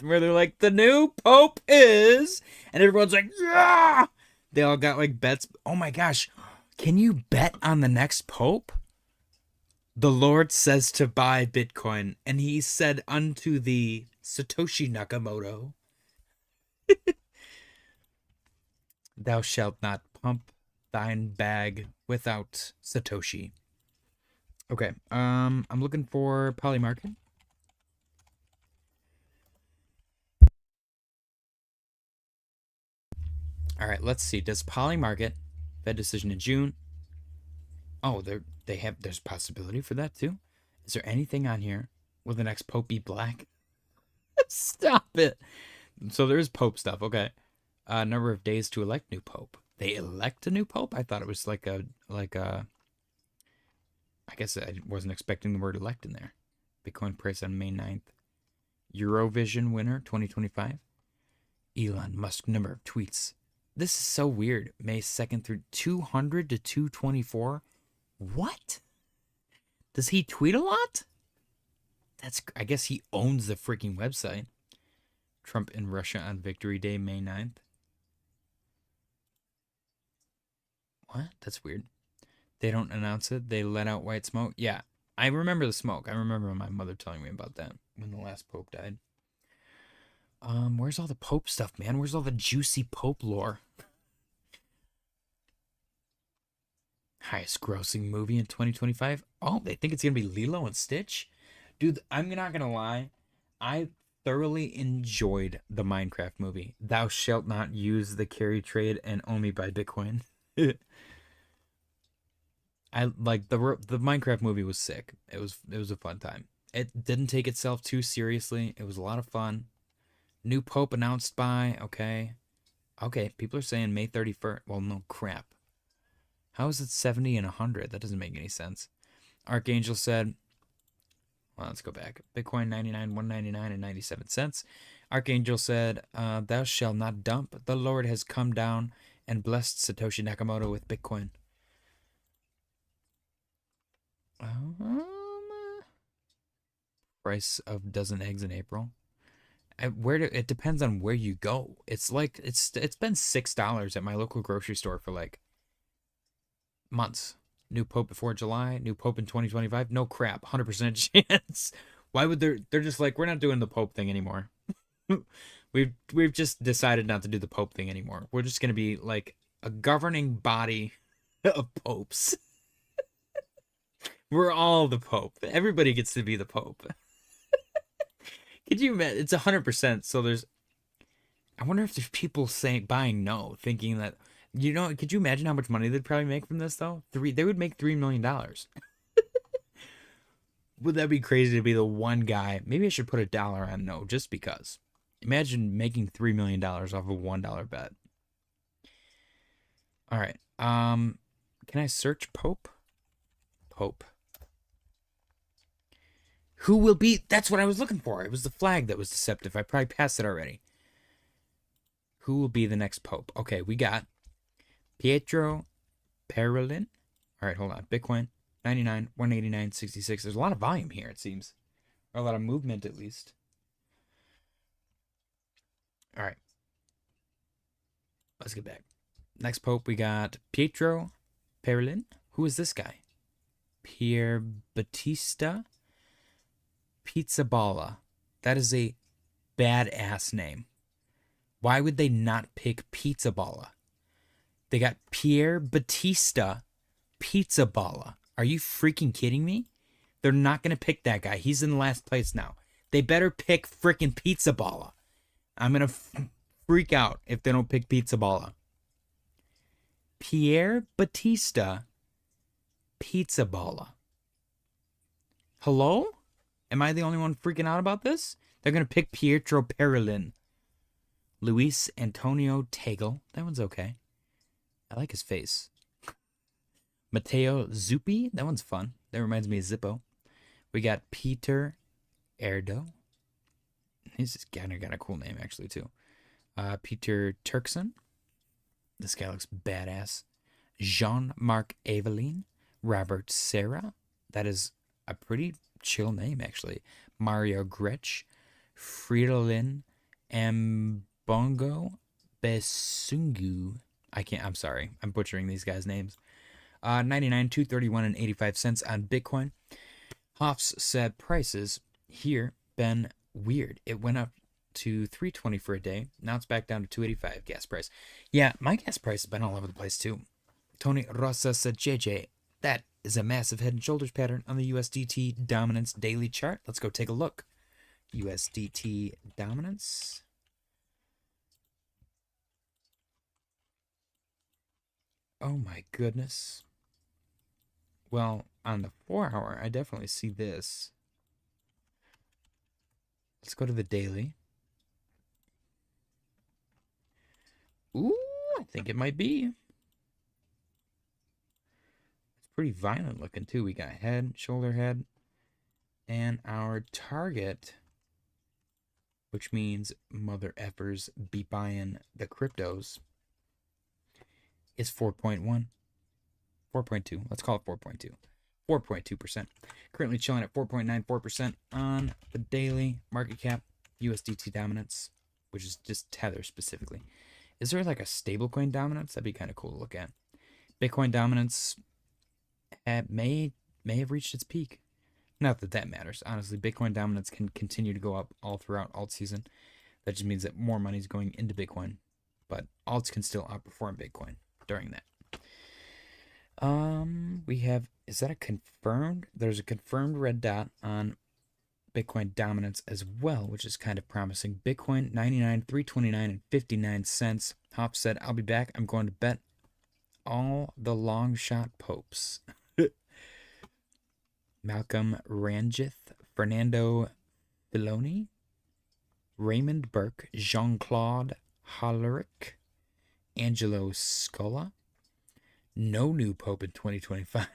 Where they're like, the new Pope is... And everyone's like, yeah! They all got like bets. Oh my gosh. Can you bet on the next Pope? The Lord says to buy Bitcoin, and he said unto the Satoshi Nakamoto, thou shalt not pump thine bag without Satoshi. Okay, I'm looking for Polymarket. All right, let's see. Does Polymarket, Fed decision in June? Oh, there's possibility for that too. Is there anything on here? Will the next Pope be black? Stop it. So there is Pope stuff. Okay. Number of days to elect new Pope. They elect a new Pope? I thought it was like a I guess I wasn't expecting the word elect in there. Bitcoin price on May 9th. Eurovision winner 2025. Elon Musk number of tweets. This is so weird. May 2nd through 200 to 224. What? Does he tweet a lot? I guess he owns the freaking website. Trump in Russia on Victory Day, May 9th. What? That's weird. They don't announce it. They let out white smoke. Yeah, I remember the smoke. I remember my mother telling me about that when the last Pope died. Where's all the Pope stuff, man? Where's all the juicy Pope lore? Highest grossing movie in 2025. Oh, they think it's gonna be Lilo and Stitch? Dude, I'm not gonna lie. I thoroughly enjoyed the Minecraft movie. Thou shalt not use the carry trade and only buy Bitcoin. I like the Minecraft movie was sick. It was a fun time. It didn't take itself too seriously. It was a lot of fun. New Pope announced by, okay. Okay, people are saying May 31st. Well, no crap. How is it 70 and 100? That doesn't make any sense. Archangel said, well, let's go back. Bitcoin 99, 199 and 97 cents. Archangel said, thou shalt not dump. The Lord has come down and blessed Satoshi Nakamoto with Bitcoin. Price of dozen eggs in April. It depends on where you go. It's like it's been $6 at my local grocery store for like months. New Pope before July, new Pope in 2025. No crap, 100% chance. Why would they're just like, we're not doing the Pope thing anymore. We've just decided not to do the Pope thing anymore. We're just gonna be like a governing body of popes. We're all the Pope. Everybody gets to be the Pope. Could you imagine? It's 100%. So I wonder if there's people buying no, thinking that, could you imagine how much money they'd probably make from this though? They would make $3 million. Would that be crazy to be the one guy? Maybe I should put $1 on no, just because. Imagine making $3 million off a $1 bet. All right. Can I search Pope? Pope. Who will be? That's what I was looking for. It was the flag that was deceptive. I probably passed it already. Who will be the next Pope? Okay, we got Pietro Parolin. All right, hold on. Bitcoin 99, 189, 66. There's a lot of volume here, it seems. Or a lot of movement, at least. All right. Let's get back. Next Pope, we got Pietro Parolin. Who is this guy? Pier Battista Pizzaballa. That is a badass name. Why would they not pick Pizzaballa? They got Pier Battista Pizzaballa. Are you freaking kidding me? They're not going to pick that guy. He's in last place now. They better pick freaking Pizzaballa. I'm going to freak out if they don't pick Pizzaballa. Pier Battista Pizzaballa. Hello? Am I the only one freaking out about this? They're going to pick Pietro Parolin. Luis Antonio Tegel. That one's okay. I like his face. Matteo Zuppi. That one's fun. That reminds me of Zippo. We got Peter Erdo. He's got a cool name, actually, too. Peter Turkson. This guy looks badass. Jean-Marc Eveline. Robert Serra. That is a pretty chill name, actually. Mario Gretsch. Fridolin Mbongo Besungu. I'm sorry. I'm butchering these guys' names. 99, 231, and 85 cents on Bitcoin. Hoffs said prices here been weird. It went up to $3.20 for a day. Now it's back down to $2.85 gas price. Yeah, my gas price has been all over the place too. Tony Rosa said, JJ, that is a massive head and shoulders pattern on the USDT dominance daily chart. Let's go take a look. USDT dominance. Oh my goodness. Well, on the 4-hour, I definitely see this. Let's go to the daily. Ooh, I think it might be. It's pretty violent looking too. We got head, shoulder, head, and our target, which means mother effers be buying the cryptos, is 4.1. 4.2. Let's call it 4.2. 4.2%. Currently chilling at 4.94% on the daily market cap. USDT dominance, which is just Tether specifically. Is there like a stablecoin dominance? That'd be kind of cool to look at. Bitcoin dominance may have reached its peak. Not that that matters. Honestly, Bitcoin dominance can continue to go up all throughout alt season. That just means that more money is going into Bitcoin. But alts can still outperform Bitcoin during that. We have, is that a confirmed? There's a confirmed red dot on Bitcoin dominance as well, which is kind of promising. Bitcoin 99, 329 and 59 cents. Hop said, I'll be back. I'm going to bet all the long shot popes. Malcolm Ranjith, Fernando Filoni, Raymond Burke, Jean-Claude Hollerick, Angelo Scola. No new pope in 2025.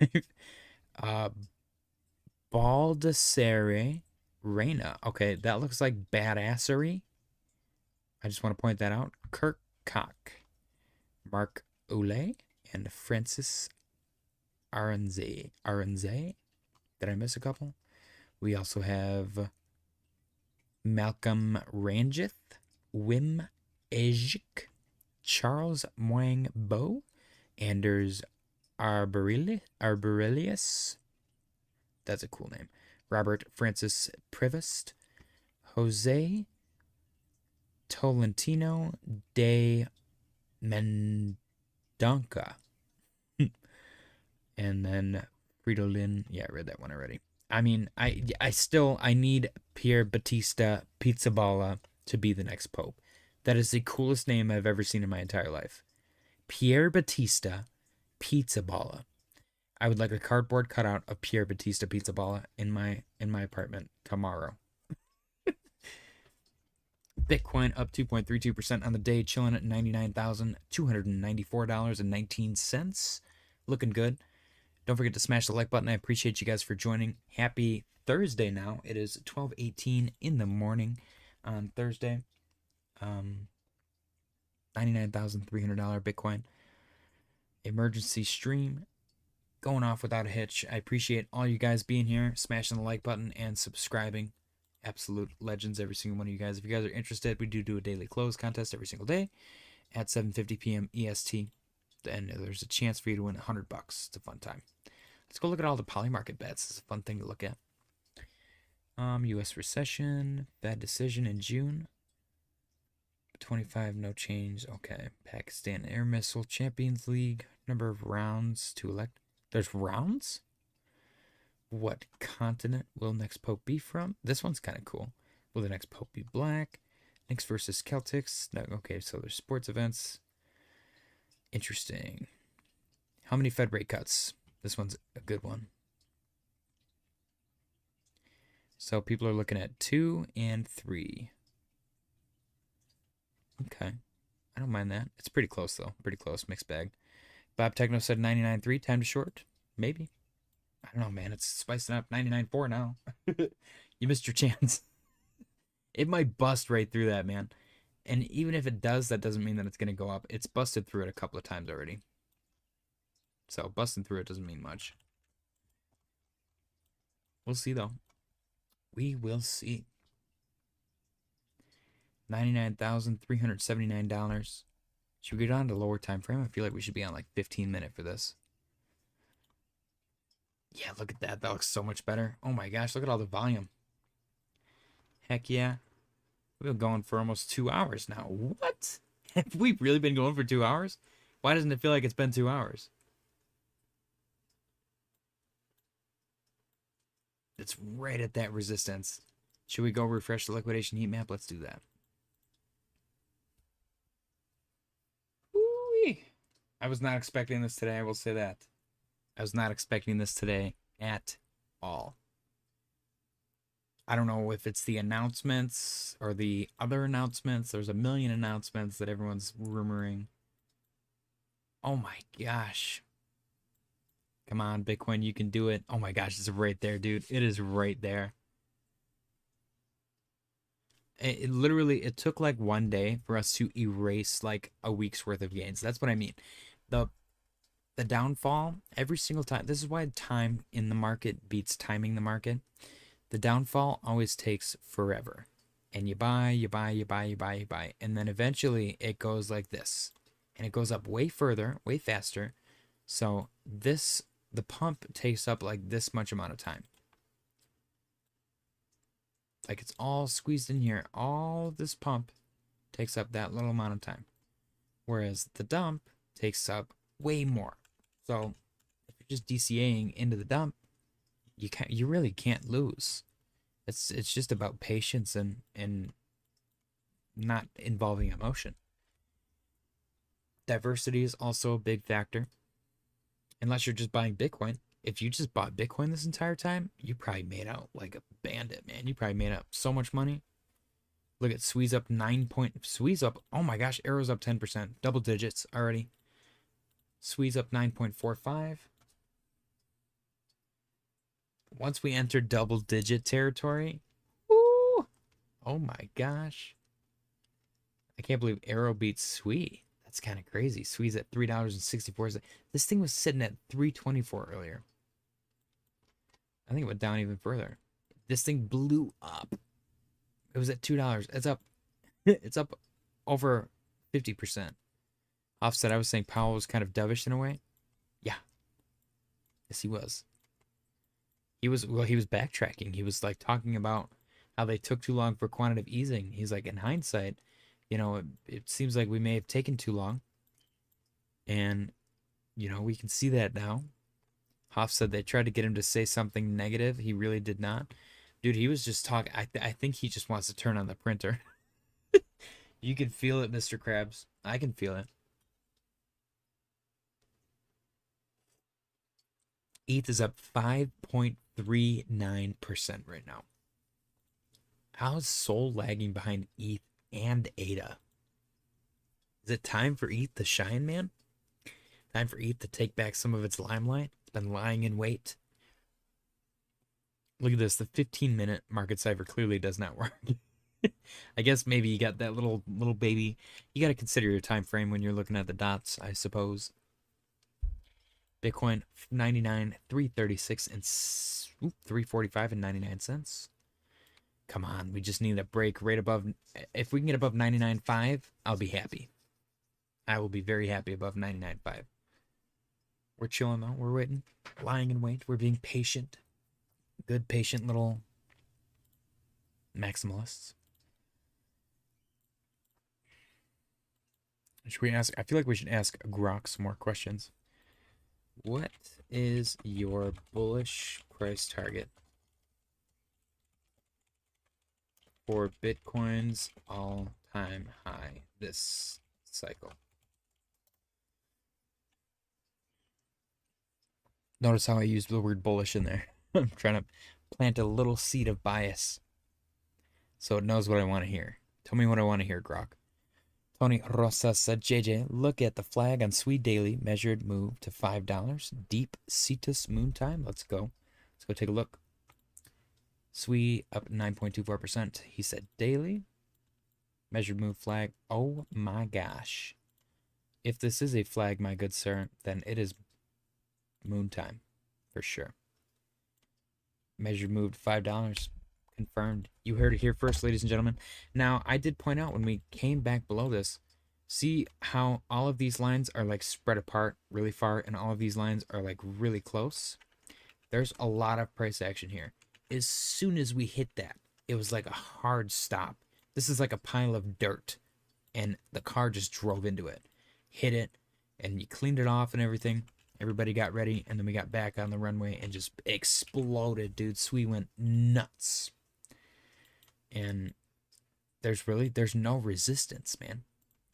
Baldessere Reina. Okay, that looks like badassery. I just want to point that out. Kirk Cock, Mark Ole, and Francis Aranze. Did I miss a couple? We also have Malcolm Ranjith, Wim Ejik, Charles Mwang Bo, Anders Arborelius. That's a cool name. Robert Francis Prevost, Jose Tolentino de Mendonca. And then Fridolin. Yeah, I read that one already. I mean, I need Pier Battista Pizzaballa to be the next pope. That is the coolest name I've ever seen in my entire life. Pier Battista Pizzaballa. I would like a cardboard cutout of Pier Battista Pizzaballa in my apartment tomorrow. Bitcoin up 2.32% on the day, chilling at $99,294.19. Looking good. Don't forget to smash the like button. I appreciate you guys for joining. Happy Thursday now. It is 12:18 in the morning on Thursday. $99,300 Bitcoin. Emergency stream going off without a hitch. I appreciate all you guys being here, smashing the like button, and subscribing. Absolute legends, every single one of you guys. If you guys are interested, we do a daily close contest every single day at 7:50 p.m. EST. And there's a chance for you to win $100. It's a fun time. Let's go look at all the polymarket bets. It's a fun thing to look at. U.S. recession, Fed decision in June. 25, no change. Okay. Pakistan Air Missile Champions League. Number of rounds to elect. There's rounds? What continent will next pope be from? This one's kind of cool. Will the next pope be black? Knicks versus Celtics. No, okay, so there's sports events. Interesting. How many Fed rate cuts? This one's a good one. So people are looking at 2 and 3. Okay. I don't mind that. It's pretty close, though. Pretty close. Mixed bag. Bob Techno said 99.3. Time to short. Maybe. I don't know, man. It's spicing up. 99.4 now. You missed your chance. It might bust right through that, man. And even if it does, that doesn't mean that it's going to go up. It's busted through it a couple of times already. So busting through it doesn't mean much. We'll see, though. We will see. $99,379. Should we go down to lower time frame? I feel like we should be on like 15-minute for this. Yeah, look at that. That looks so much better. Oh my gosh, look at all the volume. Heck yeah. We've been going for almost 2 hours now. What? Have we really been going for 2 hours? Why doesn't it feel like it's been 2 hours? It's right at that resistance. Should we go refresh the liquidation heat map? Let's do that. Woo-wee. I was not expecting this today, I will say that. I was not expecting this today at all. I don't know if it's the announcements or the other announcements. There's a million announcements that everyone's rumoring. Oh my gosh. Come on, Bitcoin, you can do it. Oh my gosh, it's right there, dude. It is right there. It literally, it took like one day for us to erase like a week's worth of gains. That's what I mean. The the downfall every single time. This is why time in the market beats timing the market. The downfall always takes forever. And you buy, you buy, you buy, you buy, you buy. And then eventually it goes like this. And it goes up way further, way faster. So this, the pump takes up like this much amount of time. Like it's all squeezed in here. All this pump takes up that little amount of time. Whereas the dump takes up way more. So if you're just DCAing into the dump, you really can't lose. It's just about patience and not involving emotion. Diversity is also a big factor. Unless you're just buying Bitcoin. If you just bought Bitcoin this entire time, you probably made out like a bandit, man. You probably made up so much money. Look at Squeeze up Squeeze up. Oh my gosh, Arrow's up 10%. Double digits already. Squeeze up 9.45. Once we enter double digit territory, woo, oh my gosh. I can't believe Arrow beats Sui. That's kind of crazy. Sui's at $3.64. This thing was sitting at $3.24 earlier. I think it went down even further. This thing blew up. It was at $2. It's up. It's up over 50%. Offset, I was saying Powell was kind of dovish in a way. Yeah. Yes, he was. He was backtracking. He was like talking about how they took too long for quantitative easing. He's like, in hindsight, you know, it seems like we may have taken too long. And, you know, we can see that now. Hoff said they tried to get him to say something negative. He really did not. Dude, he was just talking. I think he just wants to turn on the printer. You can feel it, Mr. Krabs. I can feel it. ETH is up 5.39% right now. How is Sol lagging behind ETH and ADA? Is it time for ETH to shine, man? Time for ETH to take back some of its limelight? It's been lying in wait. Look at this. The 15-minute market cipher clearly does not work. I guess maybe you got that little baby. You got to consider your time frame when you're looking at the dots, I suppose. Bitcoin 99, 336 and 345 and 99 cents. Come on, we just need a break right above. If we can get above 99.5, I'll be happy. I will be very happy above 99.5. We're chilling though. We're waiting, lying in wait. We're being patient. Good, patient little maximalists. Should we ask? I feel like we should ask Grok some more questions. What is your bullish price target for Bitcoin's all-time high this cycle? Notice how I used the word bullish in there. I'm trying to plant a little seed of bias so it knows what I want to hear. Tell me what I want to hear, Grok. Tony Rosas said, JJ, look at the flag on Swede Daily, measured move to $5. Deep Cetus Moon Time. Let's go. Let's go take a look. Swede up 9.24%. He said daily. Measured move flag. Oh my gosh. If this is a flag, my good sir, then it is moon time for sure. Measured move to $5. Confirmed. You heard it here first, ladies and gentlemen. Now, I did point out when we came back below this, see how all of these lines are like spread apart really far and all of these lines are like really close? There's a lot of price action here. As soon as we hit that, it was like a hard stop. This is like a pile of dirt and the car just drove into it, hit it, and you cleaned it off and everything. Everybody got ready, and then we got back on the runway and just exploded, dude. Sui went nuts. And there's no resistance, man.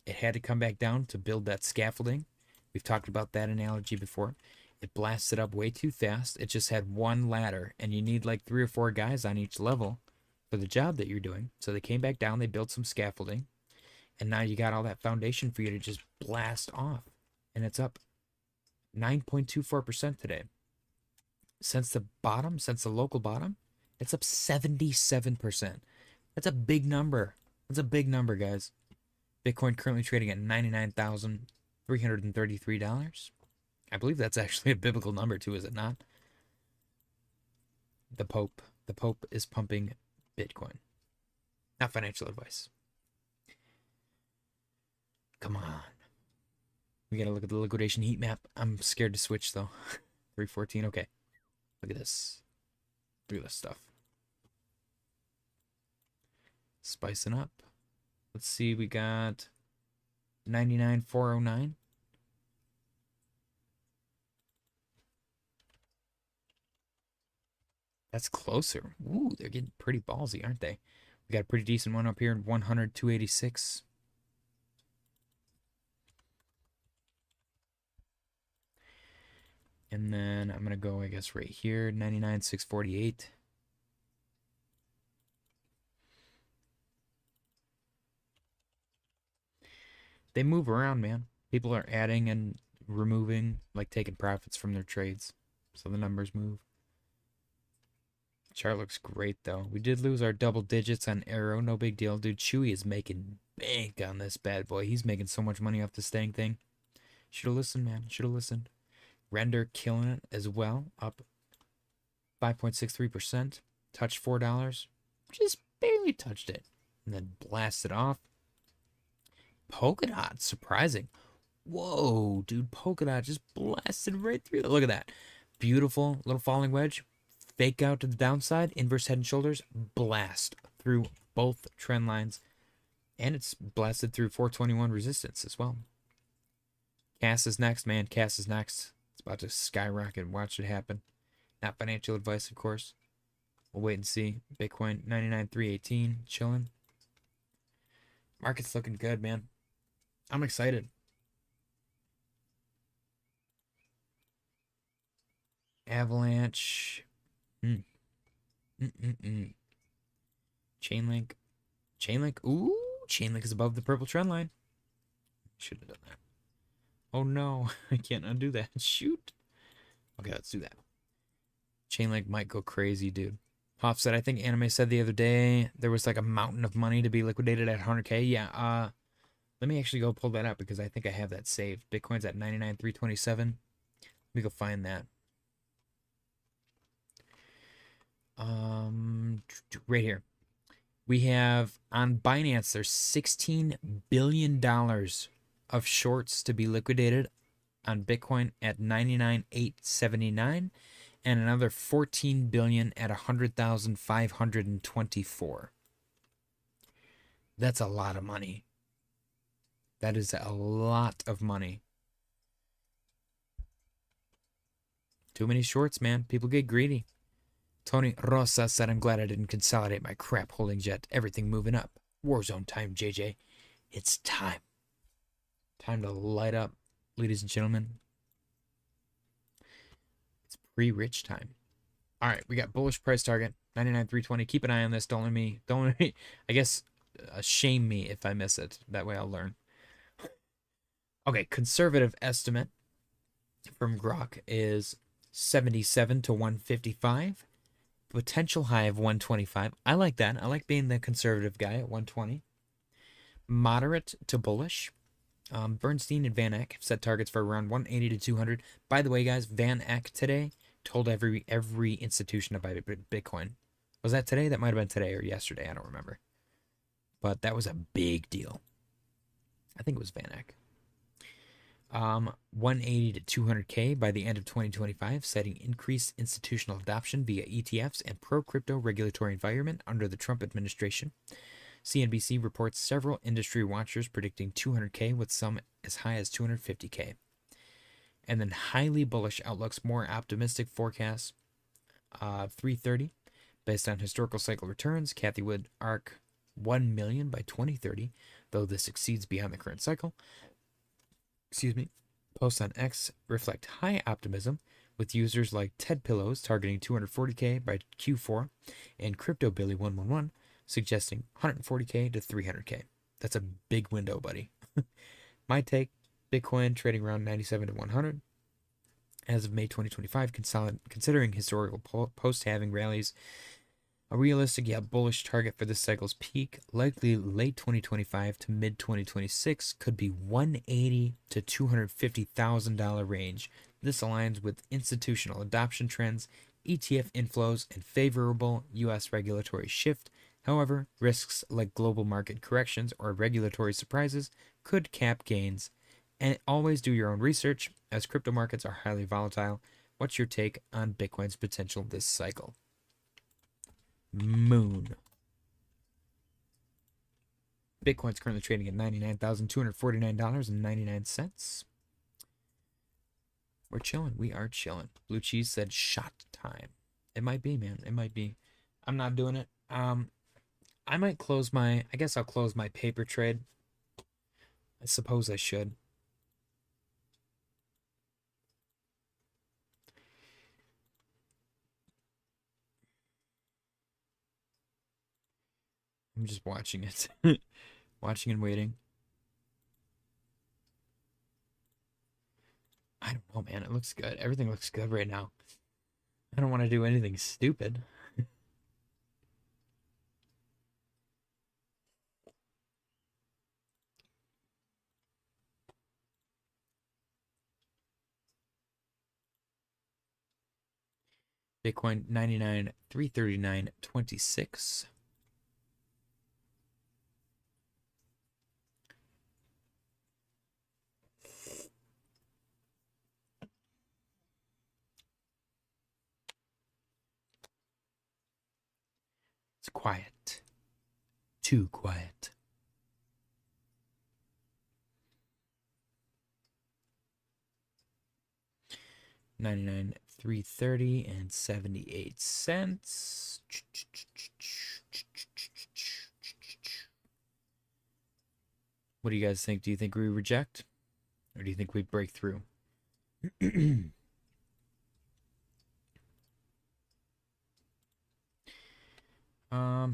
It had to come back down to build that scaffolding. We've talked about that analogy before. It blasted up way too fast. It just had one ladder, and you need like 3 or 4 guys on each level for the job that you're doing. So they came back down, they built some scaffolding, and now you got all that foundation for you to just blast off. And it's up 9.24% today. since the bottom, since the local bottom, it's up 77%. That's a big number. That's a big number, guys. Bitcoin currently trading at $99,333. I believe that's actually a biblical number too, is it not? The Pope is pumping Bitcoin. Not financial advice. Come on. We gotta look at the liquidation heat map. I'm scared to switch though. 314, okay. Look at this. Look at this stuff. Spicing up. Let's see, we got 99,409. That's closer. Ooh, they're getting pretty ballsy, aren't they? We got a pretty decent one up here in 100, 286. And then I'm going to go, I guess, right here, 99, 648. They move around, man. People are adding and removing, like taking profits from their trades. So the numbers move. Chart looks great, though. We did lose our double digits on Arrow. No big deal. Dude, Chewy is making bank on this bad boy. He's making so much money off this dang thing. Should have listened, man. Should have listened. Render killing it as well. Up 5.63%. Touched $4. Just barely touched it. And then blasted off. Polkadot, surprising. Whoa, dude. Polkadot just blasted right through. Look at that. Beautiful little falling wedge. Fake out to the downside. Inverse head and shoulders. Blast through both trend lines. And it's blasted through 421 resistance as well. Cass is next, man. Cass is next. It's about to skyrocket. Watch it happen. Not financial advice, of course. We'll wait and see. Bitcoin 99,318. Chilling. Market's looking good, man. I'm excited. Avalanche. Chainlink. Ooh, Chainlink is above the purple trend line. Should have done that. Oh no, I can't undo that. Shoot. Okay, let's do that. Chainlink might go crazy, dude. Hoff said, I think Anime said the other day there was like a mountain of money to be liquidated at 100K. Yeah, let me actually go pull that up because I think I have that saved. Bitcoin's at 99,327. Let me go find that. Right here. We have on Binance, there's $16 billion of shorts to be liquidated on Bitcoin at 99,879 and another 14 billion at 100,524. That's a lot of money. That is a lot of money. Too many shorts, man. People get greedy. Tony Rosa said, I'm glad I didn't consolidate my crap holdings yet. Everything moving up. Warzone time, JJ. It's time. Time to light up, ladies and gentlemen. It's pre-rich time. All right, we got bullish price target, 99,320. Keep an eye on this. Don't let me, I guess, shame me if I miss it. That way I'll learn. Okay, conservative estimate from Grok is 77 to 155. Potential high of 125. I like that. I like being the conservative guy at 120. Moderate to bullish. Bernstein and Van Eck set targets for around 180 to 200. By the way, guys, Van Eck today told every institution to buy Bitcoin. Was that today? That might have been today or yesterday. I don't remember. But that was a big deal. I think it was Van Eck. 180 to 200K by the end of 2025, citing increased institutional adoption via ETFs and pro-crypto regulatory environment under the Trump administration. CNBC reports several industry watchers predicting 200K with some as high as 250K. And then highly bullish outlooks, more optimistic forecasts, 330 based on historical cycle returns. Cathie Wood arc 1 million by 2030, though this exceeds beyond the current cycle. Posts on X reflect high optimism, with users like Ted Pillows targeting 240K by Q4 and Crypto Billy 111 suggesting 140K to 300K. That's a big window, buddy. My take, Bitcoin trading around 97 to 100. As of May 2025, considering historical post-halving rallies, a realistic yet bullish target for this cycle's peak, likely late 2025 to mid 2026, could be $180,000 to $250,000 range. This aligns with institutional adoption trends, ETF inflows, and favorable U.S. regulatory shift. However, risks like global market corrections or regulatory surprises could cap gains. And always do your own research, as crypto markets are highly volatile. What's your take on Bitcoin's potential this cycle? Moon. Bitcoin's currently trading at $99,249.99. We're chilling. We are chilling. Blue Cheese said shot time. It might be, man. It might be. I'm not doing it. I might close my... I guess I'll close my paper trade. I suppose I should. I'm just watching it. Watching and waiting. I don't know, man. It looks good. Everything looks good right now. I don't want to do anything stupid. Bitcoin 99,339.26. It's quiet. Too quiet. $99,330.78. What do you guys think? Do you think we reject? Or do you think we break through?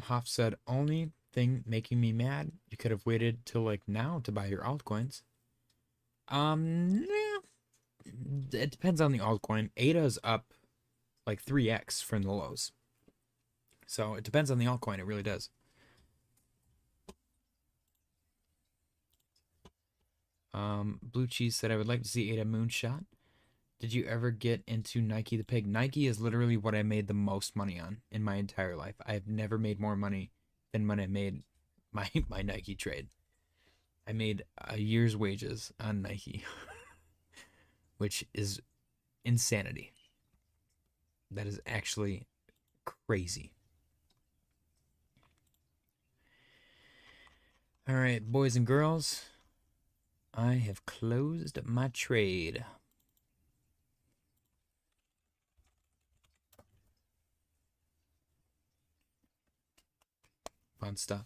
Hoff said, only thing making me mad, you could have waited till like now to buy your altcoins. It depends on the altcoin. ADA's up like 3x from the lows. So it depends on the altcoin. It really does. Blue Cheese said, I would like to see ADA Moonshot. Did you ever get into Nike the Pig? Nike is literally what I made the most money on in my entire life. I have never made more money than when I made my Nike trade. I made a year's wages on Nike, which is insanity. That is actually crazy. All right, boys and girls, I have closed my trade. Fun stuff.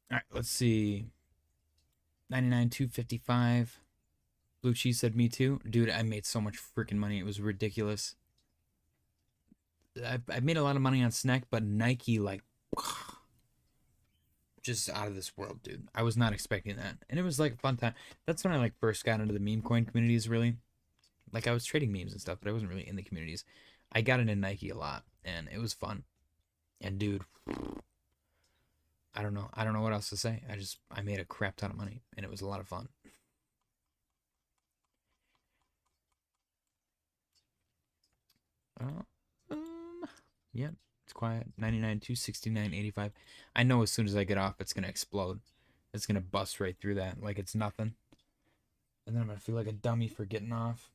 All right, let's see. 99,255. Blue Cheese said me too. Dude, I made so much freaking money. It was ridiculous. I made a lot of money on SNEK, but Nike, like, just out of this world, dude. I was not expecting that. And it was like a fun time. That's when I like first got into the meme coin communities, really. Like, I was trading memes and stuff, but I wasn't really in the communities. I got into Nike a lot, and it was fun. And dude, I don't know what else to say. I made a crap ton of money, and it was a lot of fun. Yeah, it's quiet. 99,269.85. I know as soon as I get off, it's gonna explode. It's gonna bust right through that like it's nothing. And then I'm gonna feel like a dummy for getting off.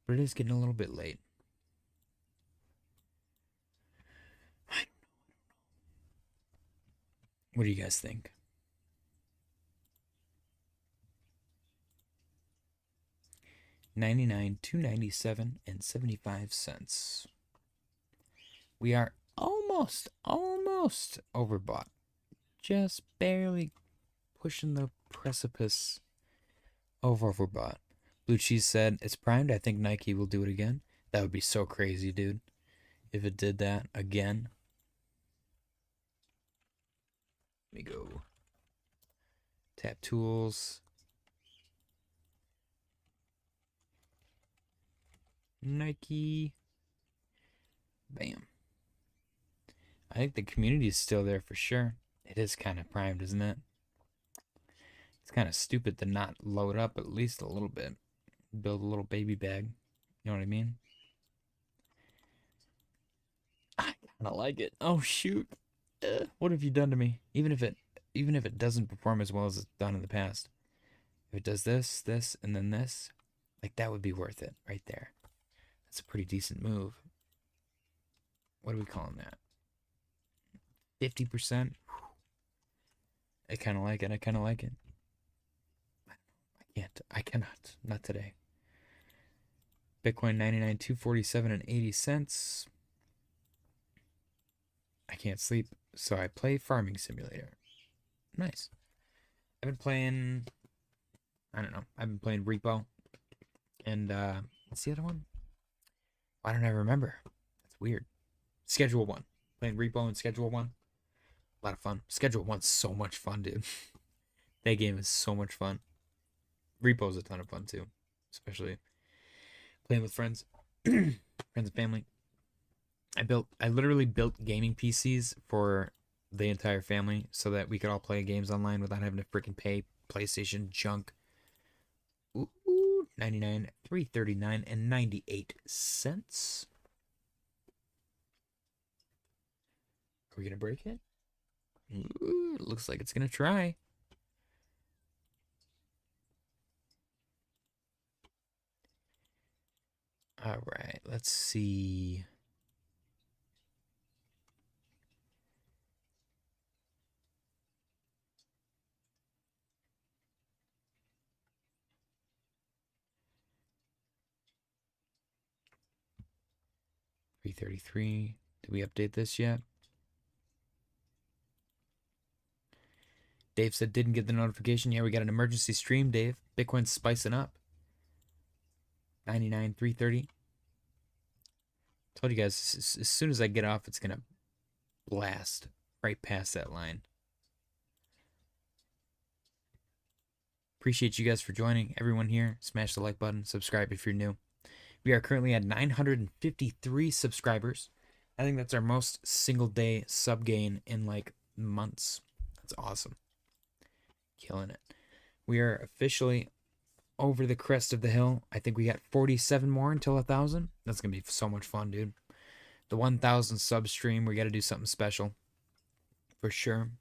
But it is getting a little bit late. I don't know. What do you guys think? $99,297.75. We are almost overbought. Just barely pushing the precipice of overbought. Blue Cheese said, it's primed. I think Nike will do it again. That would be so crazy, dude. If it did that again. Let me go. Tap tools. Nike. Bam. I think the community is still there for sure. It is kind of primed, isn't it? It's kind of stupid to not load up at least a little bit. Build a little baby bag. You know what I mean? I kind of like it. Oh shoot. What have you done to me? Even if it doesn't perform as well as it's done in the past. If it does this, this, and then this, like that would be worth it right there. That's a pretty decent move. What are we calling that? 50%? I kind of like it. I kind of like it. I can't. I cannot. Not today. Bitcoin 99, 247 and 80 cents. I can't sleep, so I play Farming Simulator. Nice. I've been playing, I don't know. I've been playing Repo. And what's the other one? Why don't I remember? That's weird. Schedule 1. Playing Repo and Schedule 1. A lot of fun. Schedule 1's so much fun, dude. That game is so much fun. Repo's a ton of fun too. Especially playing with friends. Friends and family. I literally built gaming PCs for the entire family so that we could all play games online without having to freaking pay PlayStation junk. Ooh, 99, 339 and 98 cents. Are we gonna break it? Ooh, looks like it's gonna try. All right, let's see. $333. Did we update this yet? Dave said didn't get the notification. Yeah, we got an emergency stream, Dave. Bitcoin's spicing up. 99, 330. Told you guys, as soon as I get off, it's going to blast right past that line. Appreciate you guys for joining. Everyone here, smash the like button. Subscribe if you're new. We are currently at 953 subscribers. I think that's our most single day sub gain in like months. That's awesome. Killing it. We are officially over the crest of the hill. I think we got 47 more until 1,000. That's going to be so much fun, dude. The 1,000 sub stream, we got to do something special. For sure.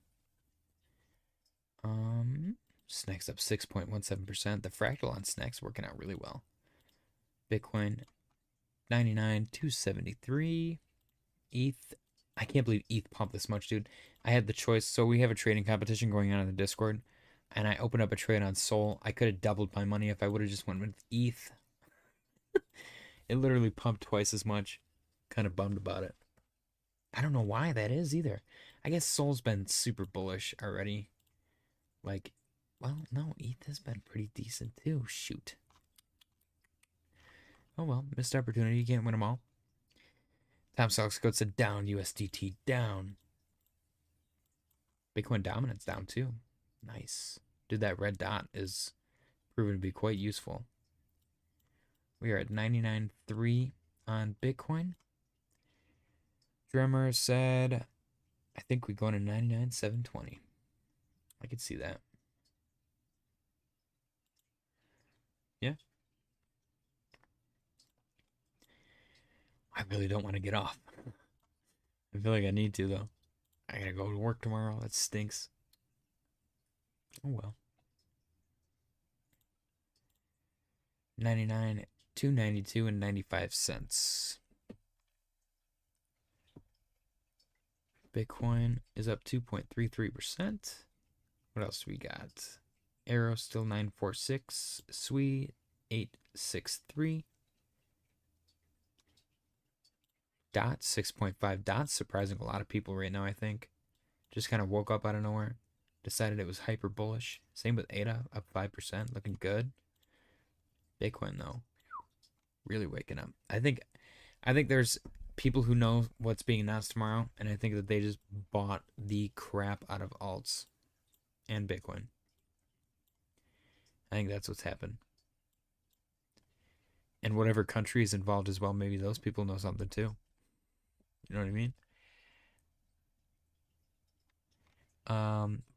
SNEK's up 6.17%. The fractal on SNEK's working out really well. Bitcoin 99, 273. ETH. I can't believe ETH pumped this much, dude. I had the choice. So we have a trading competition going on in the Discord. And I opened up a trade on Sol. I could have doubled my money if I would have just went with ETH. It literally pumped twice as much. Kind of bummed about it. I don't know why that is either. I guess Sol's been super bullish already. Like, well, no, ETH has been pretty decent too. Shoot. Oh well, missed opportunity. You can't win them all. Tom Selkscoat said down. USDT down. Bitcoin dominance down too. Nice. Dude, that red dot is proven to be quite useful. We are at 99.3 on Bitcoin. Drummer said, I think we go to 99.720. I could see that. Yeah. I really don't want to get off. I feel like I need to, though. I gotta go to work tomorrow. That stinks. Oh well. 99, 292 and 95 cents. Bitcoin is up 2.33%. What else do we got? Arrow still 946. SWE 863. Dot 6.5 dots. Surprising a lot of people right now, I think. Just kind of woke up out of nowhere. Decided it was hyper bullish. Same with ADA, up 5%, looking good. Bitcoin though, really waking up. I think there's people who know what's being announced tomorrow, and I think that they just bought the crap out of alts and Bitcoin. I think that's what's happened. And whatever country is involved as well, maybe those people know something too. You know what I mean?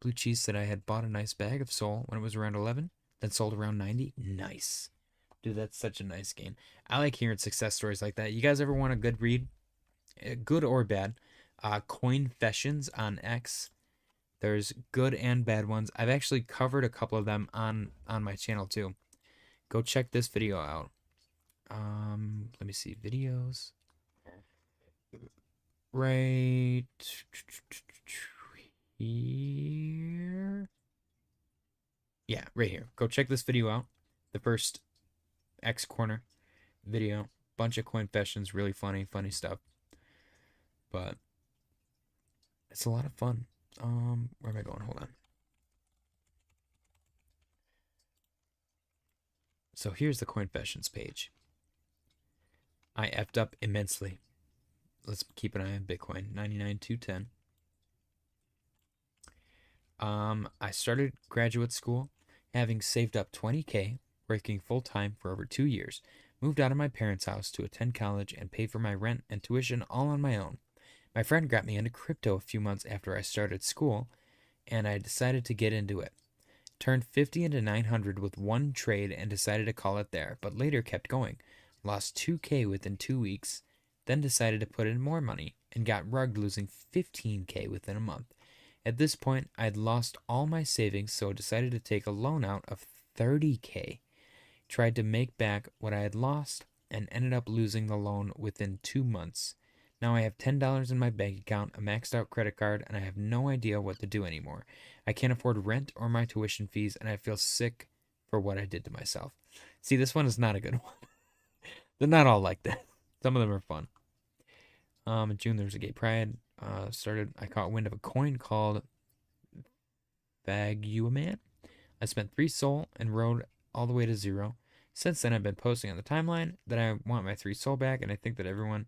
Blue Cheese said I had bought a nice bag of Sol when it was around 11, then sold around 90. Nice. Dude, that's such a nice game. I like hearing success stories like that. You guys ever want a good read? Good or bad? Coinfessions on X. There's good and bad ones. I've actually covered a couple of them on my channel too. Go check this video out. Let me see videos. Right here. Yeah, right here. Go check this video out. The first X corner video. Bunch of coinfessions, really funny stuff. But it's a lot of fun. Where am I going? Hold on. So here's the coinfessions page. I effed up immensely. Let's keep an eye on Bitcoin. 99,210. I started graduate school having saved up 20K, working full-time for over 2 years, moved out of my parents' house to attend college and pay for my rent and tuition all on my own. My friend got me into crypto a few months after I started school, and I decided to get into it. Turned 50 into 900 with one trade and decided to call it there, but later kept going. Lost 2K within 2 weeks, then decided to put in more money and got rugged, losing 15K within a month. At this point, I'd lost all my savings, so decided to take a loan out of 30K. Tried to make back what I had lost and ended up losing the loan within 2 months. Now I have $10 in my bank account, a maxed out credit card, and I have no idea what to do anymore. I can't afford rent or my tuition fees, and I feel sick for what I did to myself. See, this one is not a good one. They're not all like that. Some of them are fun. In June, there was a gay pride. I caught wind of a coin called Vagueman. I spent 3 Sol and rode all the way to 0. Since then, I've been posting on the timeline that I want my 3 Sol back, and I think that everyone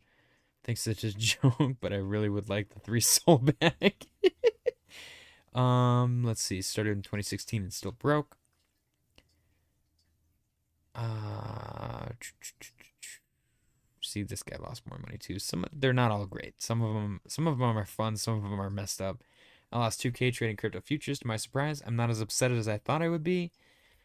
thinks it's a joke, but I really would like the 3 Sol back. Let's see. Started in 2016 and still broke. See, this guy lost more money too. They're not all great. Some of them are fun. Some of them are messed up. I lost 2K trading crypto futures. To my surprise, I'm not as upset as I thought I would be.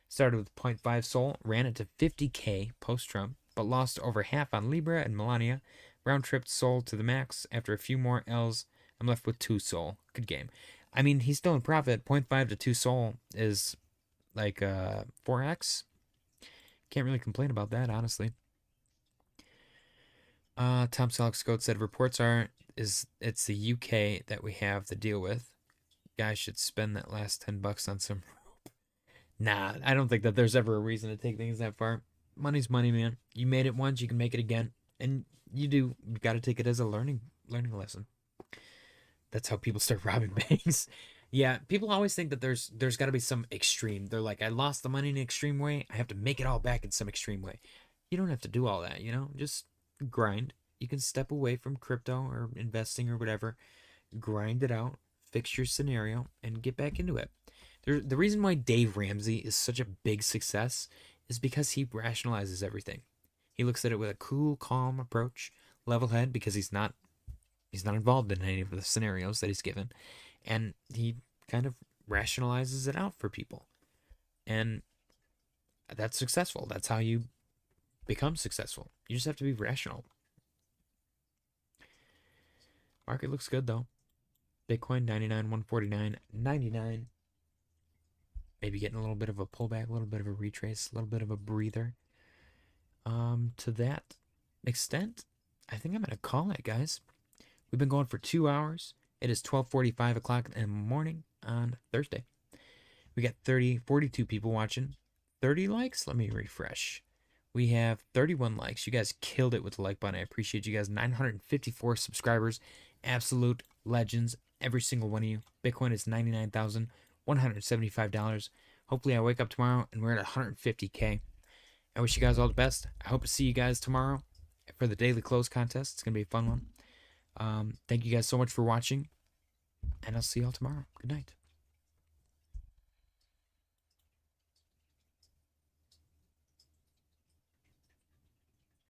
Started with 0.5 Sol, ran it to 50K post-Trump, but lost over half on Libra and Melania. Round-tripped Sol to the max. After a few more L's, I'm left with 2 Sol. Good game. I mean, he's still in profit. 0.5 to 2 Sol is like 4x. Can't really complain about that, honestly. Tom Selleck said reports it's the UK that we have to deal with. Guys should spend that last $10 on some rope. Nah, I don't think that there's ever a reason to take things that far. Money's money, man. You made it once, you can make it again, and you got to take it as a learning lesson. That's how people start robbing banks. Yeah, people always think that there's got to be some extreme. They're like, I lost the money in an extreme way, I have to make it all back in some extreme way. You don't have to do all that, just grind. You can step away from crypto or investing or whatever, grind it out, fix your scenario, and get back into it. The reason why Dave Ramsey is such a big success is because he rationalizes everything. He looks at it with a cool, calm approach, level head, because he's not involved in any of the scenarios that he's given, and he kind of rationalizes it out for people, and that's successful. That's how you become successful. You just have to be rational. Market looks good though. Bitcoin 99, 149, 99. Maybe getting a little bit of a pullback, a little bit of a retrace, a little bit of a breather. To that extent, I think I'm gonna call it, guys. We've been going for 2 hours. It is 12:45 o'clock in the morning on Thursday. We got 42 people watching. 30 likes. Let me refresh. We have 31 likes. You guys killed it with the like button. I appreciate you guys. 954 subscribers. Absolute legends. Every single one of you. Bitcoin is $99,175. Hopefully I wake up tomorrow and we're at 150K. I wish you guys all the best. I hope to see you guys tomorrow for the daily close contest. It's going to be a fun one. Thank you guys so much for watching, and I'll see y'all tomorrow. Good night.